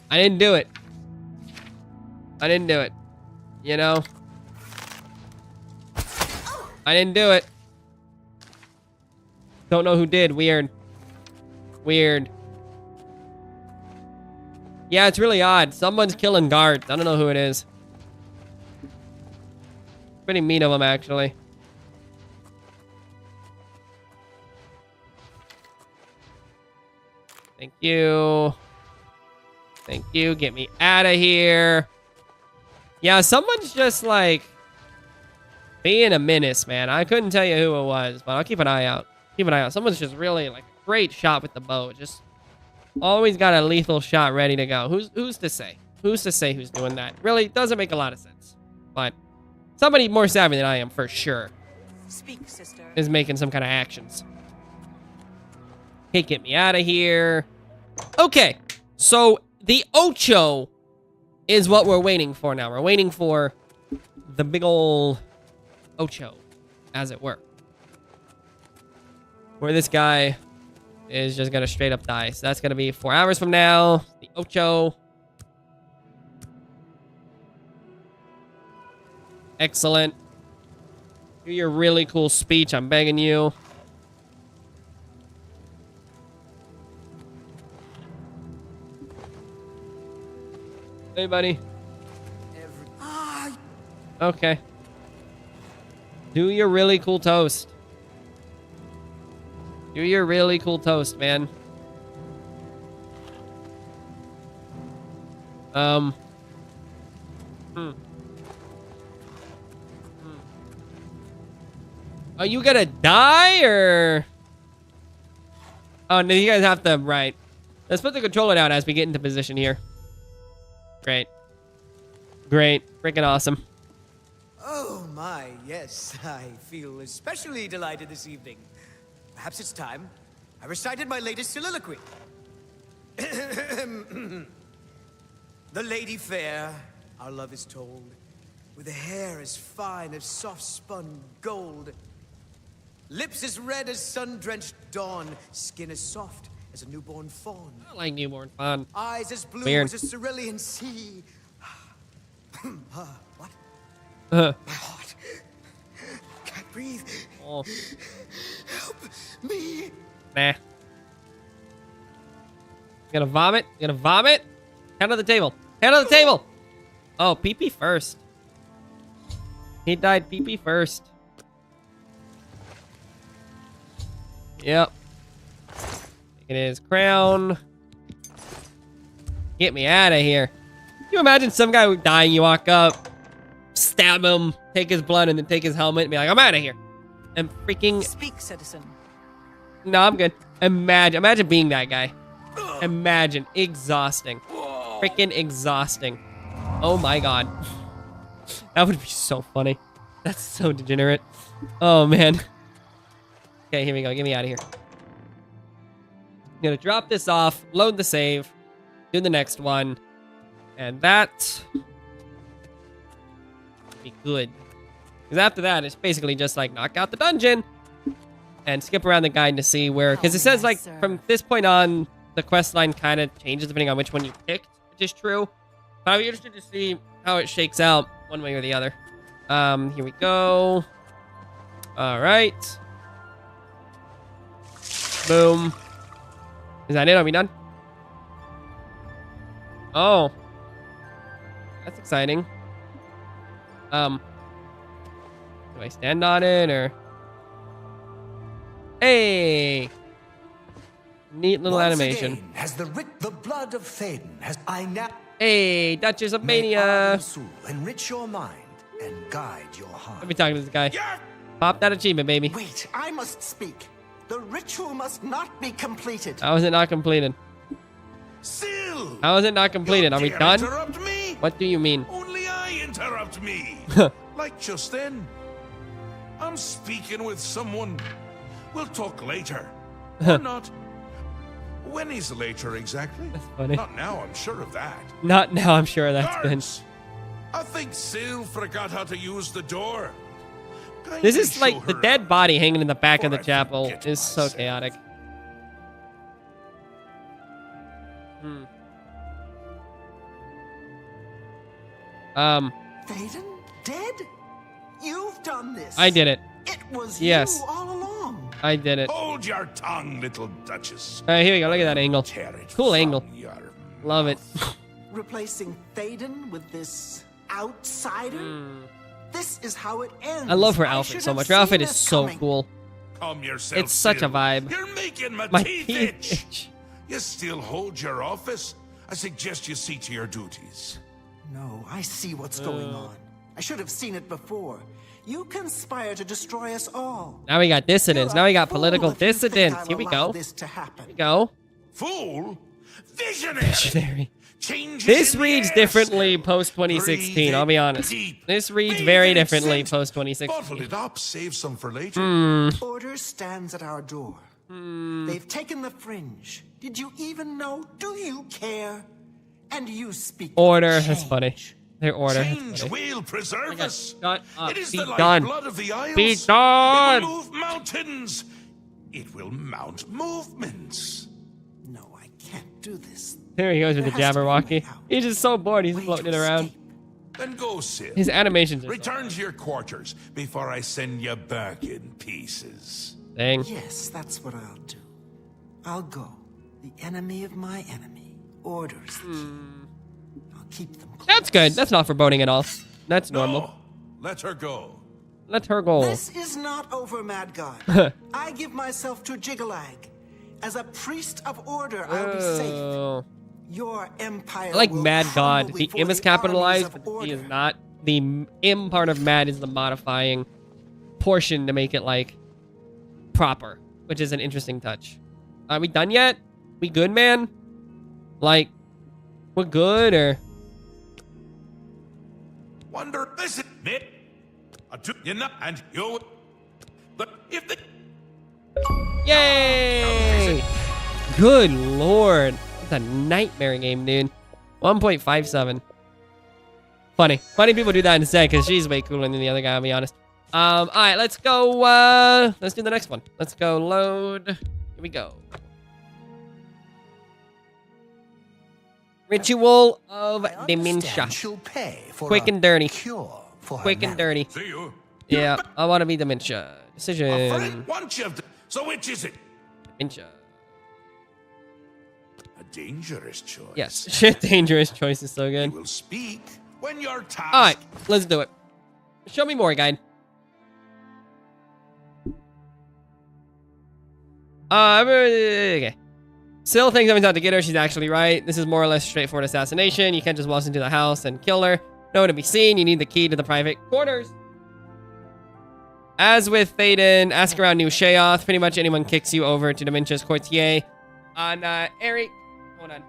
I didn't do it. I didn't do it. You know? I didn't do it. Don't know who did. Weird. Weird. Yeah, it's really odd. Someone's killing guards. I don't know who it is. Pretty mean of them, actually. Thank you. Thank you. Get me out of here. Yeah, someone's just like being a menace, man. I couldn't tell you who it was, but I'll keep an eye out. Keep an eye out. Someone's just really like a great shot with the bow. Just always got a lethal shot ready to go. Who's to say? Who's to say who's doing that? Really doesn't make a lot of sense. But somebody more savvy than I am for sure. Speak, sister. Is making some kind of actions. Hey, get me out of here. Okay, so the Ocho is what we're waiting for now. We're waiting for the big ol' Ocho, as it were. Where this guy is just gonna straight up die. So that's gonna be 4 hours from now. The Ocho. Excellent. Do your really cool speech, I'm begging you. Hey, buddy. Okay. Do your really cool toast. Do your really cool toast, man. Are you gonna die, or? Oh, no, you guys have to, right. Let's put the controller down as we get into position here. Great. Great. Freaking awesome. Oh my, yes. I feel especially delighted this evening. Perhaps it's time I recited my latest soliloquy. The lady fair, our love is told, with a hair as fine as soft-spun gold, lips as red as sun-drenched dawn, skin as soft as a newborn fawn. I like newborn fawn. Eyes as blue Weird. as a cerulean sea. What? My heart can't breathe. Oh. Help me. Nah. You gonna vomit? You gonna vomit? Hand on the table. Hand on the table. Oh, pee-pee first. He died pee-pee first. Yep. Taking his crown. Get me out of here. Can you imagine some guy dying, you walk up, stab him, take his blood, and then take his helmet and be like, I'm out of here. And freaking... Speak, citizen. No, I'm good. Imagine being that guy. Imagine. Exhausting. Freaking exhausting. Oh my god. That would be so funny. That's so degenerate. Oh, man. Okay, here we go. Get me out of here. I'm gonna drop this off, load the save, do the next one, and that be good. Because after that, it's basically just like knock out the dungeon and skip around the guide to see where, because it says like from this point on, the quest line kind of changes depending on which one you picked, which is true. But I'd be interested to see how it shakes out one way or the other. Here we go. All right. Boom. Is that it? Are we done? Oh. That's exciting. Do I stand on it, or? Hey! Neat little Once animation. again, has the blood of Thaden has I now. Hey, Duchess of May Mania. Enrich your mind. and guide your heart. Let me talk to this guy. Pop that achievement, baby. Wait, I must speak. The ritual must not be completed. How is it not completed? Still. How is it not completed? Are we done? Interrupt me? What do you mean? Only I interrupt me. Like just then. I'm speaking with someone. We'll talk later. Or not. When is later exactly? That's funny. Not now, I'm sure of that. Not now, I'm sure that's been. Guards, I think Sil forgot how to use the door. This is like the dead body hanging in the back of the chapel is so chaotic. Thaden? Dead? You've done this. I did it. It was Yes. you all along. I did it. Hold your tongue, little Duchess. All right, here we go. Look at that angle. Cool angle. Love it. Replacing Thaden with this outsider? This is how it ends. I love her I outfit should so have much. Her seen outfit is this so coming. cool. Calm yourself, It's such a Sil. vibe. You're making my, My teeth teeth itch. itch. You still hold your office? I suggest you see to your duties. No, I see what's going on. I should have seen it before. You conspire to destroy us all. Now we got dissidents. You're Now we a got fool political if you think dissidents. I'll Here we allow go. this to happen. Here we go. Fool? Visionary. Visionary. Changes This in the reads air, differently Sil. post 2016. Breathe I'll be in honest. deep. This reads Bathe very in differently scent. post Bottle 2016. it up. Save some for later. Order stands at our door. They've taken the fringe. Did you even know? Do you care? And you speak of Order. That's change. funny. Their order. That's Change funny. will preserve us. Shut up. It is Be the done. lifeblood of the Isles. Be done. It will move mountains. It will mount movements. No, I can't do this. Here he goes with the There has to be a Jabberwocky. way out. He's just so bored. He's Way floating to it around. escape. Then go, Sil. His animations are so Return to your quarters before I send you back in pieces. dang. Yes, that's what I'll do. I'll go. The enemy of my enemy orders the king. I'll keep them close. That's good. That's not foreboding at all. That's normal. No, let her go. Let her go. This is not over, Mad God. I give myself to Jigalag. As a priest of order, I'll be safe. Oh. Your empire I like will Mad God. crumble The before M is the armies capitalized, of but the D order. is not. The M part of Mad is the modifying portion to make it, like, proper, which is an interesting touch. Are we done yet? We good, man? Like, we're good, or... Wonder, listen, it. I do you know, and you. But if the. Yay! Good lord. It's a nightmare game, dude. 1.57. Funny. Funny people do that instead, because she's way cooler than the other guy, I'll be honest. Alright, let's go, let's do the next one. Let's go load. Here we go. Ritual of Dementia. She'll pay for Quick a and dirty. cure for her Quick and marriage. dirty. See you. Yeah, I want to be Dementia. A Decision. friend wants you. So which is it? Dementia. A dangerous choice. Yes. Shit, dangerous choice is so You good. will speak when you're tasked. Alright, let's do it. Show me more, guide. Okay. Sil thinks everyone's out to get her. She's actually right. This is more or less straightforward assassination. You can't just waltz into the house and kill her. Nowhere to be seen. You need the key to the private quarters. As with Thaden, ask around New Sheoth. Pretty much anyone kicks you over to Dementia's courtier. On Eric, hold on.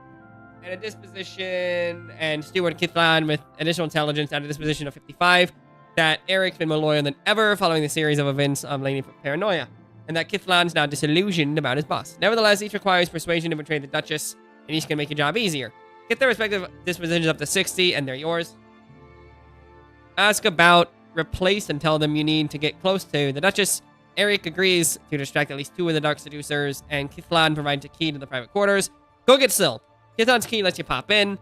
At a disposition, and Steward Kithlan with additional intelligence at a disposition of 55. That Eric's been more loyal than ever following the series of events of Lady Paranoia. And that Kithlan's now disillusioned about his boss. Nevertheless, each requires persuasion to betray the Duchess, and each can make your job easier. Get their respective dispositions up to 60, and they're yours. Ask about, replace, and tell them you need to get close to the Duchess. Eric agrees to distract at least 2 of the Dark Seducers, and Kithlan provides a key to the private quarters. Go get Sil. Kithlan's key lets you pop in,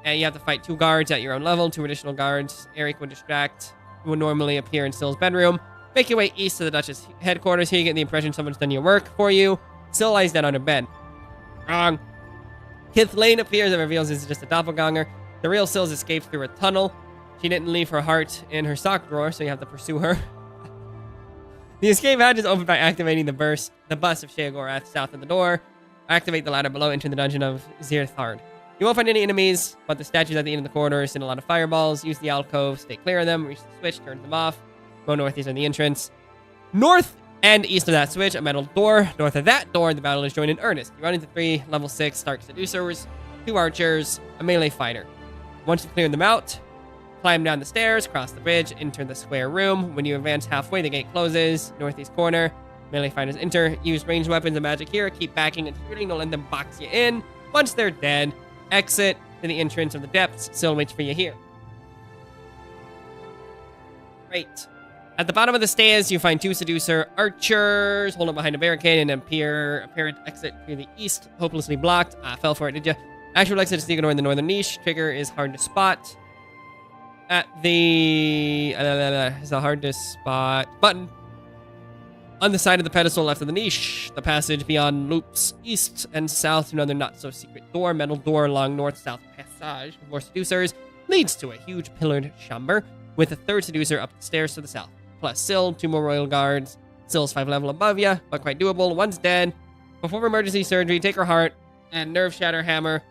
and you have to fight 2 guards at your own level, 2 additional guards. Eric would distract, who would normally appear in Sil's bedroom. Make your way east to the Duchess headquarters. Here you get the impression someone's done your work for you. Sil lies down on her bed. Wrong. Kithlan appears and reveals it's just a doppelganger. The real Sil's escaped through a tunnel. She didn't leave her heart in her sock drawer, so you have to pursue her. The escape hatch is opened by activating the bus of Sheogorath south of the door. Activate the ladder below, enter the dungeon of Zirthard. You won't find any enemies, but the statues at the end of the corridor send a lot of fireballs. Use the alcove, stay clear of them, reach the switch, turn them off. Go northeast on the entrance. North and east of that switch, a metal door. North of that door, the battle is joined in earnest. You run into 3 level 6 Stark Seducers, 2 archers, a melee fighter. Once you clear them out, climb down the stairs, cross the bridge, enter the square room. When you advance halfway, the gate closes. Northeast corner, melee fighters enter. Use ranged weapons and magic here. Keep backing and shooting. Don't let them box you in. Once they're dead, exit to the entrance of the depths. Still waits for you here. Great. At the bottom of the stairs, you find 2 seducer archers. Hold up behind a barricade and apparent exit to the east. Hopelessly blocked. Fell for it, did you? Actual exit is sneaking in the northern niche. Trigger is hard to spot. At the... is a hard to spot button. On the side of the pedestal left of the niche, the passage beyond loops east and south to another not-so-secret door. Metal door along north-south passage with more seducers leads to a huge pillared chamber with a 3rd seducer up the stairs to the south. Plus Syl, 2 more royal guards. Syl's 5 level above ya, but quite doable. One's dead. Before emergency surgery, take her heart and nerve shatter hammer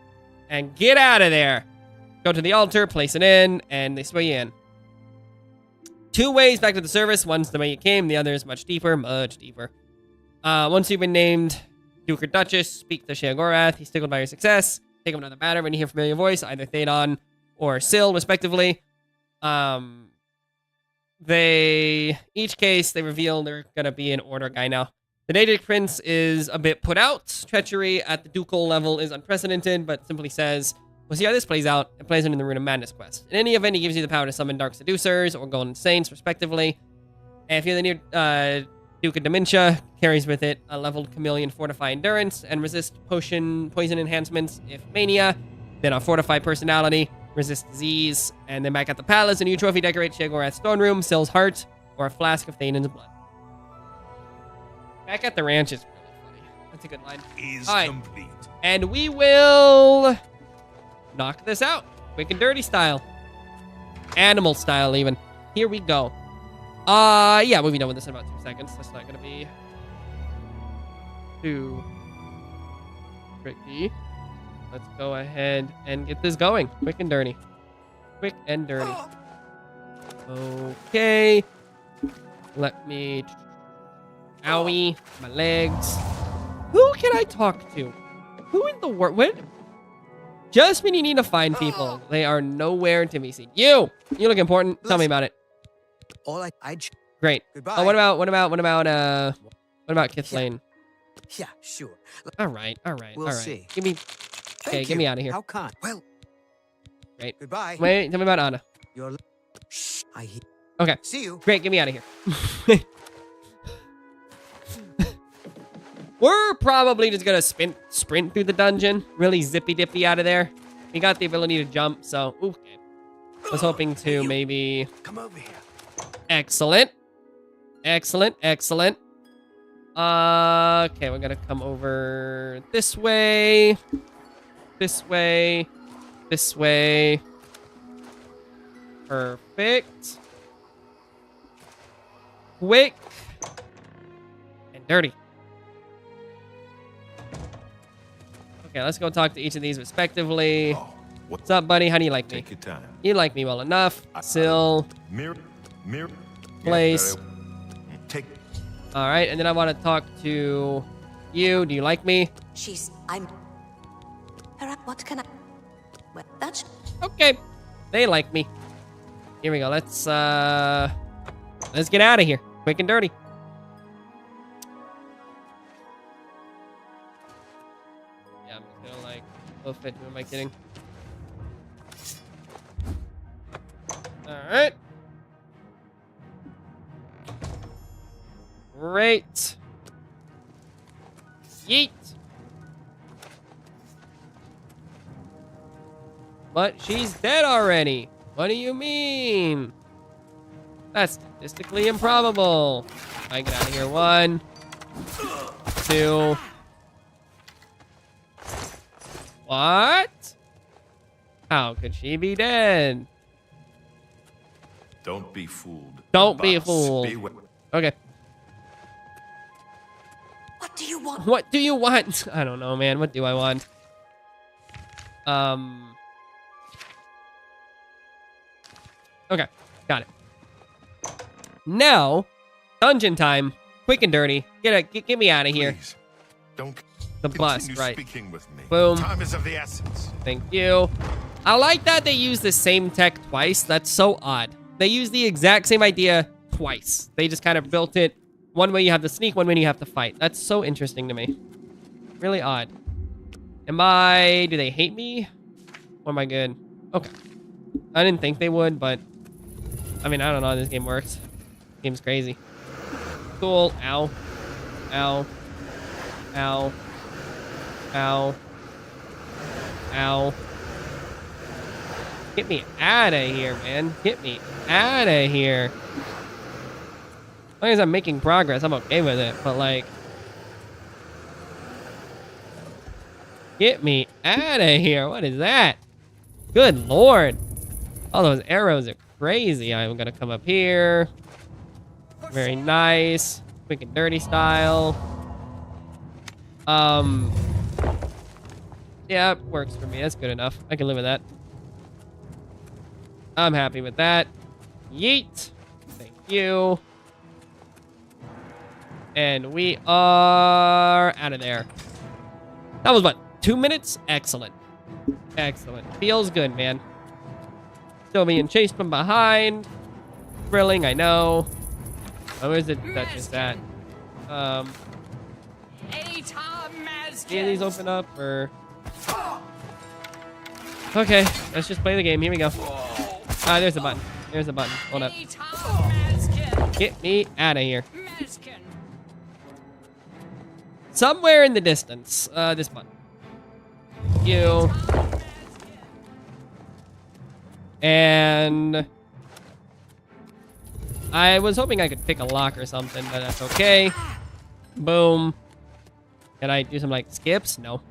and get out of there. Go to the altar, place it in, and they sway you in. 2 ways back to the service. One's the way you came, the other is much deeper, much deeper. Once you've been named Duke or Duchess, speak to Sheogorath. He's tickled by your success. Take him another matter when you hear a familiar voice, either Théodon or Syl, respectively. Each case, they reveal they're gonna be an order guy now. The Daedric Prince is a bit put out. Treachery at the ducal level is unprecedented, but simply says, we'll see how this plays out. It plays into the Rune of Madness quest. In any event, he gives you the power to summon Dark Seducers or Golden Saints, respectively. And if you're the new Duke of Dementia, carries with it a leveled Chameleon Fortify Endurance and resist poison enhancements if Mania. Then a Fortify Personality, resist disease. And then back at the palace, a new trophy decorates Sheogorath's throne room, Syl's heart, or a flask of Théodon's blood. Back at the ranch is really funny. That's a good line. Is All right. complete. And we will knock this out. Quick and dirty style. Animal style, even. Here we go. Yeah, we'll be done with this in about 2 seconds. That's not going to be too tricky. Let's go ahead and get this going. Quick and dirty. Quick and dirty. Okay. Let me... Owie. My legs. Who can I talk to? Who in the world? What? Just when you need to find people, they are nowhere to be seen. You look important. Tell me about it. All Great. Goodbye. Oh, what about Kithlane? Yeah, sure. All right. We'll see. Give me. Okay, get me out of here. How kind. Well. Great. Goodbye. Wait, tell me about Anna. Shh. I hear. Okay. See you. Great, get me out of here. We're probably just gonna sprint through the dungeon. Really zippy-dippy out of there. We got the ability to jump, so... Ooh, okay. I was hoping to maybe... Come over here. Excellent. Excellent. Okay, we're gonna come over this way. This way. Perfect. Quick. And dirty. Okay, let's go talk to each of these respectively. What's up, buddy? How do you like me? Take your time. You like me well enough. Syl. Mirror. Place. Take. All right, and then I want to talk to you. Do you like me? What can I... Well, that's... Okay. They like me. Here we go. Let's get out of here. Quick and dirty. Yeah, I'm just gonna like both fit. Who am I kidding? Alright. Great. Yeet. But she's dead already. What do you mean? That's statistically improbable. I get out of here. 1, 2. What? How could she be dead? Don't be fooled. Don't be Boss, fooled. beware. Okay. What do you want? What do you want? I don't know, man. What do I want? Okay, got it. Now, dungeon time. Quick and dirty. Get me out of here. Please, don't The bus, continue right. speaking with me. Boom. Time is of the essence. Thank you. I like that they use the same tech twice. That's so odd. They use the exact same idea twice. They just kind of built it. One way you have to sneak, one way you have to fight. That's so interesting to me. Really odd. Do they hate me? Or am I good? Okay. I didn't think they would, but I mean, I don't know how this game works. This game's crazy. Cool. Ow. Ow. Ow. Ow. Ow. Get me out of here, man. Get me out of here. As long as I'm making progress, I'm okay with it. But, like... Get me out of here. What is that? Good lord. All those arrows are crazy. I'm gonna come up here. Very nice. Quick and dirty style. Yeah, it works for me. That's good enough. I can live with that. I'm happy with that. Yeet. Thank you. And we are out of there. That was what? 2 minutes? Excellent. Excellent. Feels good, man. Still being chased from behind. Thrilling, I know. Oh, where's the Duchess at? Any of these open up, or... Okay, let's just play the game. Here we go. Ah, there's a button. There's a button. Hold up. Get me out of here. Somewhere in the distance. This button. You. And... I was hoping I could pick a lock or something, but that's okay. Boom. Can I do some, like, skips? No.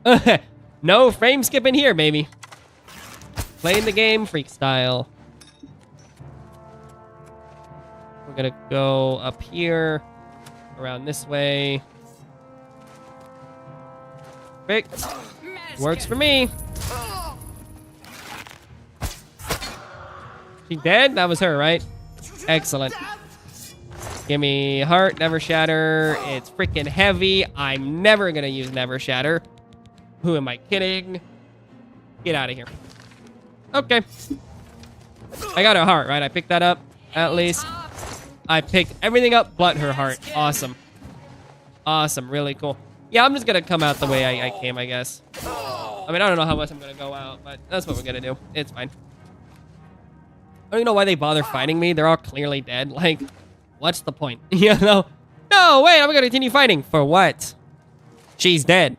No frame skipping here, baby. Playing the game freak style. We're gonna go up here. Around this way. Perfect. Works for me. She dead? That was her, right? Excellent. Give me heart, never shatter. It's freaking heavy. I'm never gonna use never shatter. Who am I kidding? Get out of here. Okay. I got her heart, right? I picked that up, at least. I picked everything up but her heart. Awesome. Awesome, really cool. Yeah, I'm just gonna come out the way I came, I guess. I mean, I don't know how much I'm gonna go out, but that's what we're gonna do. It's fine. I don't even know why they bother fighting me. They're all clearly dead. Like, what's the point? You know? No, wait, I'm gonna continue fighting. For what? She's dead.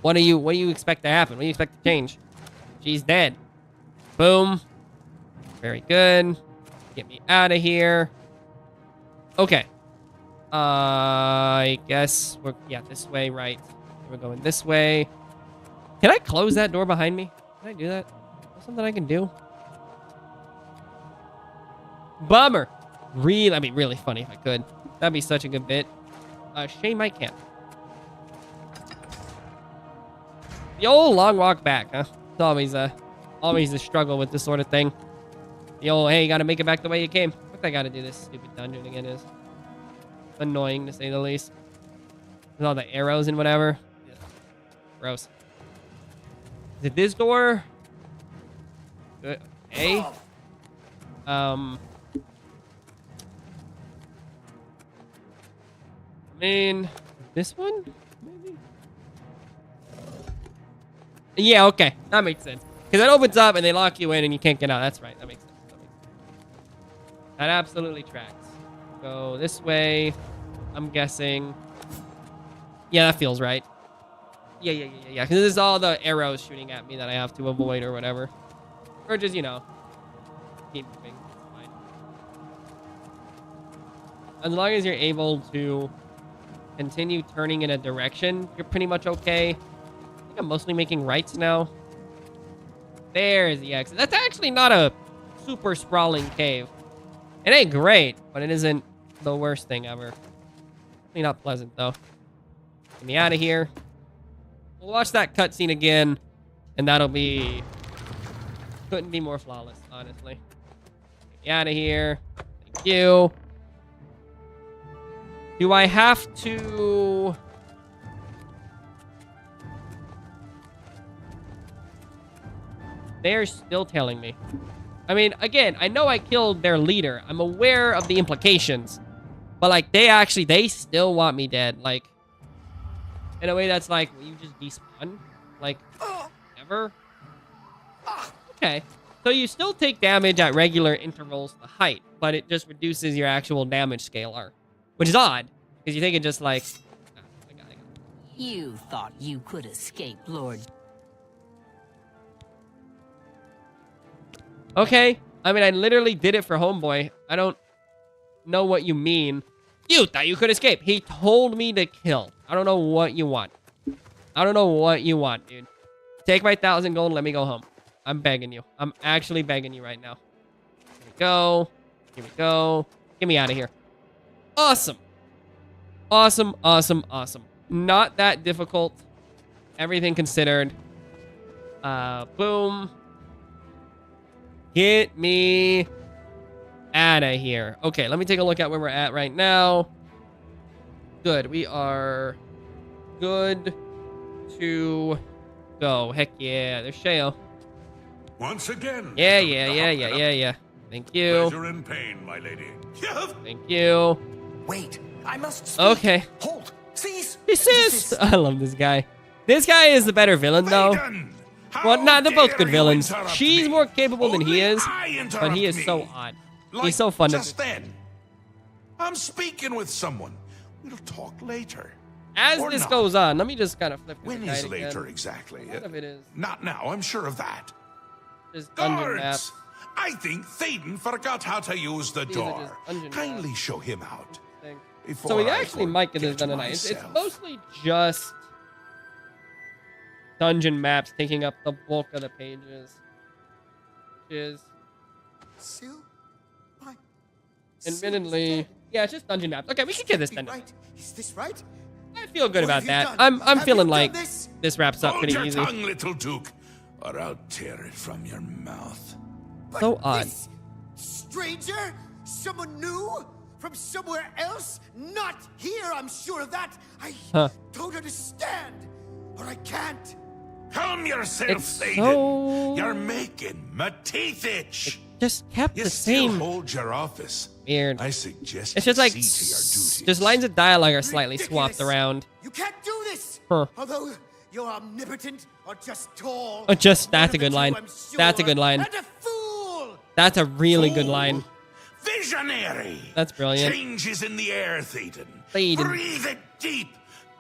What do you expect to happen? What do you expect to change? She's dead. Boom. Very good. Get me out of here. Okay. I guess we're, yeah, this way, right. We're going this way. Can I close that door behind me? Can I do that? Is that something I can do? Bummer. Really funny if I could. That'd be such a good bit. Shame I can't. The old long walk back, huh? It's always a struggle with this sort of thing. The old, hey, you gotta make it back the way you came. What I gotta do this stupid dungeon again is annoying, to say the least. With all the arrows and whatever. Gross. Is it this door? Good. A. I mean, this one? Maybe? Yeah, okay. That makes sense. Because it opens up and they lock you in and you can't get out. That's right. That makes sense. That absolutely tracks. Go this way. I'm guessing. Yeah, that feels right. Yeah. Because this is all the arrows shooting at me that I have to avoid or whatever. Or just, you know, keep moving. It's fine. As long as you're able to continue turning in a direction, you're pretty much okay. I think I'm mostly making rights now. There's the exit. That's actually not a super sprawling cave. It ain't great, but it isn't the worst thing ever. Definitely not pleasant, though. Get me out of here. We'll watch that cutscene again And that'll be... Couldn't be more flawless, honestly. Get me out of here. Thank you. Do I have to... They're still telling me. I mean, again, I know I killed their leader. I'm aware of the implications. But, like, they still want me dead. Like, in a way that's like, will you just despawn? Like, never? Okay. So you still take damage at regular intervals to height, but it just reduces your actual damage scalar. Which is odd, because you think it just, like... I got it. You thought you could escape, Lord. Okay. I mean, I literally did it for Homeboy. I don't know what you mean. You thought you could escape. He told me to kill. I don't know what you want. I don't know what you want, dude. Take my 1,000 gold and let me go home. I'm begging you. I'm actually begging you right now. Here we go. Here we go. Get me out of here. Awesome. Awesome, awesome, awesome. Not that difficult. Everything considered. Boom. Get me out of here. Okay, let me take a look at where we're at right now. Good. We are good to go. Heck yeah. There's Sheo. Once again. Yeah. Thank you. Pleasure and pain, my lady. Thank you. Wait, I must speak. Okay. Hold. Cease. Desist. I love this guy. This guy is the better villain, though. Well, nah, they're both good villains. She's more capable than he is, but he is so odd. He's so fun to... Just then. I'm speaking with someone. We'll talk later. As this goes on, let me just kind of flip this When guide is later again. exactly? What if it is? Not now, I'm sure of that. Just dungeon map. Guards! I think Thaden forgot how to use the These are door. just dungeon Kindly maps. show him out. So we actually might get this done tonight. It's mostly just dungeon maps taking up the bulk of the pages. Which is... admittedly... Yeah, it's just dungeon maps. Okay, we can get this done. Right. Is this right? I feel good What about have you that. done? I'm Have feeling you like done this? this wraps up Hold pretty your easy. tongue, little Duke, or I'll tear it from your mouth. So odd. This stranger? Someone new? From somewhere else? Not here, I'm sure of that. I don't understand. Or I can't. Calm yourself, It's Thaden. so... You're making my teeth itch. Just kept You the still same. hold your office. Weird. I suggest It's just you like see to your duties. just lines of dialogue are slightly Ridiculous. swapped around. You can't do this. Huh. Although you're omnipotent or just tall. Oh, just One that's of a good the line. two, I'm sure. That's a good line. And a fool. That's a really good line. Visionary. That's brilliant. Changes in the air, Thaden. Thaden. Breathe it deep.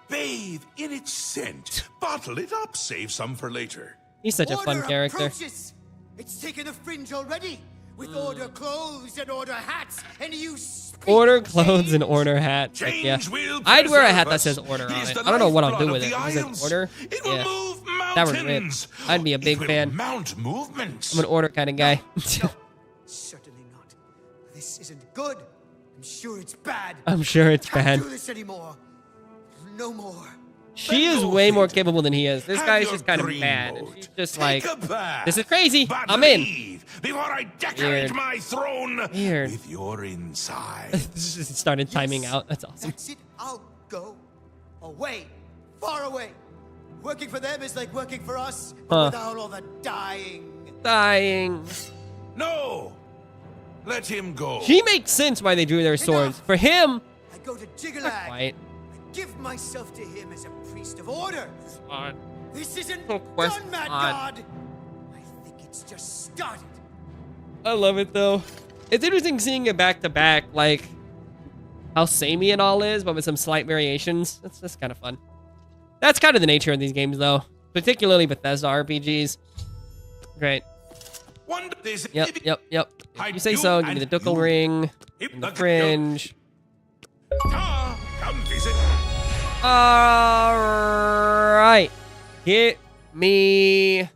Bathe in its scent. Bottle it up. Save some for later. He's such a fun Order character. approaches. It's taken the fringe already. With order clothes and order hats, and you speak Order of clothes change? and order hats. Heck yeah. Change will I'd wear a hat preserve that us. says order It on is it. the I don't know what I'll do lifeblood with of it. the If it says Isles. order. It will Yeah. move That would rip. mountains. I'd be a big It will fan. Mount movements. I'm an order kind of guy. Certainly not. This isn't good. I'm sure it's bad. I'm sure it's Can't bad. do this anymore. No more. She is way more capable than he is. This guy's just kind of mad. And she's just like, this is crazy. But I'm in. leave Before I decorate Weird. my throne Weird. with your inside. This just started timing out. That's awesome. That's it. I'll go away. Far away. Working for them is like working for us, but without all the dying. Dying. No! Let him go. She makes sense why they drew their swords. For him, I go to not Jiggalag. quite. I give myself to him as a priest of order. Odd. This isn't So done, Mad odd. God. I think it's just started. I love it though. It's interesting seeing it back to back, like how samey it all is, but with some slight variations. That's kind of fun. That's kind of the nature of these games, though, particularly Bethesda RPGs. Great. Yep. If you say so, give me the Ducal Ring and the Fringe. Come visit. All right, get me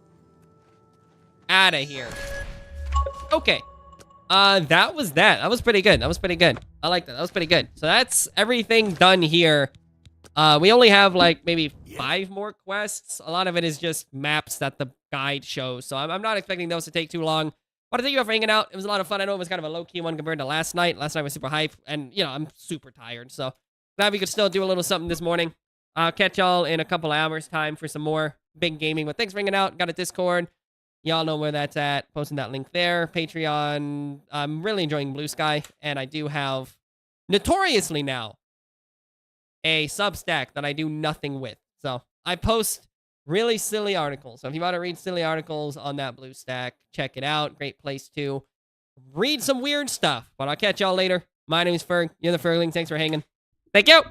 out of here. Okay. That was that. That was pretty good. I like that. That was pretty good. So that's everything done here. We only have like maybe 5 more quests. A lot of it is just maps that the guide shows. So I'm not expecting those to take too long. But thank you for hanging out. It was a lot of fun. I know it was kind of a low-key one compared to last night. Last night was super hype. And, you know, I'm super tired. So glad we could still do a little something this morning. I'll catch y'all in a couple hours time for some more big gaming. But thanks for hanging out. Got a Discord. Y'all know where that's at. Posting that link there. Patreon. I'm really enjoying Blue Sky. And I do have, notoriously now, a Substack that I do nothing with. So I post really silly articles. So if you want to read silly articles on that Blue Stack, check it out. Great place to read some weird stuff. But I'll catch y'all later. My name is Ferg. You're the Fergling. Thanks for hanging. Thank you.